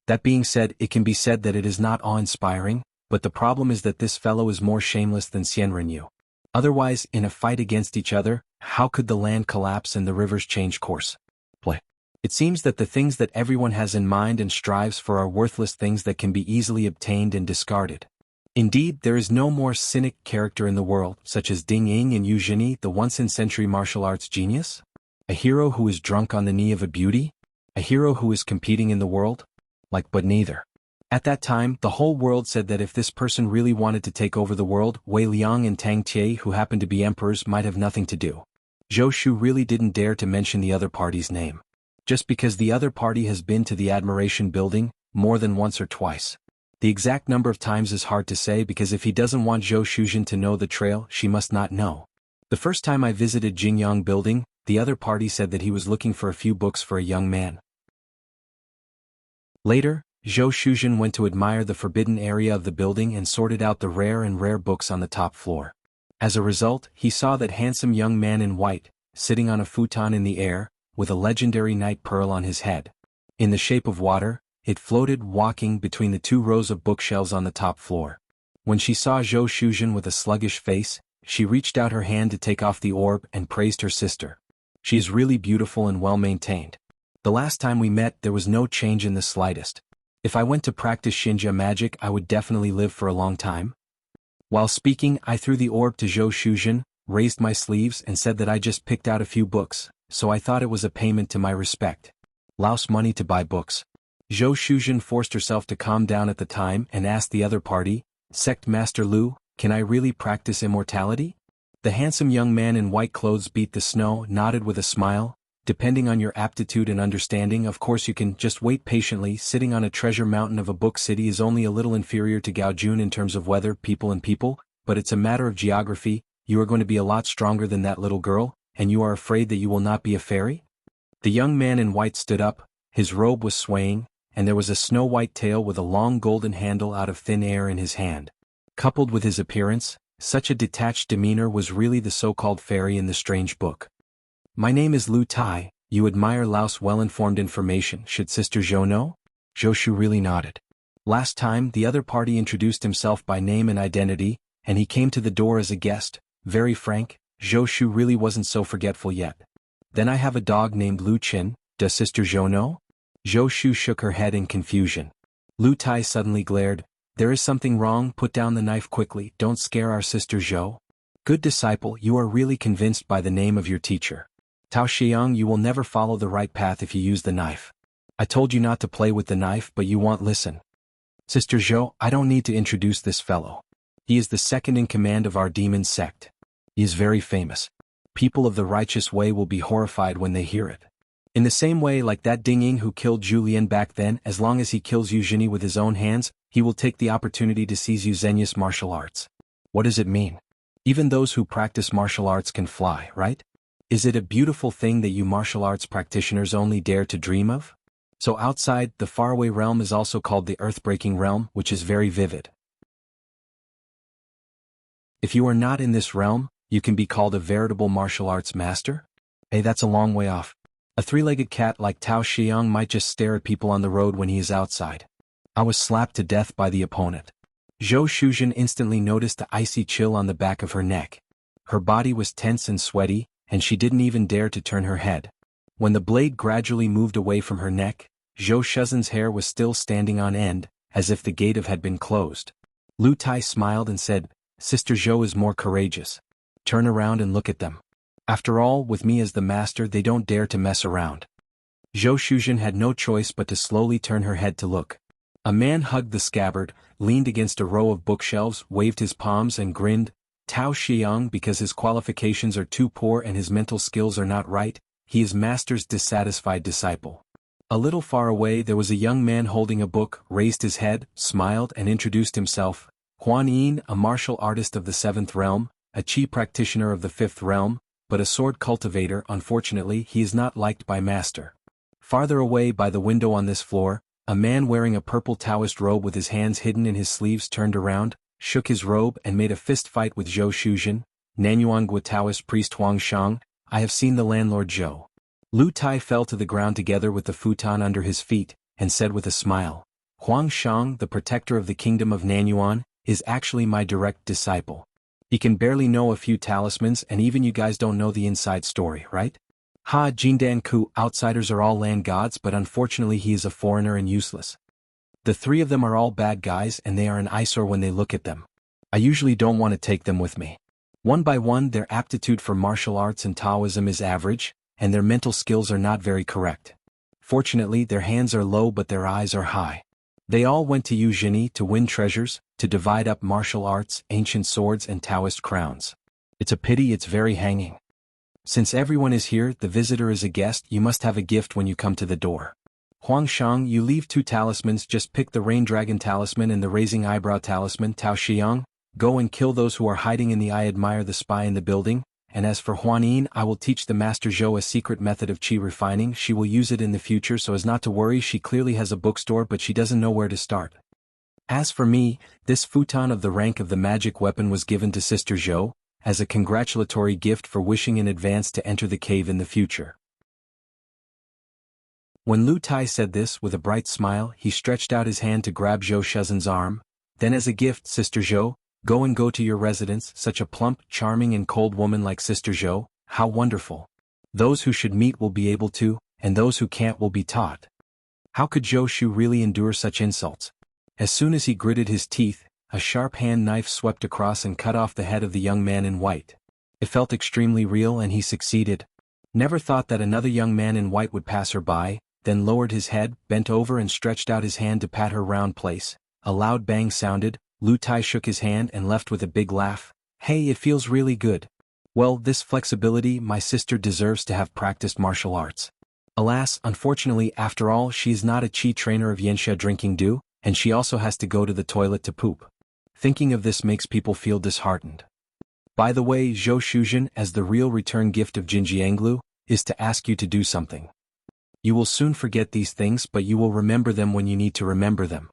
That being said, it can be said that it is not awe-inspiring, but the problem is that this fellow is more shameless than Xianren Yu. Otherwise, in a fight against each other, how could the land collapse and the rivers change course? It seems that the things that everyone has in mind and strives for are worthless things that can be easily obtained and discarded. Indeed, there is no more cynic character in the world, such as Ding Ying and Yu Zhini, the once-in-century martial arts genius? A hero who is drunk on the knee of a beauty? A hero who is competing in the world? But neither. At that time, the whole world said that if this person really wanted to take over the world, Wei Liang and Tang Tie, who happened to be emperors, might have nothing to do. Zhou Shu really didn't dare to mention the other party's name. Just because the other party has been to the admiration building, more than once or twice. The exact number of times is hard to say because if he doesn't want Zhou Shuzhen to know the trail, she must not know. The first time I visited Jingyang building, the other party said that he was looking for a few books for a young man. Later, Zhou Shuzhen went to admire the forbidden area of the building and sorted out the rare books on the top floor. As a result, he saw that handsome young man in white, sitting on a futon in the air, with a legendary night pearl on his head. In the shape of water, it floated walking between the 2 rows of bookshelves on the top floor. When she saw Zhou Shuzhen with a sluggish face, she reached out her hand to take off the orb and praised her sister. She is really beautiful and well maintained. The last time we met there was no change in the slightest. If I went to practice xianxia magic I would definitely live for a long time. While speaking I threw the orb to Zhou Shuzhen, raised my sleeves and said that I just picked out a few books, so I thought it was a payment to my respect. Louse money to buy books. Zhou Shuzhen forced herself to calm down at the time and asked the other party, Sect Master Lu, can I really practice immortality? The handsome young man in white clothes beat the snow, nodded with a smile. Depending on your aptitude and understanding, of course you can just wait patiently. Sitting on a treasure mountain of a book city is only a little inferior to Gaojun in terms of weather, people, but it's a matter of geography. You are going to be a lot stronger than that little girl, and you are afraid that you will not be a fairy? The young man in white stood up, his robe was swaying, and there was a snow-white tail with a long golden handle out of thin air in his hand. Coupled with his appearance, such a detached demeanor was really the so-called fairy in the strange book. My name is Lu Tai, you admire Lao's well-informed information, should Sister Zhou know? Zhou Shu really nodded. Last time the other party introduced himself by name and identity, and he came to the door as a guest, very frank. Zhou Shu really wasn't so forgetful yet. Then I have a dog named Lu Qin, does Sister Zhou know? Zhou Shu shook her head in confusion. Lu Tai suddenly glared, there is something wrong, put down the knife quickly, don't scare our Sister Zhou. Good disciple, you are really convinced by the name of your teacher. Tao Xiang, you will never follow the right path if you use the knife. I told you not to play with the knife but you won't listen. Sister Zhou, I don't need to introduce this fellow. He is the second in command of our demon sect. He is very famous. People of the righteous way will be horrified when they hear it. In the same way like that Ding Ying who killed Julian back then, as long as he kills Yu Zhini with his own hands, he will take the opportunity to seize Yu Zhenya's martial arts. What does it mean? Even those who practice martial arts can fly, right? Is it a beautiful thing that you martial arts practitioners only dare to dream of? So outside, the faraway realm is also called the earth-breaking realm, which is very vivid. If you are not in this realm, you can be called a veritable martial arts master? Hey, that's a long way off. A 3-legged cat like Tao Xiang might just stare at people on the road when he is outside. I was slapped to death by the opponent. Zhou Shuzhen instantly noticed the icy chill on the back of her neck. Her body was tense and sweaty, and she didn't even dare to turn her head. When the blade gradually moved away from her neck, Zhou Shuzhen's hair was still standing on end, as if the gate had been closed. Lu Tai smiled and said, Sister Zhou is more courageous. Turn around and look at them. After all, with me as the master they don't dare to mess around. Zhou Shuzhen had no choice but to slowly turn her head to look. A man hugged the scabbard, leaned against a row of bookshelves, waved his palms and grinned. Tao Xiang, because his qualifications are too poor and his mental skills are not right, he is master's dissatisfied disciple. A little far away there was a young man holding a book, raised his head, smiled and introduced himself. Xuanhuan, a martial artist of the 7th realm, a chi practitioner of the 5th realm, but a sword cultivator. Unfortunately he is not liked by master. Farther away by the window on this floor, a man wearing a purple Taoist robe with his hands hidden in his sleeves turned around, shook his robe and made a fist fight with Zhou Shuzhen. Nanyuan Taoist priest Huang Shang, I have seen the landlord Zhou. Lu Tai fell to the ground together with the futon under his feet, and said with a smile, Huang Shang, the protector of the kingdom of Nanyuan, is actually my direct disciple. He can barely know a few talismans and even you guys don't know the inside story, right? Ha, Jindan Ku, outsiders are all land gods but unfortunately he is a foreigner and useless. The 3 of them are all bad guys and they are an eyesore when they look at them. I usually don't want to take them with me. One by one their aptitude for martial arts and Taoism is average, and their mental skills are not very correct. Fortunately their hands are low but their eyes are high. They all went to Yu Zhini to win treasures, to divide up martial arts, ancient swords and Taoist crowns. It's a pity it's very hanging. Since everyone is here, the visitor is a guest, you must have a gift when you come to the door. Huangshang, you leave 2 talismans, just pick the rain dragon talisman and the raising eyebrow talisman. Tao Xiang, go and kill those who are hiding in the I admire the spy in the building, and as for Huanyin, I will teach the Master Zhou a secret method of qi refining. She will use it in the future so as not to worry. She clearly has a bookstore but she doesn't know where to start. As for me, this futon of the rank of the magic weapon was given to Sister Zhou, as a congratulatory gift for wishing in advance to enter the cave in the future. When Lu Tai said this with a bright smile, he stretched out his hand to grab Zhou Shuzhen's arm. Then as a gift, Sister Zhou, go to your residence. Such a plump, charming and cold woman like Sister Zhou, how wonderful. Those who should meet will be able to, and those who can't will be taught. How could Zhou Shu really endure such insults? As soon as he gritted his teeth, a sharp hand knife swept across and cut off the head of the young man in white. It felt extremely real and he succeeded. Never thought that another young man in white would pass her by, then lowered his head, bent over and stretched out his hand to pat her round place. A loud bang sounded. Lu Tai shook his hand and left with a big laugh. Hey, it feels really good. Well, this flexibility, my sister deserves to have practiced martial arts. Alas, unfortunately, after all, she is not a chi trainer of xianxia drinking dew, and she also has to go to the toilet to poop. Thinking of this makes people feel disheartened. By the way, Zhou Shuzhen, as the real return gift of Jinjianglu, is to ask you to do something. You will soon forget these things, but you will remember them when you need to remember them.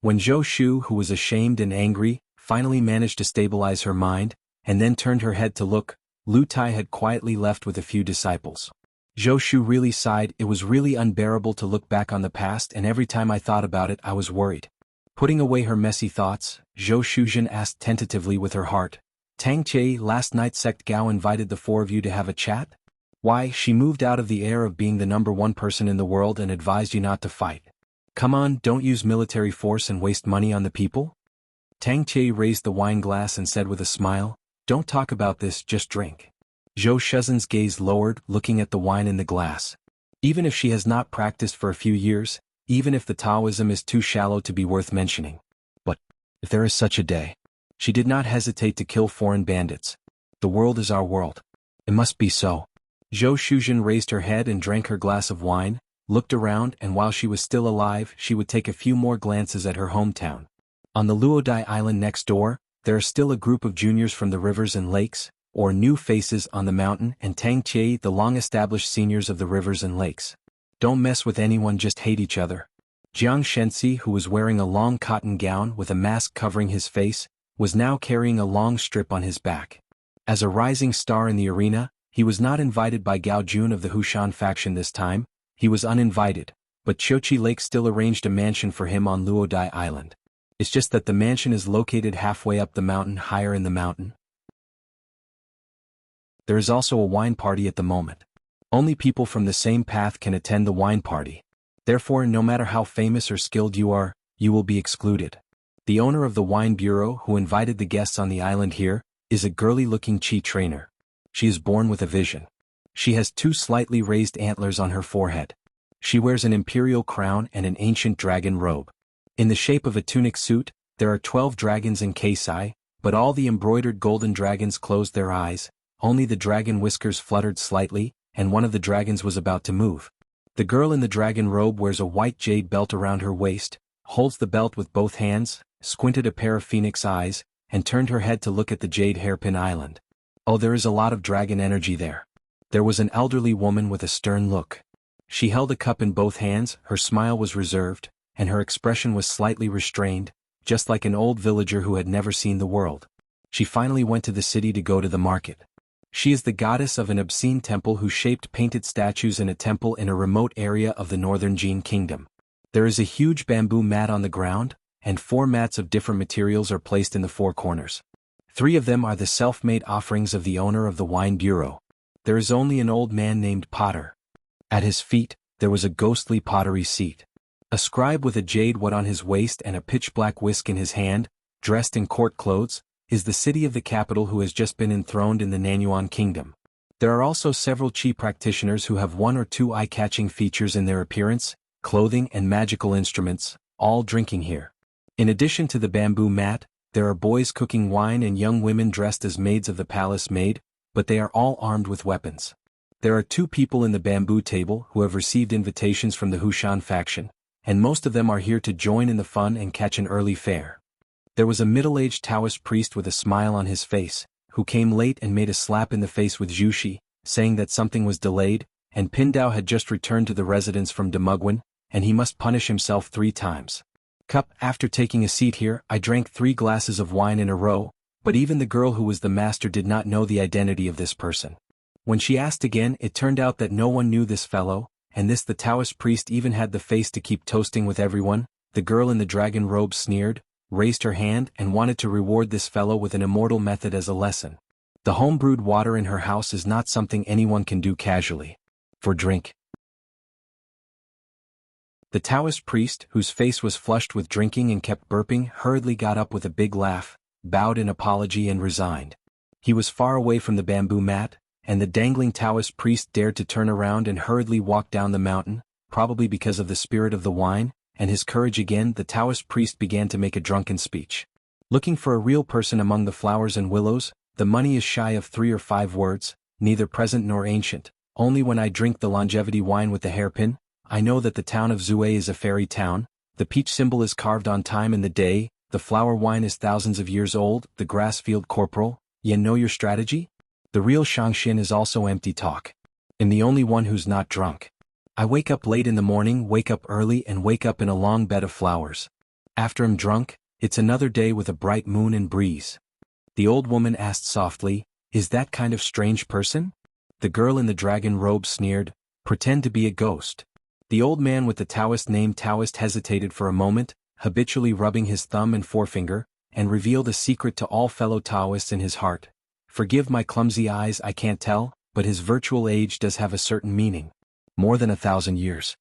When Zhou Shu, who was ashamed and angry, finally managed to stabilize her mind, and then turned her head to look, Lu Tai had quietly left with a few disciples. Zhou Shu really sighed. It was really unbearable to look back on the past, and every time I thought about it I was worried. Putting away her messy thoughts, Zhou Shuzhen asked tentatively with her heart, Tang Che, last night Sect Gao invited the 4 of you to have a chat? Why, she moved out of the air of being the #1 person in the world and advised you not to fight. Come on, don't use military force and waste money on the people? Tang Che raised the wine glass and said with a smile, don't talk about this, just drink. Zhou Shuzhen's gaze lowered, looking at the wine in the glass. Even if she has not practiced for a few years, even if the Taoism is too shallow to be worth mentioning. But, if there is such a day, she did not hesitate to kill foreign bandits. The world is our world. It must be so. Zhou Shuzhen raised her head and drank her glass of wine, looked around, and while she was still alive, she would take a few more glances at her hometown. On the Luodai Island next door, there are still a group of juniors from the rivers and lakes, or new faces on the mountain, and Tang Che, the long-established seniors of the rivers and lakes. Don't mess with anyone, just hate each other. Jiang Shenxi, who was wearing a long cotton gown with a mask covering his face, was now carrying a long strip on his back. As a rising star in the arena, he was not invited by Gao Jun of the Hushan faction this time. He was uninvited, but Chochi Lake still arranged a mansion for him on Luodai Island. It's just that the mansion is located halfway up the mountain, higher in the mountain. There is also a wine party at the moment. Only people from the same path can attend the wine party. Therefore, no matter how famous or skilled you are, you will be excluded. The owner of the wine bureau, who invited the guests on the island here, is a girly-looking chi trainer. She is born with a vision. She has 2 slightly raised antlers on her forehead. She wears an imperial crown and an ancient dragon robe. In the shape of a tunic suit, there are 12 dragons in Keisai, but all the embroidered golden dragons closed their eyes, only the dragon whiskers fluttered slightly, and one of the dragons was about to move. The girl in the dragon robe wears a white jade belt around her waist, holds the belt with both hands, squinted a pair of phoenix eyes, and turned her head to look at the jade hairpin island. Oh, there is a lot of dragon energy there. There was an elderly woman with a stern look. She held a cup in both hands, her smile was reserved, and her expression was slightly restrained, just like an old villager who had never seen the world. She finally went to the city to go to the market. She is the goddess of an obscene temple who shaped painted statues in a temple in a remote area of the northern Jin kingdom. There is a huge bamboo mat on the ground, and 4 mats of different materials are placed in the 4 corners. 3 of them are the self-made offerings of the owner of the wine bureau. There is only an old man named Potter. At his feet, there was a ghostly pottery seat. A scribe with a jade wad on his waist and a pitch-black whisk in his hand, dressed in court clothes, is the city of the capital who has just been enthroned in the Nanyuan kingdom. There are also several chi practitioners who have 1 or 2 eye-catching features in their appearance, clothing and magical instruments, all drinking here. In addition to the bamboo mat, there are boys cooking wine and young women dressed as maids of the palace maid, but they are all armed with weapons. There are 2 people in the bamboo table who have received invitations from the Hushan faction, and most of them are here to join in the fun and catch an early fare. There was a middle-aged Taoist priest with a smile on his face, who came late and made a slap in the face with Zhuxi, saying that something was delayed, and Pindao had just returned to the residence from Demugwan, and he must punish himself 3 times. After taking a seat here, I drank 3 glasses of wine in a row, but even the girl who was the master did not know the identity of this person. When she asked again, it turned out that no one knew this fellow, and the Taoist priest even had the face to keep toasting with everyone. The girl in the dragon robe sneered, raised her hand and wanted to reward this fellow with an immortal method as a lesson. The homebrewed water in her house is not something anyone can do casually. For drink. The Taoist priest, whose face was flushed with drinking and kept burping, hurriedly got up with a big laugh, bowed in apology and resigned. He was far away from the bamboo mat, and the dangling Taoist priest dared to turn around and hurriedly walk down the mountain, probably because of the spirit of the wine, and his courage again. The Taoist priest began to make a drunken speech. Looking for a real person among the flowers and willows, the money is shy of 3 or 5 words, neither present nor ancient. Only when I drink the longevity wine with the hairpin, I know that the town of Zue is a fairy town. The peach symbol is carved on time and the day, the flower wine is thousands of years old, the grass field corporal. You know your strategy? The real xianxia is also empty talk. I'm the only one who's not drunk. I wake up late in the morning, wake up early and wake up in a long bed of flowers. After I'm drunk, it's another day with a bright moon and breeze. The old woman asked softly, "Is that kind of strange person?" The girl in the dragon robe sneered, "Pretend to be a ghost." The old man with the Taoist name Taoist hesitated for a moment, habitually rubbing his thumb and forefinger, and revealed a secret to all fellow Taoists in his heart. Forgive my clumsy eyes, I can't tell, but his virtual age does have a certain meaning. More than 1,000 years.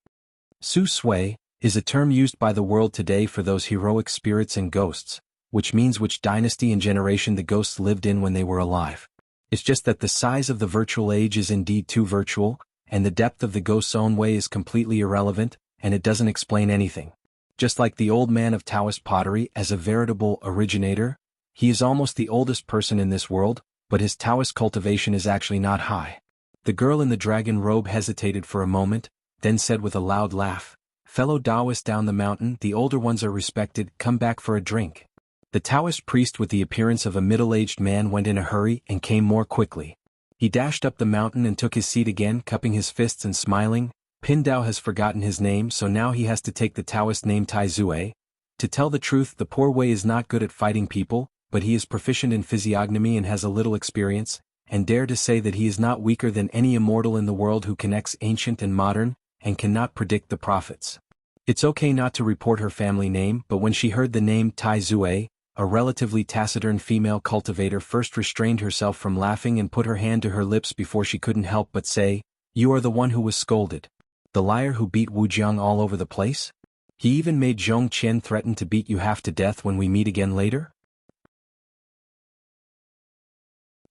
Su Sui is a term used by the world today for those heroic spirits and ghosts, which means which dynasty and generation the ghosts lived in when they were alive. It's just that the size of the virtual age is indeed too virtual, and the depth of the ghost's own way is completely irrelevant, and it doesn't explain anything. Just like the old man of Taoist pottery as a veritable originator, he is almost the oldest person in this world, but his Taoist cultivation is actually not high. The girl in the dragon robe hesitated for a moment, then said with a loud laugh, "Fellow Taoists down the mountain, the older ones are respected, come back for a drink." The Taoist priest with the appearance of a middle-aged man went in a hurry and came more quickly. He dashed up the mountain and took his seat again, cupping his fists and smiling. Pindao has forgotten his name, so now he has to take the Taoist name Tai Zue. To tell the truth, the poor Wei is not good at fighting people, but he is proficient in physiognomy and has a little experience, and dare to say that he is not weaker than any immortal in the world who connects ancient and modern, and cannot predict the prophets. It's okay not to report her family name, but when she heard the name Tai Zue, a relatively taciturn female cultivator first restrained herself from laughing and put her hand to her lips before she couldn't help but say, "You are the one who was scolded. The liar who beat Wu Jiang all over the place? He even made Zhong Qian threaten to beat you half to death when we meet again later?"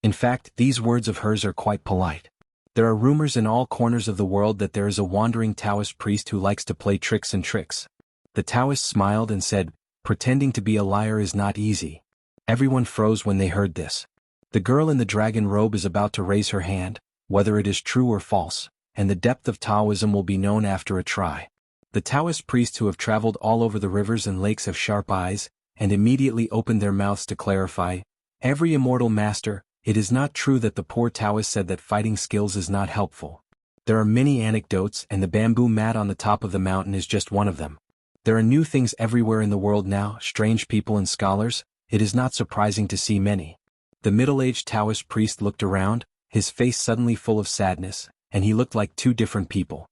In fact, these words of hers are quite polite. There are rumors in all corners of the world that there is a wandering Taoist priest who likes to play tricks and tricks. The Taoist smiled and said, "Pretending to be a liar is not easy." Everyone froze when they heard this. The girl in the dragon robe is about to raise her hand, whether it is true or false, and the depth of Taoism will be known after a try. The Taoist priests who have traveled all over the rivers and lakes have sharp eyes, and immediately opened their mouths to clarify, "Every immortal master, it is not true that the poor Taoist said that fighting skills is not helpful. There are many anecdotes, and the bamboo mat on the top of the mountain is just one of them. There are new things everywhere in the world now, strange people and scholars, it is not surprising to see many." The middle-aged Taoist priest looked around, his face suddenly full of sadness, and he looked like 2 different people.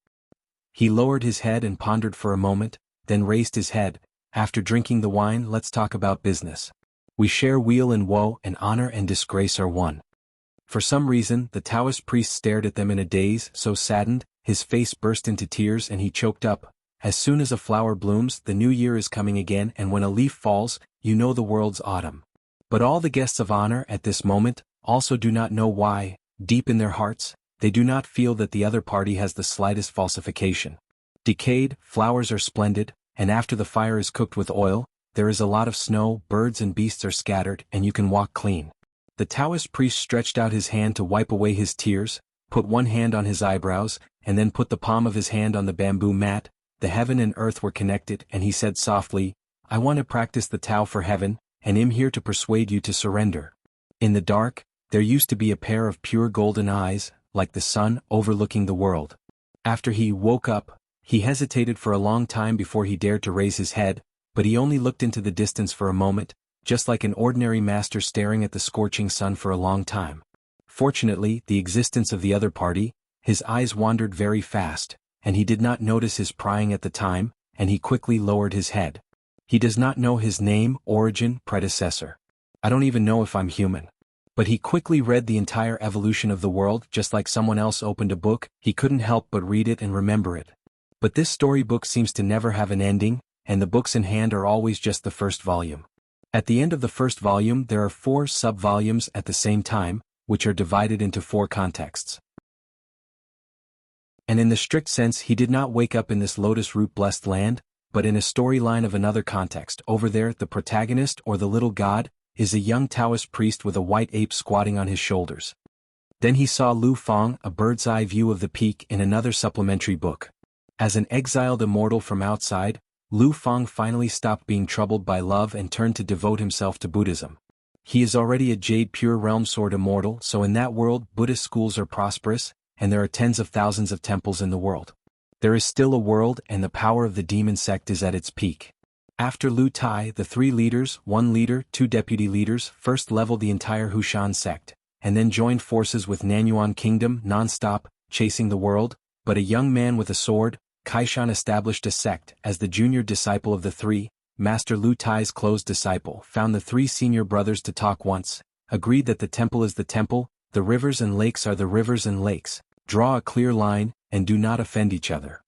He lowered his head and pondered for a moment, then raised his head. "After drinking the wine, let's talk about business. We share weal and woe, and honor and disgrace are one." For some reason, the Taoist priest stared at them in a daze, so saddened, his face burst into tears and he choked up. As soon as a flower blooms, the new year is coming again, and when a leaf falls, you know the world's autumn. But all the guests of honor at this moment also do not know why, deep in their hearts, they do not feel that the other party has the slightest falsification. Decayed, flowers are splendid, and after the fire is cooked with oil, there is a lot of snow, birds and beasts are scattered, and you can walk clean. The Taoist priest stretched out his hand to wipe away his tears, put one hand on his eyebrows, and then put the palm of his hand on the bamboo mat. The heaven and earth were connected, and he said softly, "I want to practice the Tao for heaven, and am here to persuade you to surrender." In the dark, there used to be a pair of pure golden eyes, like the sun, overlooking the world. After he woke up, he hesitated for a long time before he dared to raise his head, but he only looked into the distance for a moment, just like an ordinary master staring at the scorching sun for a long time. Fortunately, the existence of the other party, his eyes wandered very fast, and he did not notice his prying at the time, and he quickly lowered his head. He does not know his name, origin, predecessor. I don't even know if I'm human. But he quickly read the entire evolution of the world just like someone else opened a book. He couldn't help but read it and remember it. But this storybook seems to never have an ending, and the books in hand are always just the first volume. At the end of the first volume there are 4 sub-volumes at the same time, which are divided into 4 contexts. And in the strict sense he did not wake up in this lotus root blessed land, but in a storyline of another context. Over there, the protagonist, or the little god, is a young Taoist priest with a white ape squatting on his shoulders. Then he saw Lu Fang, a bird's eye view of the peak, in another supplementary book. As an exiled immortal from outside, Lu Fang finally stopped being troubled by love and turned to devote himself to Buddhism. He is already a Jade Pure Realm Sword immortal, so in that world Buddhist schools are prosperous, and there are tens of thousands of temples in the world. There is still a world, and the power of the demon sect is at its peak. After Lu Tai, the 3 leaders, 1 leader, 2 deputy leaders, first leveled the entire Hushan sect, and then joined forces with Nanyuan Kingdom non-stop, chasing the world, but a young man with a sword, Kaishan, established a sect as the junior disciple of the 3. Master Lu Tai's close disciple found the 3 senior brothers to talk once, agreed that the temple is the temple, the rivers and lakes are the rivers and lakes, draw a clear line, and do not offend each other.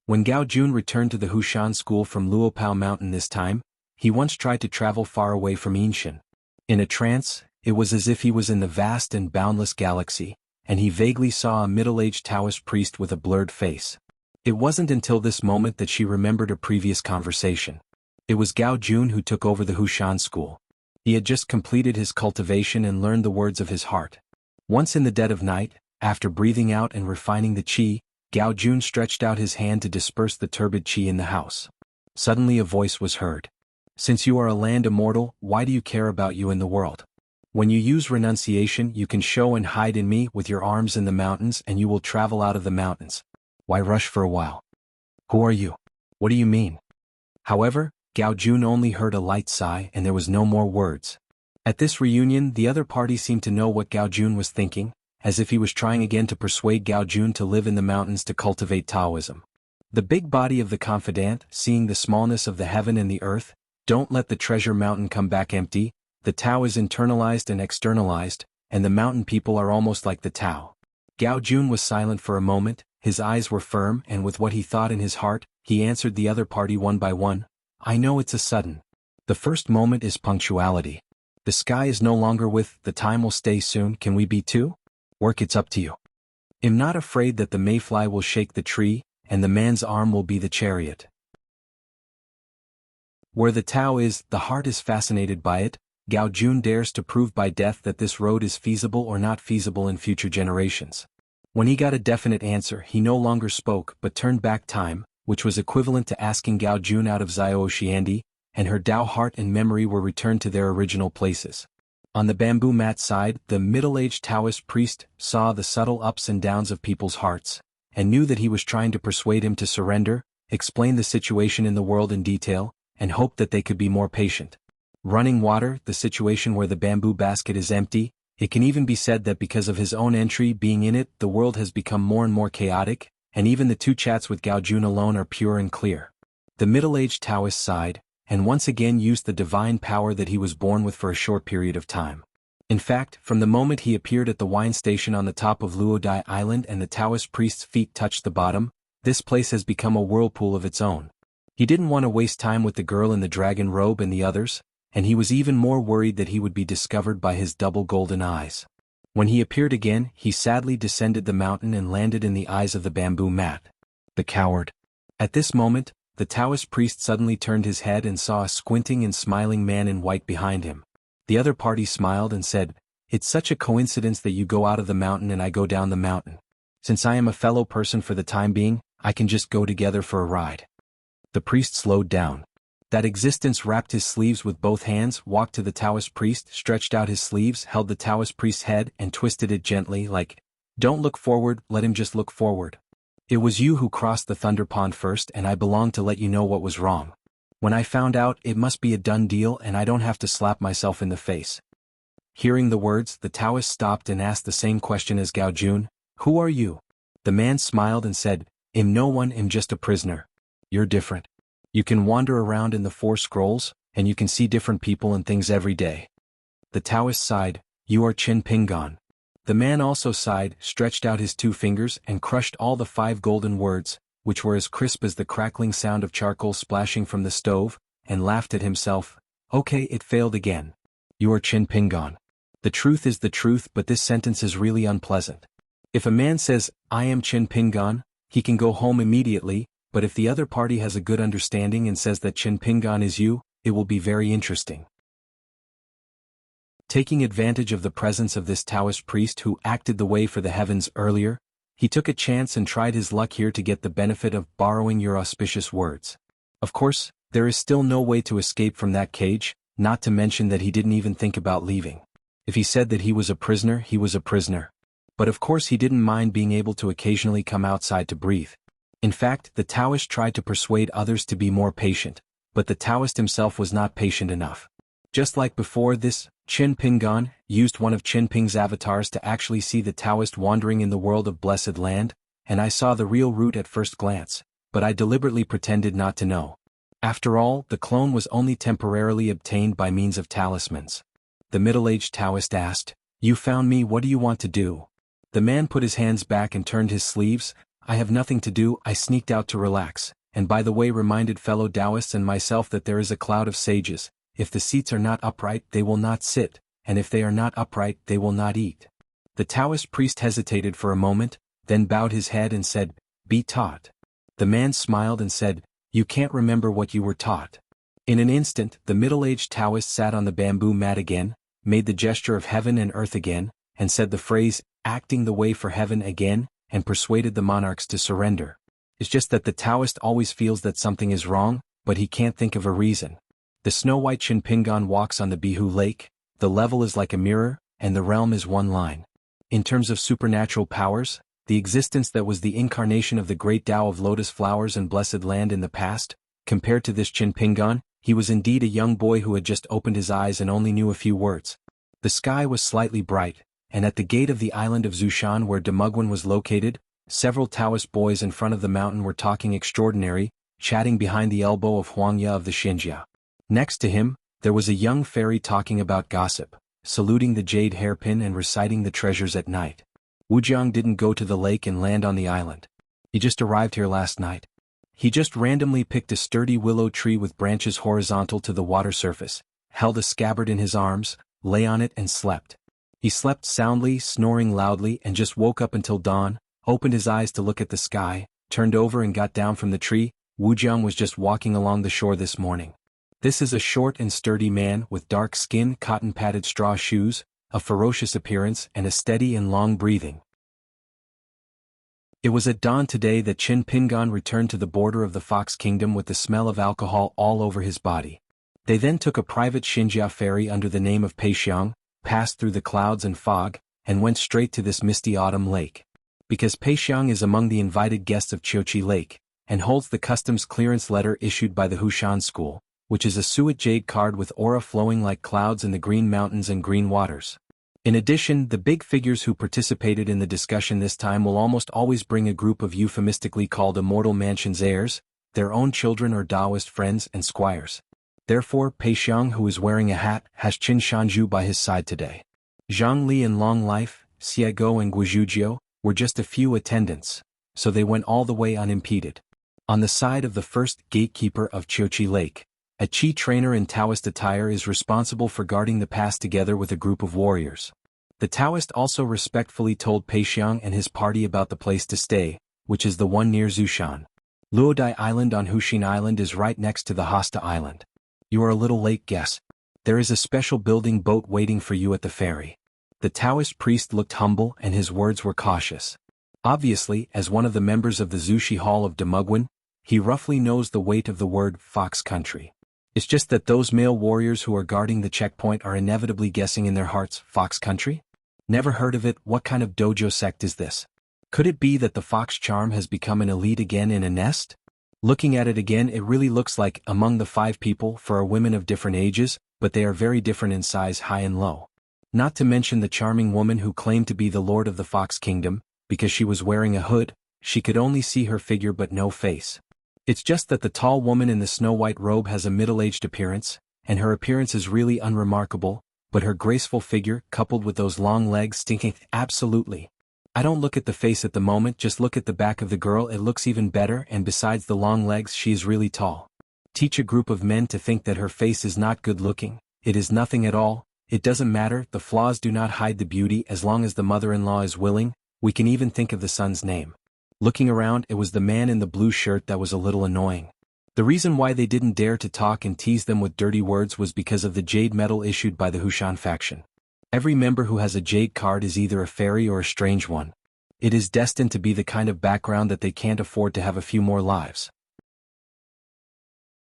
When Gao Jun returned to the Hushan school from Luopao Mountain this time, he once tried to travel far away from Yinshan. In a trance, it was as if he was in the vast and boundless galaxy, and he vaguely saw a middle-aged Taoist priest with a blurred face. It wasn't until this moment that she remembered a previous conversation. It was Gao Jun who took over the Hushan school. He had just completed his cultivation and learned the words of his heart. Once in the dead of night, after breathing out and refining the qi, Gao Jun stretched out his hand to disperse the turbid qi in the house. Suddenly a voice was heard. "Since you are a land immortal, why do you care about you in the world? When you use renunciation you can show and hide in me with your arms in the mountains and you will travel out of the mountains. Why rush for a while? Who are you? What do you mean?" However, Gao Jun only heard a light sigh and there was no more words. At this reunion the other party seemed to know what Gao Jun was thinking, as if he was trying again to persuade Gao Jun to live in the mountains to cultivate Taoism. The big body of the confidant, seeing the smallness of the heaven and the earth, "Don't let the treasure mountain come back empty. The Tao is internalized and externalized, and the mountain people are almost like the Tao." Gao Jun was silent for a moment, his eyes were firm, and with what he thought in his heart, he answered the other party one by one. "I know it's a sudden. The first moment is punctuality. The sky is no longer with, the time will stay soon, can we be too? Work, it's up to you. Am not afraid that the mayfly will shake the tree, and the man's arm will be the chariot. Where the Tao is, the heart is fascinated by it. Gao Jun dares to prove by death that this road is feasible or not feasible in future generations." When he got a definite answer he no longer spoke but turned back time, which was equivalent to asking Gao Jun out of Xiao Xiandi, and her Tao heart and memory were returned to their original places. On the bamboo mat side, the middle-aged Taoist priest saw the subtle ups and downs of people's hearts, and knew that he was trying to persuade him to surrender, explain the situation in the world in detail, and hoped that they could be more patient. Running water, the situation where the bamboo basket is empty, it can even be said that because of his own entry being in it, the world has become more and more chaotic, and even the 2 chats with Gao Jun alone are pure and clear. The middle-aged Taoist sighed, and once again used the divine power that he was born with for a short period of time. In fact, from the moment he appeared at the wine station on the top of Luodai Island and the Taoist priest's feet touched the bottom, this place has become a whirlpool of its own. He didn't want to waste time with the girl in the dragon robe and the others, and he was even more worried that he would be discovered by his double golden eyes. When he appeared again, he sadly descended the mountain and landed in the eyes of the bamboo mat. The coward. At this moment, the Taoist priest suddenly turned his head and saw a squinting and smiling man in white behind him. The other party smiled and said, It's such a coincidence that you go out of the mountain and I go down the mountain. Since I am a fellow person for the time being, I can just go together for a ride." The priest slowed down. That existence wrapped his sleeves with both hands, walked to the Taoist priest, stretched out his sleeves, held the Taoist priest's head and twisted it gently like, "Don't look forward, let him just look forward. It was you who crossed the Thunder Pond first and I belonged to let you know what was wrong. When I found out, it must be a done deal and I don't have to slap myself in the face." Hearing the words, the Taoist stopped and asked the same question as Gao Jun, "Who are you?" The man smiled and said, "I'm no one, I'm just a prisoner. You're different. You can wander around in the Four Scrolls, and you can see different people and things every day." The Taoist sighed, "You are Qin Pingan." The man also sighed, stretched out his 2 fingers and crushed all the 5 golden words, which were as crisp as the crackling sound of charcoal splashing from the stove, and laughed at himself. "Okay, it failed again. You are Qin Pingan. The truth is the truth, but this sentence is really unpleasant. If a man says, 'I am Qin Pingan,' he can go home immediately, but if the other party has a good understanding and says that Qin Pingan is you, it will be very interesting." Taking advantage of the presence of this Taoist priest who acted the way for the heavens earlier, he took a chance and tried his luck here to get the benefit of borrowing your auspicious words. Of course, there is still no way to escape from that cage, not to mention that he didn't even think about leaving. If he said that he was a prisoner, he was a prisoner. But of course he didn't mind being able to occasionally come outside to breathe. In fact, the Taoist tried to persuade others to be more patient, but the Taoist himself was not patient enough. Just like before this, Qin Pingan used one of Qin Ping's avatars to actually see the Taoist wandering in the world of Blessed Land, and I saw the real route at first glance, but I deliberately pretended not to know. After all, the clone was only temporarily obtained by means of talismans. The middle-aged Taoist asked, "You found me, what do you want to do?" The man put his hands back and turned his sleeves. "I have nothing to do, I sneaked out to relax, and by the way reminded fellow Taoists and myself that there is a cloud of sages. If the seats are not upright, they will not sit, and if they are not upright, they will not eat." The Taoist priest hesitated for a moment, then bowed his head and said, "Be taught." The man smiled and said, "You can't remember what you were taught." In an instant, the middle-aged Taoist sat on the bamboo mat again, made the gesture of heaven and earth again, and said the phrase, "acting the way for heaven" again, and persuaded the monarchs to surrender. It's just that the Taoist always feels that something is wrong, but he can't think of a reason. The snow-white Qin Pingan walks on the Bihu Lake, the level is like a mirror, and the realm is one line. In terms of supernatural powers, the existence that was the incarnation of the great Tao of lotus flowers and blessed land in the past, compared to this Qin Pingan, he was indeed a young boy who had just opened his eyes and only knew a few words. The sky was slightly bright, and at the gate of the island of Zushan where Demugwan was located, several Taoist boys in front of the mountain were talking extraordinary, chatting behind the elbow of Huangya of the Xianxia. Next to him, there was a young fairy talking about gossip, saluting the jade hairpin and reciting the treasures at night. Wujiang didn't go to the lake and land on the island. He just arrived here last night. He just randomly picked a sturdy willow tree with branches horizontal to the water surface, held a scabbard in his arms, lay on it and slept. He slept soundly, snoring loudly, and just woke up until dawn, opened his eyes to look at the sky, turned over and got down from the tree. Wujiang was just walking along the shore this morning. This is a short and sturdy man with dark skin, cotton-padded straw shoes, a ferocious appearance and a steady and long breathing. It was at dawn today that Qin Pingan returned to the border of the Fox Kingdom with the smell of alcohol all over his body. They then took a private Xinjia ferry under the name of Peixiang, passed through the clouds and fog, and went straight to this misty autumn lake. Because Peixiang is among the invited guests of Qiuqi Lake, and holds the customs clearance letter issued by the Hushan School, which is a suet jade card with aura flowing like clouds in the green mountains and green waters. In addition, the big figures who participated in the discussion this time will almost always bring a group of euphemistically called immortal mansion's heirs, their own children or Taoist friends and squires. Therefore, Peixiang, who is wearing a hat, has Qin Shanzhu by his side today. Zhang Li and Long Life, Xiego and Guizhujiu, were just a few attendants, so they went all the way unimpeded. On the side of the first gatekeeper of Qiuqi Lake, a Qi trainer in Taoist attire is responsible for guarding the pass together with a group of warriors. The Taoist also respectfully told Peixiang and his party about the place to stay, which is the one near Zushan. Luodai Island on Hushin Island is right next to the Hasta Island. You are a little late, guess. There is a special building boat waiting for you at the ferry. The Taoist priest looked humble and his words were cautious. Obviously, as one of the members of the Zushi Hall of Demugwin, he roughly knows the weight of the word Fox Country. It's just that those male warriors who are guarding the checkpoint are inevitably guessing in their hearts, Fox Country? Never heard of it, what kind of dojo sect is this? Could it be that the fox charm has become an elite again in a nest? Looking at it again, it really looks like, among the 5 people, 4 are women of different ages, but they are very different in size, high and low. Not to mention the charming woman who claimed to be the lord of the Fox Kingdom, because she was wearing a hood, she could only see her figure but no face. It's just that the tall woman in the snow-white robe has a middle-aged appearance, and her appearance is really unremarkable, but her graceful figure, coupled with those long legs stinking, absolutely. I don't look at the face at the moment, just look at the back of the girl, it looks even better, and besides the long legs she is really tall. Teach a group of men to think that her face is not good-looking, it is nothing at all, it doesn't matter, the flaws do not hide the beauty as long as the mother-in-law is willing, we can even think of the son's name. Looking around, it was the man in the blue shirt that was a little annoying. The reason why they didn't dare to talk and tease them with dirty words was because of the jade medal issued by the Hushan faction. Every member who has a jade card is either a fairy or a strange one. It is destined to be the kind of background that they can't afford to have a few more lives.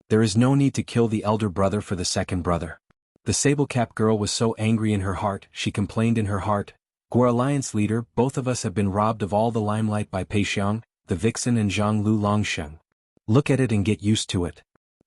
There is no need to kill the elder brother for the second brother. The sable-capped girl was so angry in her heart, she complained in her heart, "Guo Alliance leader, both of us have been robbed of all the limelight by Pei Xiang, the vixen and Zhang Lu Longsheng. Look at it and get used to it."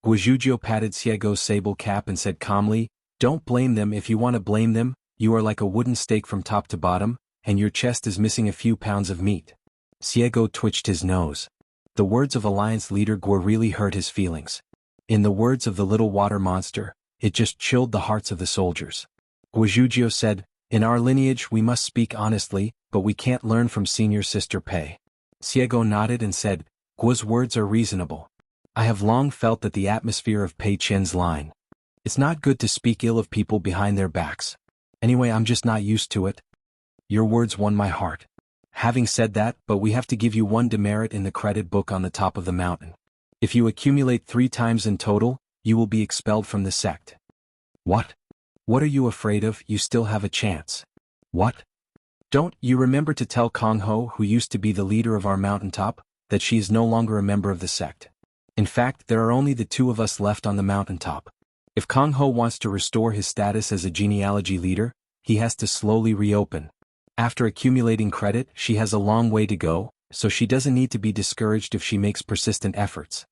Guozhuzhou patted Xiego's sable cap and said calmly, "Don't blame them if you want to blame them, you are like a wooden stake from top to bottom, and your chest is missing a few pounds of meat." Xiego twitched his nose. The words of Alliance leader Guo really hurt his feelings. In the words of the little water monster, it just chilled the hearts of the soldiers. Guozhuzhou said, "In our lineage we must speak honestly, but we can't learn from senior sister Pei." Xiego nodded and said, "Guo's words are reasonable. I have long felt that the atmosphere of Pei Chen's line. It's not good to speak ill of people behind their backs. Anyway, I'm just not used to it. Your words won my heart. Having said that, but we have to give you 1 demerit in the credit book on the top of the mountain. If you accumulate 3 times in total, you will be expelled from the sect." "What? What are you afraid of? You still have a chance." "What? Don't you remember to tell Kong Ho, who used to be the leader of our mountaintop, that she is no longer a member of the sect? In fact, there are only the 2 of us left on the mountaintop. If Kong Ho wants to restore his status as a genealogy leader, he has to slowly reopen. After accumulating credit, she has a long way to go, so she doesn't need to be discouraged if she makes persistent efforts.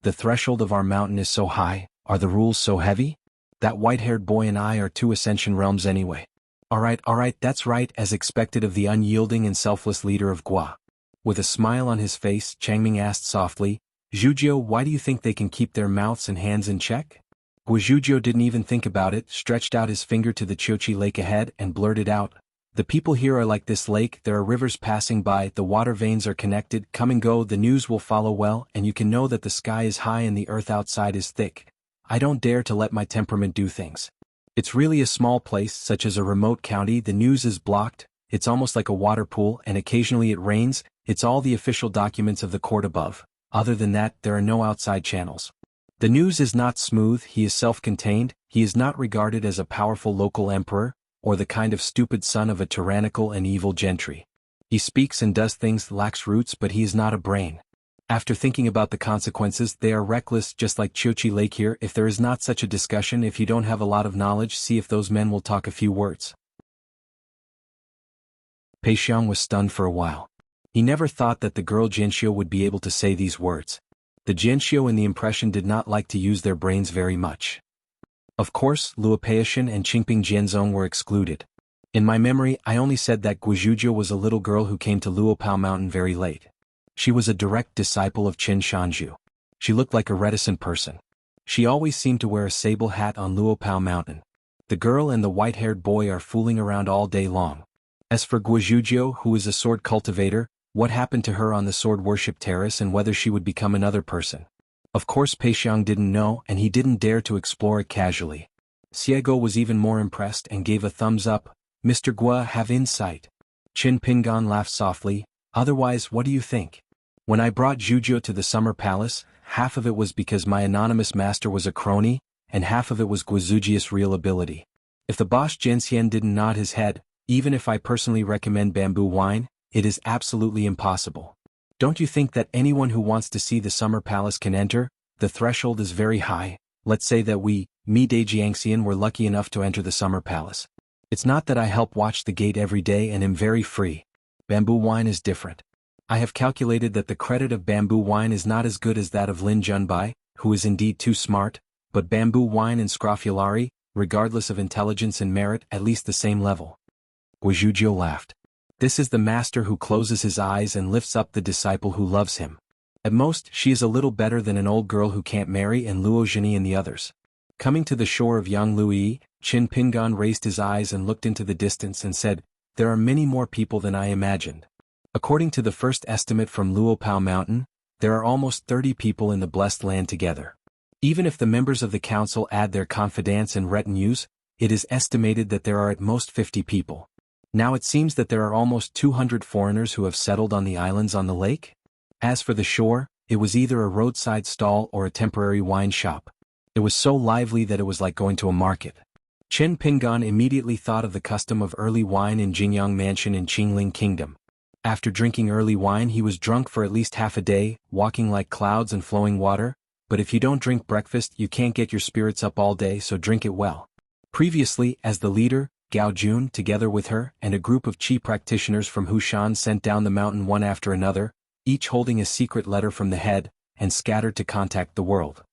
The threshold of our mountain is so high, are the rules so heavy? That white-haired boy and I are 2 ascension realms anyway." Alright, that's right, as expected of the unyielding and selfless leader of Gua." With a smile on his face, Changming asked softly, "Zhujiao, why do you think they can keep their mouths and hands in check?" Guozhuzhou didn't even think about it, stretched out his finger to the Chochi lake ahead and blurted out, "The people here are like this lake, there are rivers passing by, the water veins are connected, come and go, the news will follow well, and you can know that the sky is high and the earth outside is thick. I don't dare to let my temperament do things. It's really a small place, such as a remote county, the news is blocked, it's almost like a water pool, and occasionally it rains, it's all the official documents of the court above. Other than that, there are no outside channels. The news is not smooth, he is self-contained, he is not regarded as a powerful local emperor, or the kind of stupid son of a tyrannical and evil gentry. He speaks and does things, lacks roots, but he is not a brain. After thinking about the consequences, they are reckless, just like Chochi Lake here. If there is not such a discussion, if you don't have a lot of knowledge, see if those men will talk a few words." Pei Xiang was stunned for a while. He never thought that the girl Jianxiu would be able to say these words. The Jianxiu in the impression did not like to use their brains very much. Of course, Luopeishan and Qingping Jianzong were excluded. In my memory, I only said that Guozhuzhou was a little girl who came to Luopao Mountain very late. She was a direct disciple of Qin Shanzhu. She looked like a reticent person. She always seemed to wear a sable hat on Luopao Mountain. The girl and the white-haired boy are fooling around all day long. As for Guozhuzhou, who is a sword cultivator, what happened to her on the sword worship terrace and whether she would become another person? Of course Pei Xiang didn't know, and he didn't dare to explore it casually. Xiego was even more impressed and gave a thumbs up. "Mr. Gua have insight." Qin Pingan laughed softly. "Otherwise, what do you think? When I brought Zhujiao to the summer palace, half of it was because my anonymous master was a crony, and half of it was Guozhuzhia's real ability. If the boss Jianxian didn't nod his head, Even if I personally recommend bamboo wine, it is absolutely impossible. Don't you think that anyone who wants to see the summer palace can enter? The threshold is very high. Let's say that me xianxian were lucky enough to enter the summer palace. It's not that I help watch the gate every day and am very free. Bamboo wine is different. I have calculated that the credit of bamboo wine is not as good as that of Lin Junbai, who is indeed too smart, but bamboo wine and scrofulari, regardless of intelligence and merit, at least the same level. Guizhou laughed. This is the master who closes his eyes and lifts up the disciple who loves him. At most, she is a little better than an old girl who can't marry and Luozhini and the others. Coming to the shore of Yangluyi, Qin Pingan raised his eyes and looked into the distance and said, "There are many more people than I imagined." According to the first estimate from Luopao Mountain, there are almost 30 people in the blessed land together. Even if the members of the council add their confidants and retinues, it is estimated that there are at most 50 people. Now it seems that there are almost 200 foreigners who have settled on the islands on the lake. As for the shore, it was either a roadside stall or a temporary wine shop. It was so lively that it was like going to a market. Qin Pingan immediately thought of the custom of early wine in Jingyang Mansion in Qingling Kingdom. After drinking early wine he was drunk for at least half a day, walking like clouds and flowing water, but if you don't drink breakfast you can't get your spirits up all day, so drink it well. Previously, as the leader, Gao Jun, together with her and a group of Qi practitioners from Hushan, sent down the mountain one after another, each holding a secret letter from the head, and scattered to contact the world.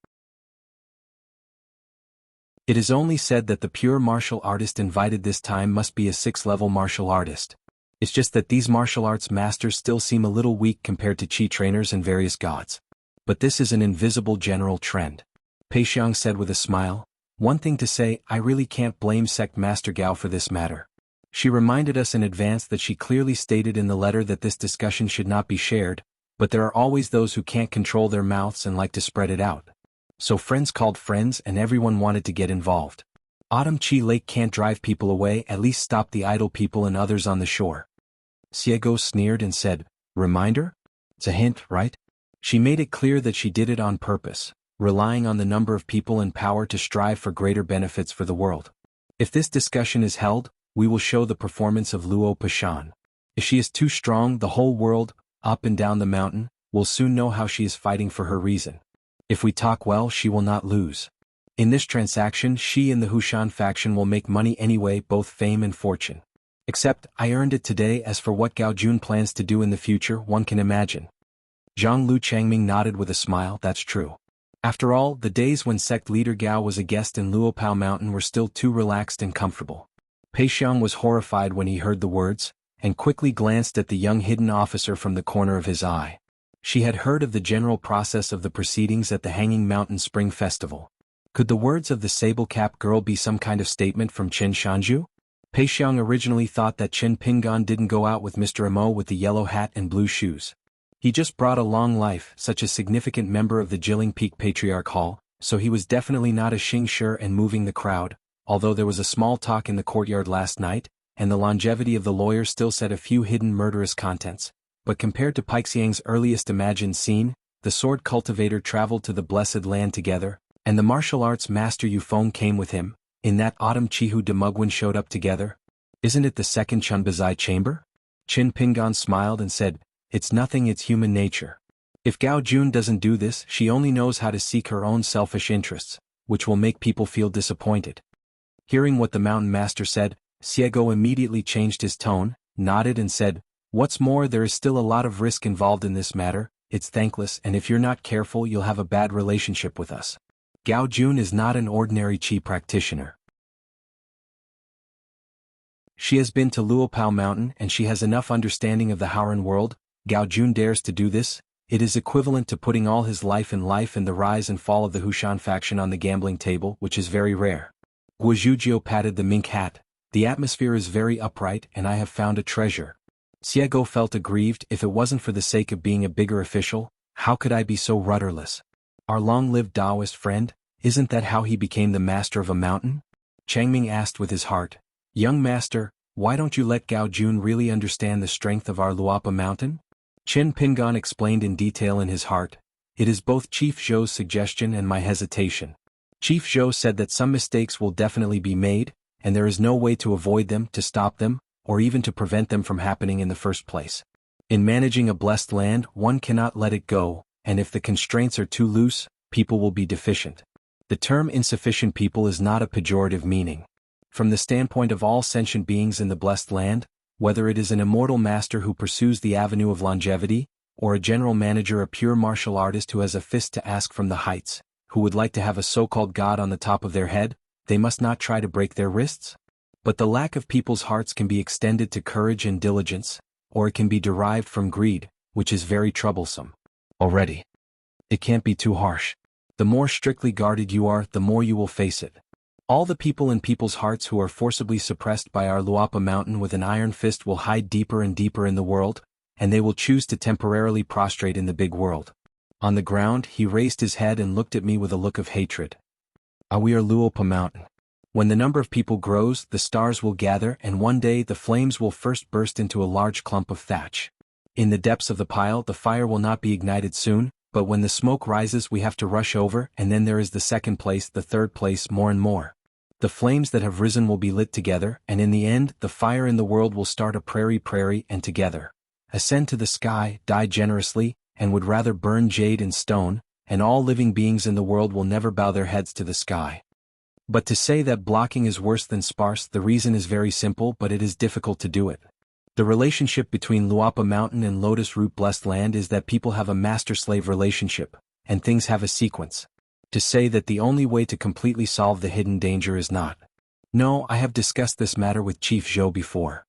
It is only said that the pure martial artist invited this time must be a 6th-level martial artist. It's just that these martial arts masters still seem a little weak compared to Qi trainers and various gods. But this is an invisible general trend. Pei Xiang said with a smile, "One thing to say, I really can't blame Sect Master Gao for this matter." She reminded us in advance that she clearly stated in the letter that this discussion should not be shared, but there are always those who can't control their mouths and like to spread it out. So friends called friends and everyone wanted to get involved. Autumn Qi Lake can't drive people away, at least stop the idle people and others on the shore. Xiego sneered and said, "Reminder? It's a hint, right?" She made it clear that she did it on purpose, relying on the number of people in power to strive for greater benefits for the world. If this discussion is held, we will show the performance of Luo Pashan. If she is too strong, the whole world, up and down the mountain, will soon know how she is fighting for her reason. If we talk well, she will not lose. In this transaction, she and the Hushan faction will make money anyway, both fame and fortune. Except, I earned it today. As for what Gao Jun plans to do in the future, one can imagine. Zhang Lu Changming nodded with a smile. That's true. After all, the days when sect leader Gao was a guest in Luopao Mountain were still too relaxed and comfortable. Pei Xiang was horrified when he heard the words, and quickly glanced at the young hidden officer from the corner of his eye. She had heard of the general process of the proceedings at the Hanging Mountain Spring Festival. Could the words of the sable-capped girl be some kind of statement from Qin Shanju? Pei Xiang originally thought that Qin Pingan didn't go out with Mr. Amo with the yellow hat and blue shoes. He just brought a long life, such a significant member of the Jilin Peak Patriarch Hall, so he was definitely not a Xingshi and moving the crowd, although there was a small talk in the courtyard last night, and the longevity of the lawyer still said a few hidden murderous contents. But compared to Paixiang's earliest imagined scene, the sword cultivator traveled to the blessed land together, and the martial arts master Yufeng came with him. In that autumn Chihu Demugwen showed up together. Isn't it the second Chunbazai chamber? Qin Pingan smiled and said, "It's nothing, it's human nature. If Gao Jun doesn't do this, she only knows how to seek her own selfish interests, which will make people feel disappointed." Hearing what the mountain master said, Xiego immediately changed his tone, nodded and said, "What's more, there is still a lot of risk involved in this matter. It's thankless, and if you're not careful you'll have a bad relationship with us. Gao Jun is not an ordinary Qi practitioner. She has been to Luopao Mountain and she has enough understanding of the Howran world. Gao Jun dares to do this. It is equivalent to putting all his life and the rise and fall of the Hushan faction on the gambling table, which is very rare." Guizhou patted the mink hat. "The atmosphere is very upright and I have found a treasure." Xiego felt aggrieved. If it wasn't for the sake of being a bigger official, how could I be so rudderless? Our long-lived Taoist friend, isn't that how he became the master of a mountain? Changming asked with his heart. "Young master, why don't you let Gao Jun really understand the strength of our Luapa mountain?" Qin Pingan explained in detail in his heart. "It is both Chief Zhou's suggestion and my hesitation. Chief Zhou said that some mistakes will definitely be made, and there is no way to avoid them, to stop them, or even to prevent them from happening in the first place. In managing a blessed land, one cannot let it go, and if the constraints are too loose, people will be deficient. The term insufficient people is not a pejorative meaning. From the standpoint of all sentient beings in the blessed land, whether it is an immortal master who pursues the avenue of longevity, or a general manager, a pure martial artist who has a fist to ask from the heights, who would like to have a so-called god on the top of their head, they must not try to break their wrists? But the lack of people's hearts can be extended to courage and diligence, or it can be derived from greed, which is very troublesome. Already. It can't be too harsh. The more strictly guarded you are, the more you will face it. All the people in people's hearts who are forcibly suppressed by our Luapa mountain with an iron fist will hide deeper and deeper in the world, and they will choose to temporarily prostrate in the big world. On the ground, he raised his head and looked at me with a look of hatred. We are Luapa mountain. When the number of people grows, the stars will gather, and one day the flames will first burst into a large clump of thatch. In the depths of the pile, the fire will not be ignited soon, but when the smoke rises we have to rush over, and then there is the second place, the third place, more and more. The flames that have risen will be lit together, and in the end, the fire in the world will start a prairie, and together ascend to the sky, die generously, and would rather burn jade and stone, and all living beings in the world will never bow their heads to the sky. But to say that blocking is worse than sparse, the reason is very simple, but it is difficult to do it. The relationship between Luapa Mountain and Lotus Root Blessed Land is that people have a master-slave relationship, and things have a sequence. To say that the only way to completely solve the hidden danger is not. No, I have discussed this matter with Chief Zhou before.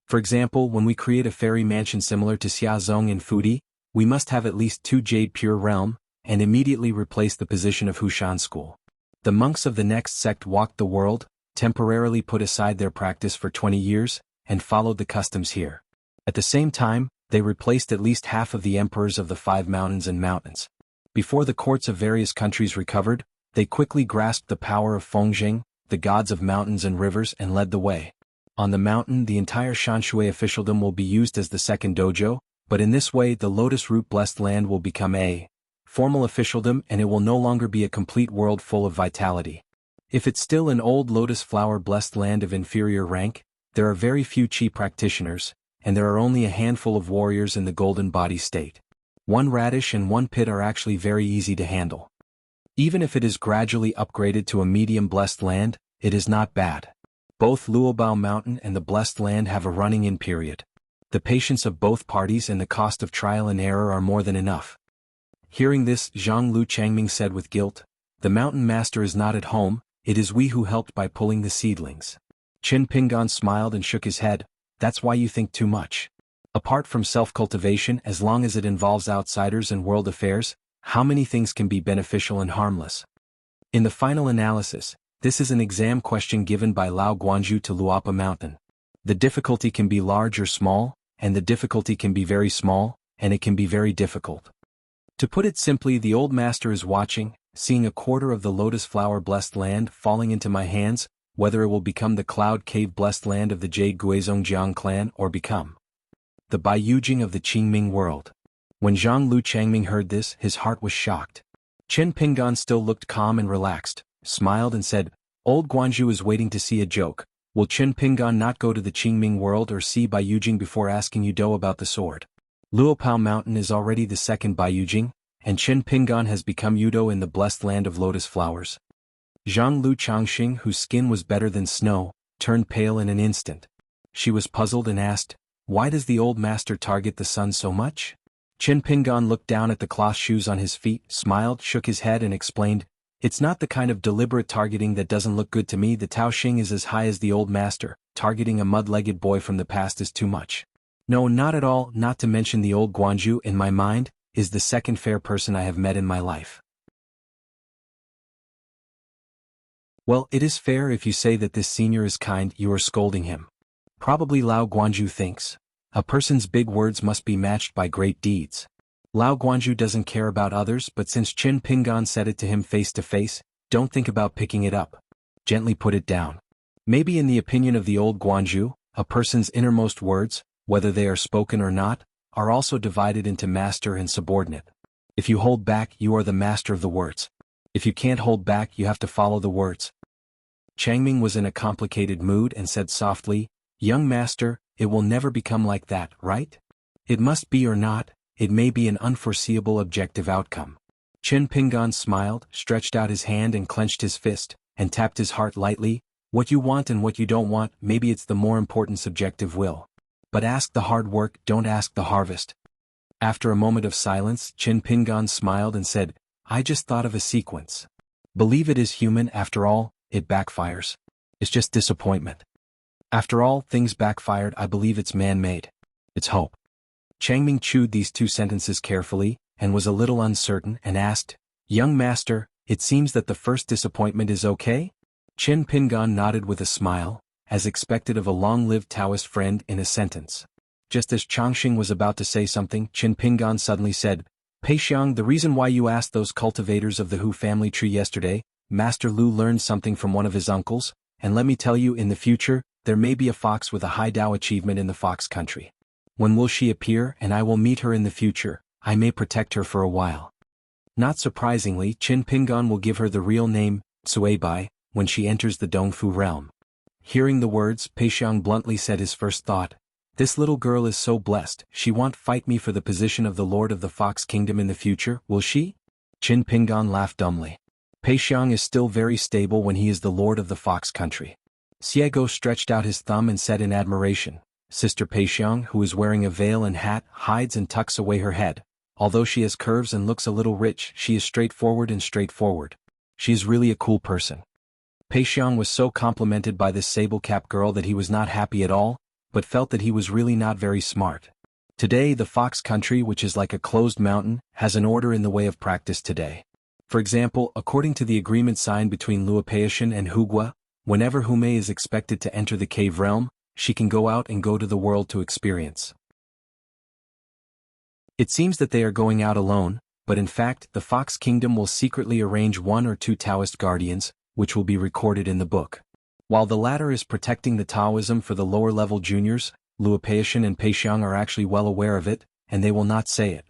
For example, when we create a fairy mansion similar to Xiazong in Fudi, we must have at least 2 Jade Pure Realm, and immediately replace the position of Hushan School. The monks of the next sect walked the world, temporarily put aside their practice for 20 years, and followed the customs here. At the same time, they replaced at least half of the emperors of the 5 mountains and mountains. Before the courts of various countries recovered, they quickly grasped the power of Fengjing, the gods of mountains and rivers, and led the way. On the mountain, the entire Shanshui officialdom will be used as the second dojo, but in this way the Lotus Root Blessed Land will become a formal officialdom, and it will no longer be a complete world full of vitality. If it's still an old lotus flower blessed land of inferior rank, there are very few chi practitioners, and there are only a handful of warriors in the golden body state. 1 radish and 1 pit are actually very easy to handle. Even if it is gradually upgraded to a medium blessed land, it is not bad. Both Luobao Mountain and the blessed land have a running-in period. The patience of both parties and the cost of trial and error are more than enough. Hearing this, Zhang Lu Changming said with guilt, "The mountain master is not at home, it is we who helped by pulling the seedlings." Qin Pingan smiled and shook his head. "That's why you think too much. Apart from self-cultivation, as long as it involves outsiders and world affairs, how many things can be beneficial and harmless?" In the final analysis, this is an exam question given by Lao Guanju to Luapa Mountain. The difficulty can be large or small, and the difficulty can be very small, and it can be very difficult. To put it simply, the old master is watching, seeing a quarter of the lotus flower blessed land falling into my hands, whether it will become the cloud cave blessed land of the Jade Guizhong Jiang clan or become the Baiyujing of the Qingming world. When Zhang Lu Changming heard this, his heart was shocked. Qin Pingan still looked calm and relaxed, smiled and said, "Old Guanju is waiting to see a joke. Will Qin Pingan not go to the Qingming world or see Baiyujing before asking Yudo about the sword?" Luopao Mountain is already the second Baiyujing, and Qin Pingan has become Yudo in the blessed land of lotus flowers. Zhang Lu Changxing, whose skin was better than snow, turned pale in an instant. She was puzzled and asked, "Why does the old master target the sun so much?" Qin Pingan looked down at the cloth shoes on his feet, smiled, shook his head and explained, "It's not the kind of deliberate targeting that doesn't look good to me. The Tao Xing is as high as the old master. Targeting a mud-legged boy from the past is too much. No, not at all, not to mention the old Guanju, in my mind, is the second fair person I have met in my life." Well, it is fair if you say that this senior is kind. You are scolding him. Probably Lao Guanju thinks, a person's big words must be matched by great deeds. Lao Guanju doesn't care about others, but since Qin Pingan said it to him face to face, don't think about picking it up. Gently put it down. Maybe in the opinion of the old Guanju, a person's innermost words, whether they are spoken or not, are also divided into master and subordinate. If you hold back, you are the master of the words. If you can't hold back, you have to follow the words. Changming was in a complicated mood and said softly, "Young master, it will never become like that, right? It must be or not, it may be an unforeseeable objective outcome." Qin Pingan smiled, stretched out his hand and clenched his fist, and tapped his heart lightly. "What you want and what you don't want, maybe it's the more important subjective will. But ask the hard work, don't ask the harvest." After a moment of silence, Qin Pingan smiled and said, "I just thought of a sequence. Believe it is human after all, it backfires. It's just disappointment. After all, things backfired, I believe it's man-made. It's hope." Changming chewed these two sentences carefully, and was a little uncertain, and asked, "Young master, it seems that the first disappointment is okay?" Qin Pingan nodded with a smile, as expected of a long-lived Taoist friend in a sentence. Just as Changxing was about to say something, Qin Pingan suddenly said, "Pei Xiang, the reason why you asked those cultivators of the Hu family tree yesterday, Master Lu learned something from one of his uncles, and let me tell you, in the future, there may be a fox with a high Dao achievement in the fox country. When will she appear, and I will meet her in the future, I may protect her for a while." Not surprisingly, Qin Pingan will give her the real name, Cuibai, when she enters the Dongfu realm. Hearing the words, Pei Xiang bluntly said his first thought, "This little girl is so blessed, she won't fight me for the position of the Lord of the Fox Kingdom in the future, will she?" Qin Pingan laughed dumbly. Pei Xiang is still very stable when he is the Lord of the Fox Country. Xiego stretched out his thumb and said in admiration, "Sister Pei Xiang, who is wearing a veil and hat, hides and tucks away her head. Although she has curves and looks a little rich, she is straightforward and straightforward. She is really a cool person." Pei Xiang was so complimented by this sable-cap girl that he was not happy at all, but felt that he was really not very smart. Today the Fox Country, which is like a closed mountain, has an order in the way of practice today. For example, according to the agreement signed between Luopeishan and Hugua, whenever Humei is expected to enter the cave realm, she can go out and go to the world to experience. It seems that they are going out alone, but in fact the Fox Kingdom will secretly arrange 1 or 2 Taoist guardians, which will be recorded in the book. While the latter is protecting the Taoism for the lower-level juniors, Luopeishan and Pei Xiang are actually well aware of it, and they will not say it.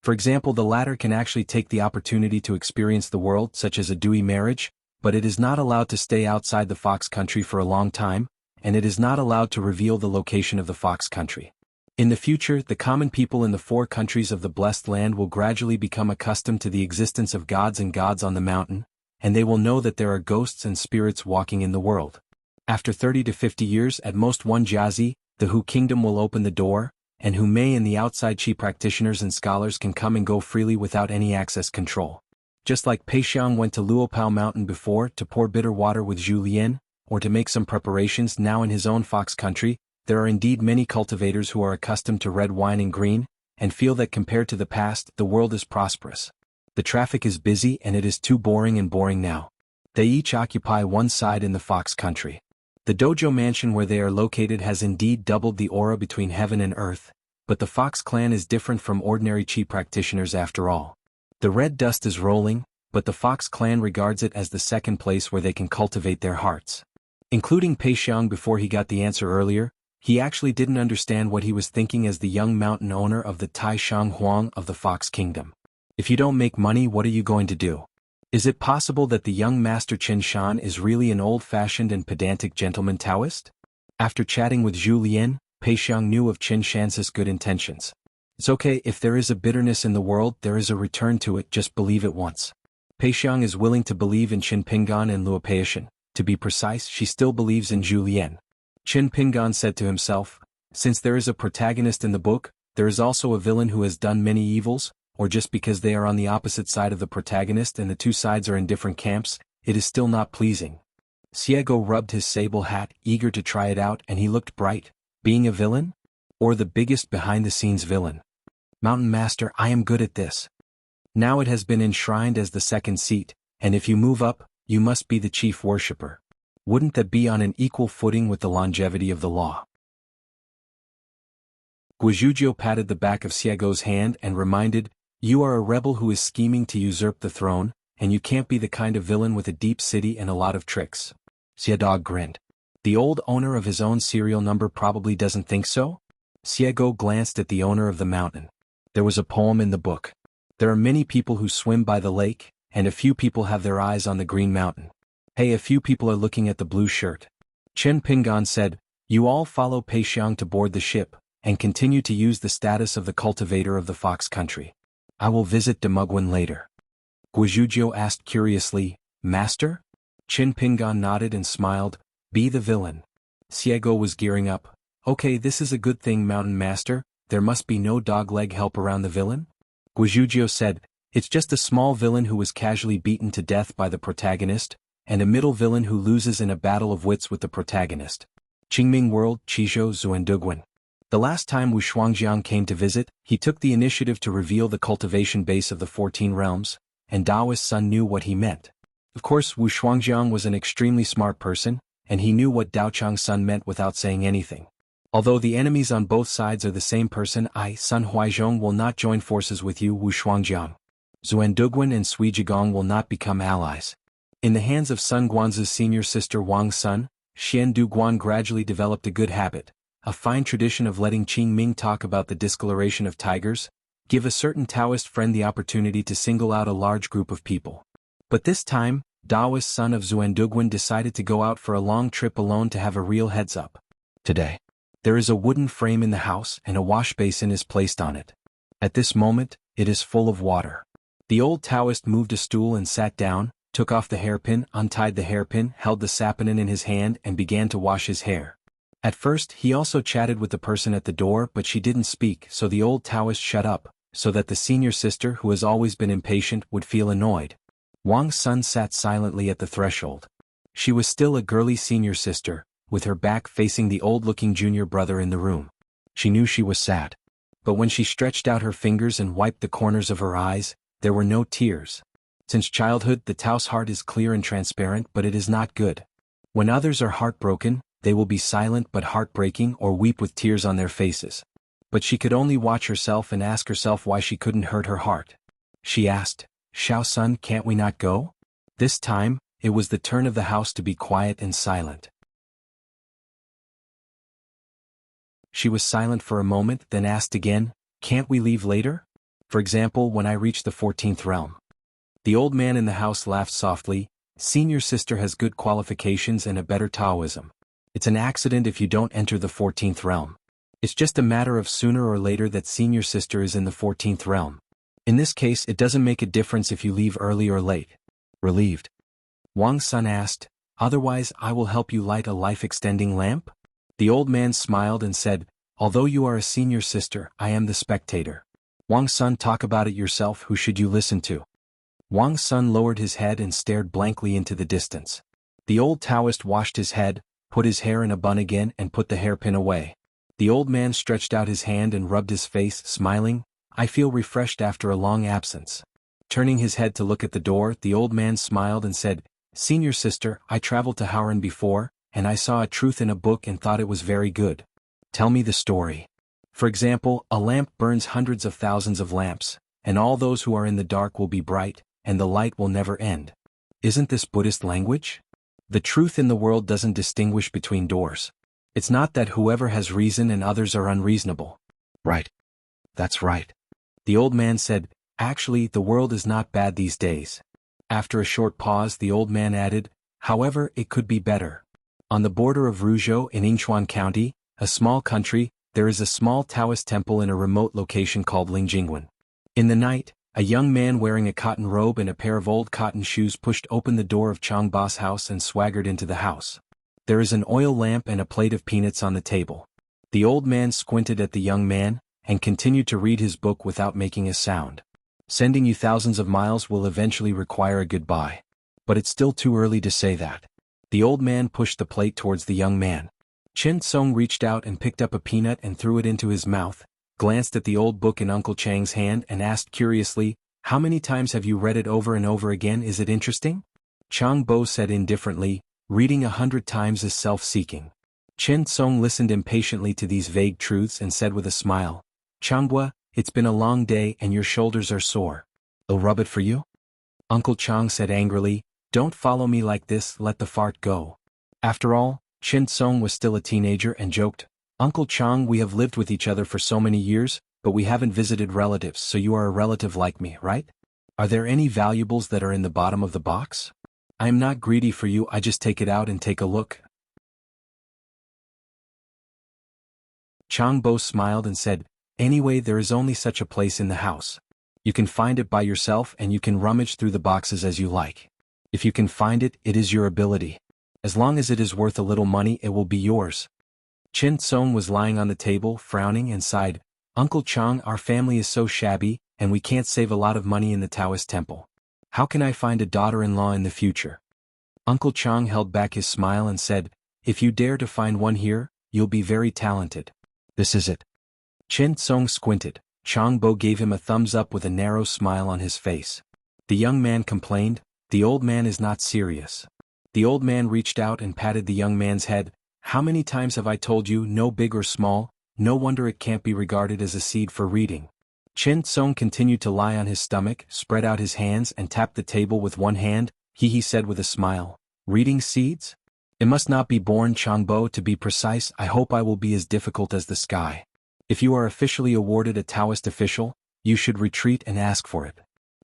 For example, the latter can actually take the opportunity to experience the world, such as a Dewey marriage, but it is not allowed to stay outside the Fox Country for a long time, and it is not allowed to reveal the location of the Fox Country. In the future, the common people in the 4 countries of the Blessed Land will gradually become accustomed to the existence of gods and gods on the mountain, and they will know that there are ghosts and spirits walking in the world. After 30 to 50 years, at most 1 Jiazi, the Hu Kingdom will open the door, and Humei and the outside Qi practitioners and scholars can come and go freely without any access control. Just like Pei Xiang went to Luopao Mountain before to pour bitter water with Zhu Lian, or to make some preparations now in his own Fox Country, there are indeed many cultivators who are accustomed to red wine and green, and feel that compared to the past, the world is prosperous. The traffic is busy and it is too boring now. They each occupy one side in the Fox Country. The dojo mansion where they are located has indeed doubled the aura between heaven and earth, but the Fox clan is different from ordinary Qi practitioners after all. The red dust is rolling, but the Fox clan regards it as the second place where they can cultivate their hearts. Including Pei Xiang before he got the answer earlier, he actually didn't understand what he was thinking as the young mountain owner of the Tai Xuanhuan of the Fox Kingdom. If you don't make money, what are you going to do? Is it possible that the young master Qin Shan is really an old-fashioned and pedantic gentleman Taoist? After chatting with Zhu Lian, Pei Xiang knew of Qin Shan's good intentions. It's okay, if there is a bitterness in the world, there is a return to it, just believe it once. Pei Xiang is willing to believe in Qin Pingan and Luopeishan. To be precise, she still believes in Zhu Lian. Qin Pingan said to himself, "Since there is a protagonist in the book, there is also a villain who has done many evils, or just because they are on the opposite side of the protagonist and the 2 sides are in different camps, it is still not pleasing." Xiego rubbed his sable hat, eager to try it out, and he looked bright. Being a villain? Or the biggest behind-the-scenes villain? Mountain Master, I am good at this. Now it has been enshrined as the second seat, and if you move up, you must be the chief worshipper. Wouldn't that be on an equal footing with the longevity of the law? Guizhuzhou patted the back of Xiego's hand and reminded, "You are a rebel who is scheming to usurp the throne, and you can't be the kind of villain with a deep city and a lot of tricks." Xiedog grinned. The old owner of his own serial number probably doesn't think so? Xiego glanced at the owner of the mountain. There was a poem in the book. There are many people who swim by the lake, and a few people have their eyes on the Green Mountain. Hey, a few people are looking at the blue shirt. Chen Pingan said, you all follow Pei Xiang to board the ship, and continue to use the status of the cultivator of the Fox country. I will visit Demugwen later. Guizhuzhou asked curiously, Master? Chen Pingan nodded and smiled, be the villain. Xiego was gearing up. Okay, this is a good thing, Mountain Master, there must be no dogleg help around the villain? Guizhuzhou said, it's just a small villain who was casually beaten to death by the protagonist, and a middle villain who loses in a battle of wits with the protagonist. Qingming World, Qizhou Zuandugwen. The last time Wu Shuangjiang came to visit, he took the initiative to reveal the cultivation base of the 14 realms, and Daoist Sun knew what he meant. Of course, Wu Shuangjiang was an extremely smart person, and he knew what Daochang Sun meant without saying anything. Although the enemies on both sides are the same person, I, Sun Huaizhong, will not join forces with you, Wu Shuangjiang. Zuandugwen and Sui Jigong will not become allies. In the hands of Sun Guanzi's senior sister Wang Sun, Xian Duguan gradually developed a good habit, a fine tradition of letting Qing Ming talk about the discoloration of tigers, give a certain Taoist friend the opportunity to single out a large group of people. But this time, Daoist Sun of Zuandugwen decided to go out for a long trip alone to have a real heads-up. Today, there is a wooden frame in the house and a wash basin is placed on it. At this moment, it is full of water. The old Taoist moved a stool and sat down, took off the hairpin, untied the hairpin, held the sapinin in his hand and began to wash his hair. At first, he also chatted with the person at the door, but she didn't speak, so the old Taoist shut up, so that the senior sister, who has always been impatient, would feel annoyed. Wang Sun sat silently at the threshold. She was still a girly senior sister, with her back facing the old-looking junior brother in the room. She knew she was sad. But when she stretched out her fingers and wiped the corners of her eyes, there were no tears. Since childhood, the Tao's heart is clear and transparent, but it is not good. When others are heartbroken, they will be silent but heartbreaking or weep with tears on their faces. But she could only watch herself and ask herself why she couldn't hurt her heart. She asked, Xiao Sun, can't we not go? This time, it was the turn of the house to be quiet and silent. She was silent for a moment, then asked again, can't we leave later? For example, when I reach the 14th realm. The old man in the house laughed softly, senior sister has good qualifications and a better Taoism. It's an accident if you don't enter the 14th realm. It's just a matter of sooner or later that senior sister is in the 14th realm. In this case, it doesn't make a difference if you leave early or late. Relieved. Wang Sun asked, otherwise I will help you light a life-extending lamp? The old man smiled and said, although you are a senior sister, I am the spectator. Wang Sun, talk about it yourself, who should you listen to? Wang Sun lowered his head and stared blankly into the distance. The old Taoist washed his head, put his hair in a bun again and put the hairpin away. The old man stretched out his hand and rubbed his face, smiling, I feel refreshed after a long absence. Turning his head to look at the door, the old man smiled and said, senior sister, I traveled to Hauran before, and I saw a truth in a book and thought it was very good. Tell me the story. For example, a lamp burns hundreds of thousands of lamps, and all those who are in the dark will be bright, and the light will never end. Isn't this Buddhist language? The truth in the world doesn't distinguish between doors. It's not that whoever has reason and others are unreasonable. Right. That's right. The old man said, actually, the world is not bad these days. After a short pause, the old man added, however, it could be better. On the border of Ruzhou in Yingchuan County, a small country, there is a small Taoist temple in a remote location called Lingjingwen. In the night, a young man wearing a cotton robe and a pair of old cotton shoes pushed open the door of Changba's house and swaggered into the house. There is an oil lamp and a plate of peanuts on the table. The old man squinted at the young man, and continued to read his book without making a sound. Sending you thousands of miles will eventually require a goodbye. But it's still too early to say that. The old man pushed the plate towards the young man. Chen Tsong reached out and picked up a peanut and threw it into his mouth, glanced at the old book in Uncle Chang's hand and asked curiously, how many times have you read it over and over again? Is it interesting? Chang Bo said indifferently, reading 100 times is self-seeking. Chen Tsong listened impatiently to these vague truths and said with a smile, Changhua, it's been a long day and your shoulders are sore. I'll rub it for you? Uncle Chang said angrily, don't follow me like this, let the fart go. After all, Chen Tsong was still a teenager and joked, Uncle Chang, we have lived with each other for so many years, but we haven't visited relatives, so you are a relative like me, right? Are there any valuables that are in the bottom of the box? I am not greedy for you, I just take it out and take a look. Changbo smiled and said, anyway, there is only such a place in the house. You can find it by yourself and you can rummage through the boxes as you like. If you can find it, it is your ability. As long as it is worth a little money, it will be yours. Qin Song was lying on the table, frowning, and sighed, Uncle Chang, our family is so shabby, and we can't save a lot of money in the Taoist temple. How can I find a daughter-in-law in the future? Uncle Chang held back his smile and said, if you dare to find one here, you'll be very talented. This is it. Qin Song squinted. Changbo gave him a thumbs up with a narrow smile on his face. The young man complained, the old man is not serious. The old man reached out and patted the young man's head. How many times have I told you, no big or small, no wonder it can't be regarded as a seed for reading. Qin Song continued to lie on his stomach, spread out his hands and tapped the table with one hand. He said with a smile, reading seeds? It must not be born, Changbo, to be precise. I hope I will be as difficult as the sky. If you are officially awarded a Taoist official, you should retreat and ask for it.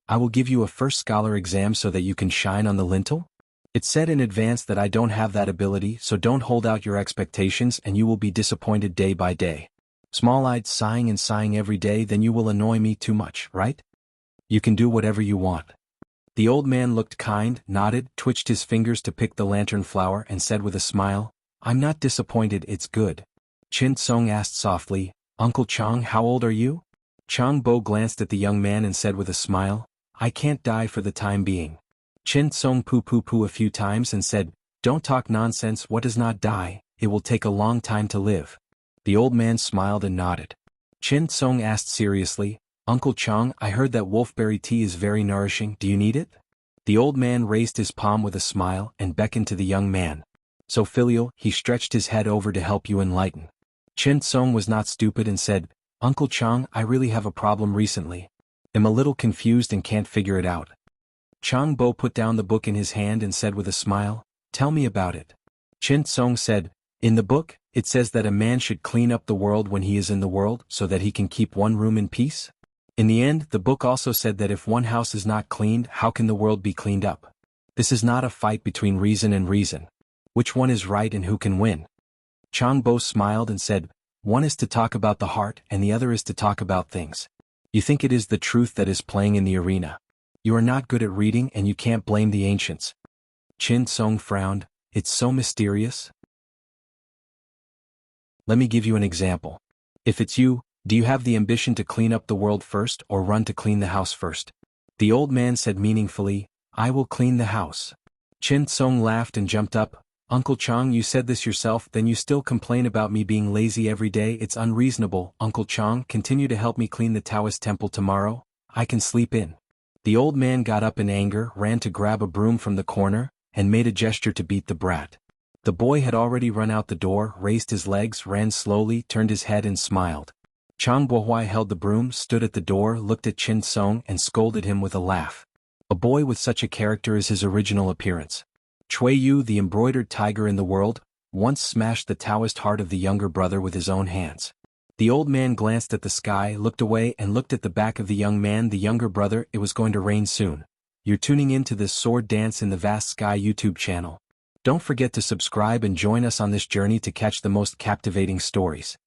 I will give you a first scholar exam so that you can shine on the lintel. It's said in advance that I don't have that ability, so don't hold out your expectations and you will be disappointed day by day. Small-eyed, sighing and sighing every day, then you will annoy me too much, right? You can do whatever you want. The old man looked kind, nodded, twitched his fingers to pick the lantern flower and said with a smile, I'm not disappointed, it's good. Qin Song asked softly, Uncle Chang, how old are you? Changbo glanced at the young man and said with a smile, I can't die for the time being. Qin Song poo a few times and said, don't talk nonsense, what does not die, it will take a long time to live. The old man smiled and nodded. Qin Song asked seriously, Uncle Chang, I heard that wolfberry tea is very nourishing, do you need it? The old man raised his palm with a smile and beckoned to the young man. So filial, he stretched his head over to help you enlighten. Qin Song was not stupid and said, Uncle Chang, I really have a problem recently. I'm a little confused and can't figure it out. Changbo put down the book in his hand and said with a smile, tell me about it. Qin Song said, in the book, it says that a man should clean up the world when he is in the world so that he can keep one room in peace. In the end, the book also said that if one house is not cleaned, how can the world be cleaned up? This is not a fight between reason and reason. Which one is right and who can win? Changbo smiled and said, one is to talk about the heart and the other is to talk about things. You think it is the truth that is playing in the arena. You are not good at reading and you can't blame the ancients. Qin Song frowned, it's so mysterious. Let me give you an example. If it's you, do you have the ambition to clean up the world first or run to clean the house first? The old man said meaningfully, I will clean the house. Qin Song laughed and jumped up, Uncle Chang, you said this yourself, then you still complain about me being lazy every day, it's unreasonable. Uncle Chang, continue to help me clean the Taoist temple tomorrow, I can sleep in. The old man got up in anger, ran to grab a broom from the corner, and made a gesture to beat the brat. The boy had already run out the door, raised his legs, ran slowly, turned his head and smiled. Chang Bohui held the broom, stood at the door, looked at Qin Song and scolded him with a laugh. A boy with such a character is his original appearance. Chui Yu, the embroidered tiger in the world, once smashed the Taoist heart of the younger brother with his own hands. The old man glanced at the sky, looked away and looked at the back of the young man. The younger brother, it was going to rain soon. You're tuning in to this sword dance in the vast sky YouTube channel. Don't forget to subscribe and join us on this journey to catch the most captivating stories.